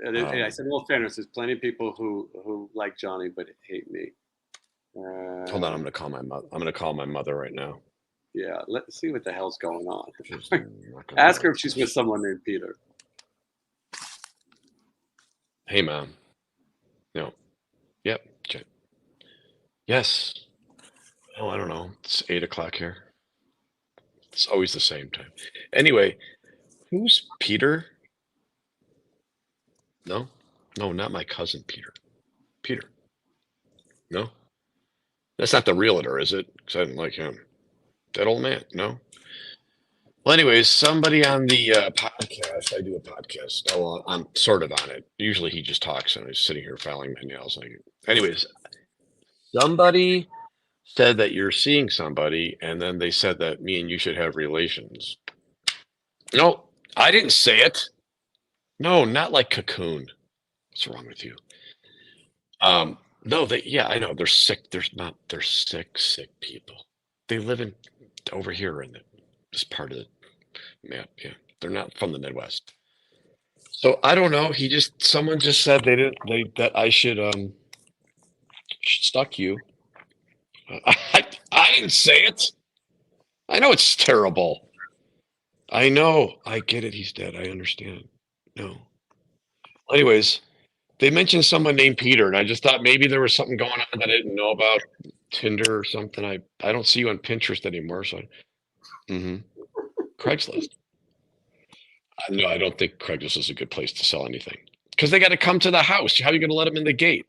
I said, in all fairness, there's plenty of people who like Johnny but hate me. Hold on, I'm gonna call my mother right now. Yeah, let's see what the hell's going on. Ask her if she's with someone named Peter. Hey, Mom. No. Yep. Okay. Yes. Oh, I don't know. It's 8 o'clock here. It's always the same time. Anyway, who's Peter? No, not my cousin Peter. Peter. No, that's not the realtor, is it? Because I didn't like him. That old man. No. Well, anyways, somebody on the podcast. I do a podcast. Oh, I'm sort of on it. Usually he just talks, and I'm sitting here filing my nails. Anyways, somebody said that you're seeing somebody, and then they said that me and you should have relations. No, I didn't say it. No, not like Cocoon. What's wrong with you? No, I know they're sick. They're sick people. They live over here in this part of the map. Yeah, they're not from the Midwest. So I don't know. Someone just said that I should stuck you. I didn't say it. I know it's terrible. I know. I get it. He's dead. I understand. No. Anyways, they mentioned someone named Peter, and I just thought maybe there was something going on that I didn't know about, Tinder or something. I don't see you on Pinterest anymore, so Craigslist. No, I don't think Craigslist is a good place to sell anything because they got to come to the house. How are you going to let them in the gate?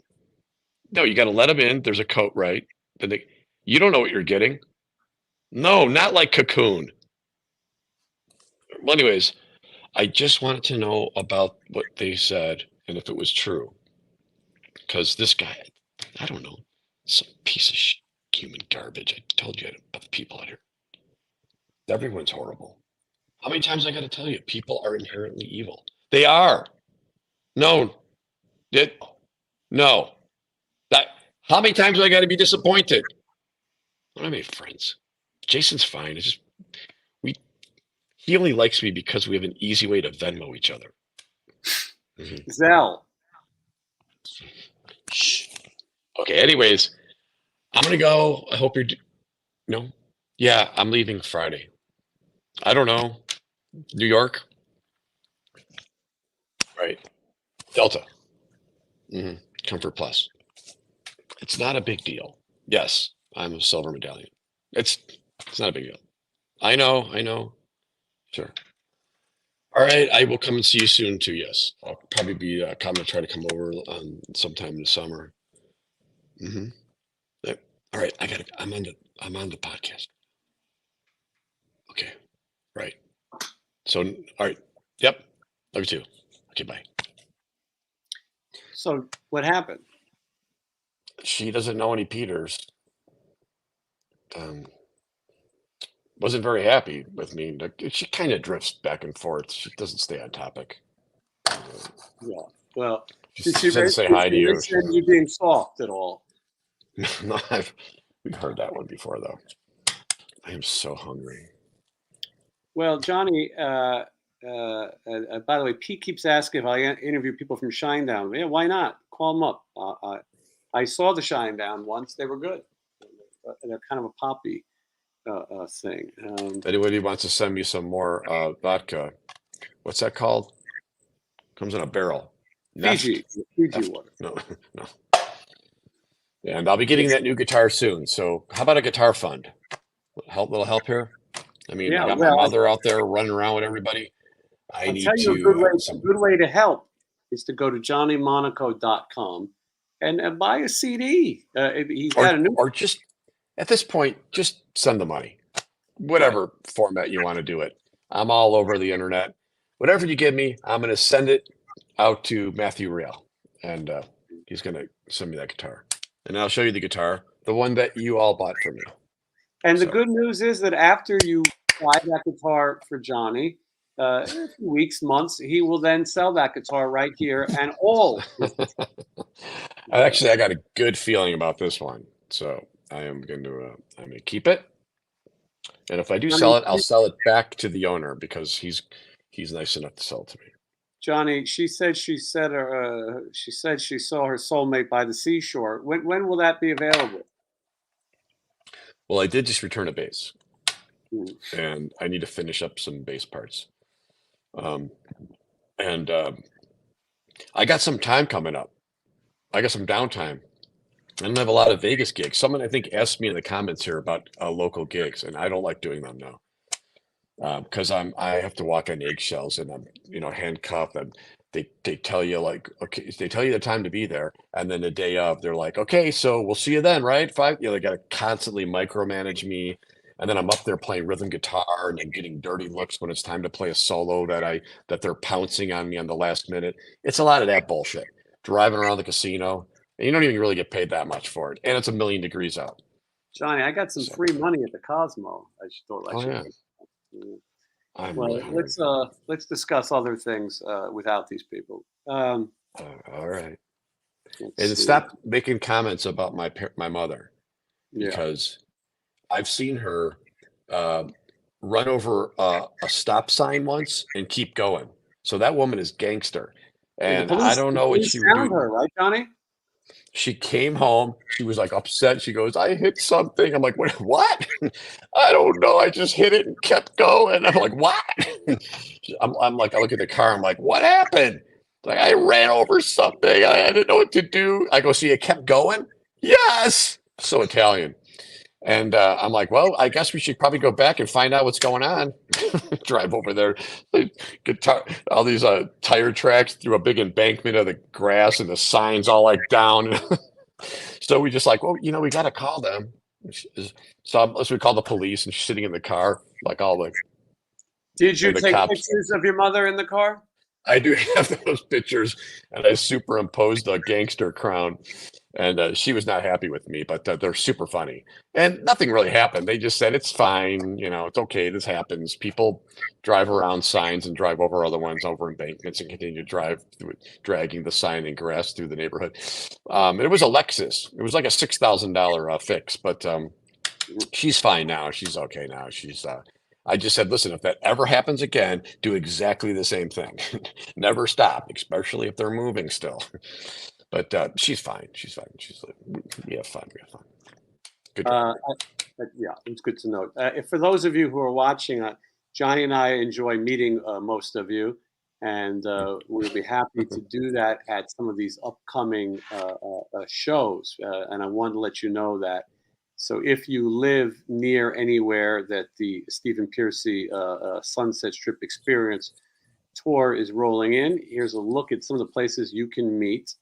No, you got to let them in. There's a coat, right? You don't know what you're getting. No, not like Cocoon. Well, anyways, I just wanted to know about what they said and if it was true. Because this guy, I don't know, some piece of human garbage. I told you about the people out here. Everyone's horrible. How many times I got to tell you, people are inherently evil. They are. No. No. How many times do I got to be disappointed? I don't have any friends. Jason's fine. He only likes me because we have an easy way to Venmo each other. Zelle. Shh. Okay. Anyways, I'm gonna go. I hope you're. No. Yeah, I'm leaving Friday. I don't know. New York. Right. Delta. Comfort Plus. It's not a big deal. Yes, I'm a silver medallion. It's not a big deal. I know. Sure. All right, I will come and see you soon too. Yes, I'll probably be coming to try to come over sometime in the summer. Yep. All right, I'm on the podcast. Okay. Right. So, all right. Yep. Love you too. Okay. Bye. So what happened? She doesn't know any Peters. Wasn't very happy with me. She kind of drifts back and forth. She doesn't stay on topic. Yeah. Well, She said to say hi to you. You being soft at all? No, we've heard that one before, though. I am so hungry. Well, Johnny, by the way, Pete keeps asking if I interview people from Shinedown. Yeah, why not? Call them up. I saw the Shinedown once. They were good. They're kind of a poppy thing. If anybody wants to send me some more vodka, what's that called? Comes in a barrel. Fiji water. No. And I'll be getting that new guitar soon. So how about a guitar fund? Little help here. I mean, I got my mother out there running around with everybody. I need to. A good way to help is to go to johnnymonaco.com and buy a CD. He's got a new. Or just at this point, just send the money, whatever format you want to do it. I'm all over the internet. Whatever you give me, I'm going to send it out to Matthew Real, and he's going to send me that guitar. And I'll show you the guitar, the one that you all bought for me. And the good news is that after you buy that guitar for Johnny, a few weeks, months, he will then sell that guitar right here and all. Actually, I got a good feeling about this one, so I'm going to keep it. And if I do sell it, I'll sell it back to the owner because he's nice enough to sell it to me. Johnny, she said she saw her soulmate by the seashore. When will that be available? Well, I did just return a bass, and I need to finish up some bass parts. And I got some time coming up. I got some downtime. I don't have a lot of Vegas gigs. Someone I think asked me in the comments here about local gigs, and I don't like doing them now because I have to walk on eggshells and I'm handcuffed. And they tell you they tell you the time to be there, and then the day of they're like, okay, so we'll see you then, right? 5. They got to constantly micromanage me, and then I'm up there playing rhythm guitar and then getting dirty looks when it's time to play a solo that they're pouncing on me on the last minute. It's a lot of that bullshit. Driving around the casino. And you don't even really get paid that much for it. And it's 1,000,000 degrees out. Johnny, I got some free money at the Cosmo. Well, let's discuss other things without these people. All right. And stop making comments about my mother. Because I've seen her run over a stop sign once and keep going. So that woman is gangster. And And I don't the know what police she would found do. her, right, Johnny? She came home. She was like upset. She goes, I hit something. I'm like, what? I don't know. I just hit it and kept going. I'm like, what? I'm like, I look at the car. I'm like, what happened? Like, I ran over something. I didn't know what to do. I go, so you kept going? Yes. So Italian. And I'm like, well, I guess we should probably go back and find out what's going on. Drive over there, like, all these tire tracks through a big embankment of the grass and the signs all like down. So we just like, well, we got to call them. So we call the police, and she's sitting in the car, like all the Did you and the take cops. pictures of your mother in the car? I do have those pictures, and I superimposed a gangster crown, and she was not happy with me, but they're super funny. And nothing really happened. They just said it's fine, it's okay. This happens. People drive around signs and drive over other ones over embankments and continue to drive through, dragging the sign and grass through the neighborhood. It was a Lexus. It was like a $6,000 fix, but she's fine now. She's okay now. I just said, listen, if that ever happens again, do exactly the same thing. Never stop, especially if they're moving still. But she's fine. She's fine. We have fun. We have fun. Good job. Yeah, it's good to know. For those of you who are watching, Johnny and I enjoy meeting most of you, and we'll be happy to do that at some of these upcoming shows. And I want to let you know that. So if you live near anywhere that the Stephen Pearcy Sunset Strip Experience tour is rolling in, here's a look at some of the places you can meet.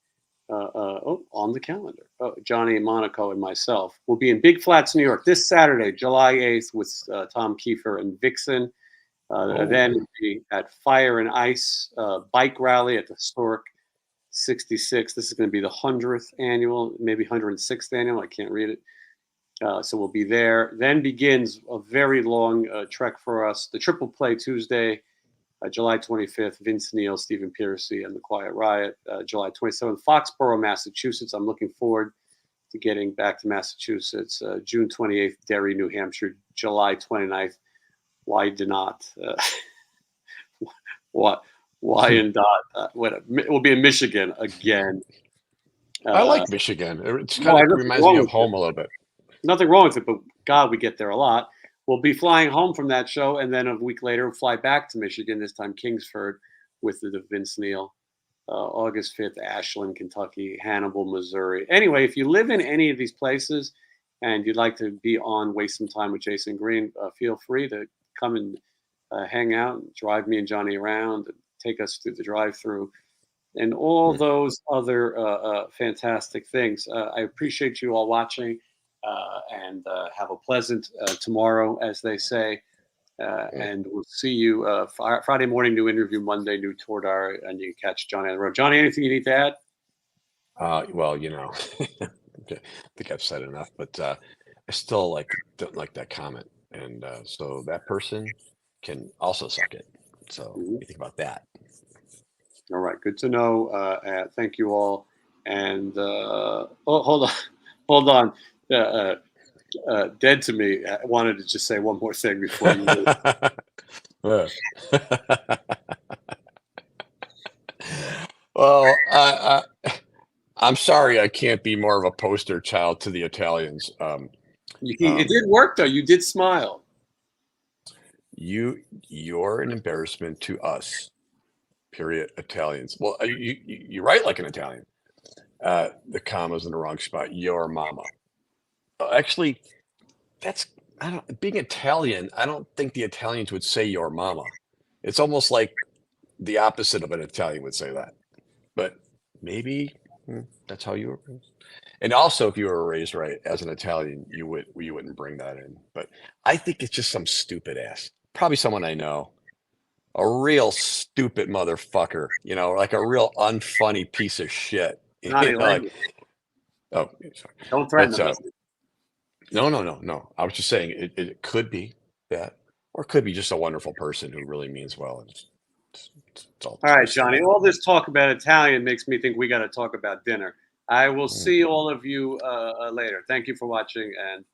On the calendar. Johnny Monaco and myself will be in Big Flats, New York this Saturday, July 8th, with Tom Kiefer and Vixen. Then we'll be at Fire and Ice Bike Rally at the historic 66. This is going to be the 100th annual, maybe 106th annual. I can't read it. So we'll be there. Then begins a very long trek for us. The Triple Play Tuesday, July 25th, Vince Neil, Stephen Pearcy, and the Quiet Riot. July 27th, Foxborough, Massachusetts. I'm looking forward to getting back to Massachusetts. June 28th, Derry, New Hampshire. July 29th, Wyandotte. Wyandotte. We'll be in Michigan again. I like Michigan. It's No, kind of reminds me of home a little bit. Nothing wrong with it, but God, we get there a lot. We'll be flying home from that show, and then a week later, we'll fly back to Michigan, this time Kingsford, with the Vince Neil. August 5th, Ashland, Kentucky, Hannibal, Missouri. Anyway, if you live in any of these places and you'd like to be on Waste Some Time with Jason Green, feel free to come and hang out and drive me and Johnny around and take us through the drive-through and all those other fantastic things. I appreciate you all watching. And have a pleasant tomorrow, as they say. And we'll see you Friday morning, new interview, Monday, new tour diary, and you can catch Johnny on the road. Johnny, anything you need to add? Well, I think I've said enough, but I still don't like that comment. And so that person can also suck it. So what do you think about that? All right, good to know. Thank you all. And hold on. Dead to me. I wanted to just say one more thing before you leave. Well, I'm sorry I can't be more of a poster child to the Italians. It did work, though. You did smile. You're an embarrassment to us, period, Italians. Well, you write like an Italian. The comma's in the wrong spot. Your mama. Actually, being Italian, I don't think the Italians would say your mama. It's almost like the opposite of an Italian would say that. But maybe that's how you were raised. And also, if you were raised right as an Italian, you wouldn't bring that in. But I think it's just some stupid ass, probably someone I know, a real stupid motherfucker, like a real unfunny piece of shit. Johnny, Like, oh, sorry. Don't threaten them. No. I was just saying it could be that, or it could be just a wonderful person who really means well. It's all right, Johnny. All this talk about Italian makes me think we got to talk about dinner. I will see all of you later. Thank you for watching, and